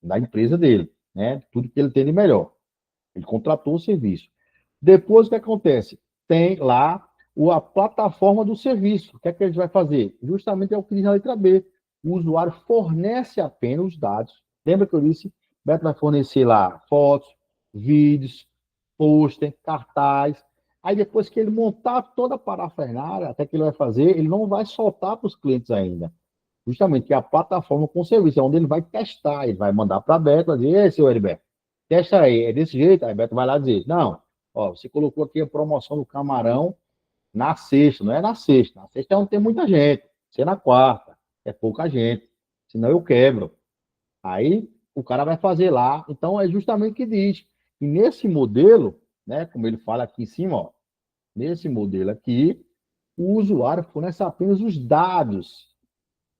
da empresa dele, né? Tudo que ele tem de melhor. Ele contratou o serviço. Depois, o que acontece? Tem lá a plataforma do serviço. O que é que a gente vai fazer? Justamente é o que diz na letra B. O usuário fornece apenas os dados. Lembra que eu disse? Beto vai fornecer lá fotos, vídeos, pôster, cartaz. Aí depois que ele montar toda a parafernália, até que ele vai fazer, ele não vai soltar para os clientes ainda. Justamente que é a plataforma com serviço, é onde ele vai testar, ele vai mandar para a Beto, vai dizer, ei, seu Heriberto, testa aí, é desse jeito? Aí a Beto vai lá dizer, não, ó, você colocou aqui a promoção do camarão na sexta, não é na sexta. Na sexta é onde tem muita gente. Se é na quarta, é pouca gente. Senão eu quebro. Aí o cara vai fazer lá. Então é justamente o que diz. E nesse modelo, né, como ele fala aqui em cima, ó, nesse modelo aqui, o usuário fornece apenas os dados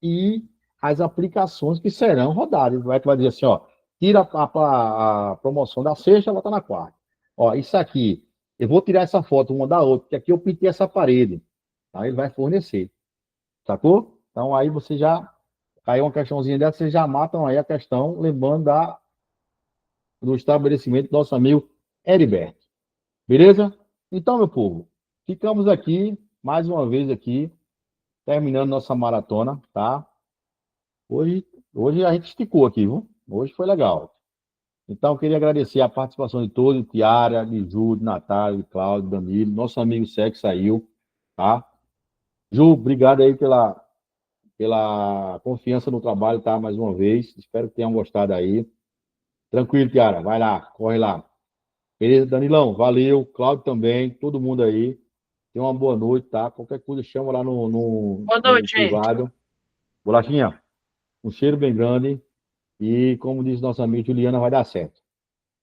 e as aplicações que serão rodadas. Vai dizer assim, ó, tira a promoção da sexta, bota na quarta. Ó, isso aqui, eu vou tirar essa foto uma da outra, porque aqui eu pintei essa parede. Aí ele vai fornecer. Sacou? Então aí você já caiu uma questãozinha dessa, vocês já matam aí a questão, lembrando do estabelecimento do nosso amigo Heriberto. Beleza? Então, meu povo, ficamos aqui, mais uma vez aqui, terminando nossa maratona, tá? Hoje a gente esticou aqui, viu? Hoje foi legal. Então, eu queria agradecer a participação de todos, Tiara, de Ju, de Natália, de Cláudio, Danilo, nosso amigo Sé que saiu, tá? Ju, obrigado aí pela confiança no trabalho, tá? Mais uma vez. Espero que tenham gostado aí. Tranquilo, Tiara. Vai lá, corre lá. Beleza, Danilão? Valeu. Cláudio também, todo mundo aí. Tenha uma boa noite, tá? Qualquer coisa, chama lá Boa no noite, gente. privado. Bolachinha, um cheiro bem grande. E, como diz nosso amigo Juliana, vai dar certo.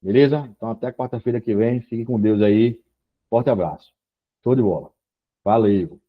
Beleza? Então, até quarta-feira que vem. Fique com Deus aí. Forte abraço. Show de bola. Valeu.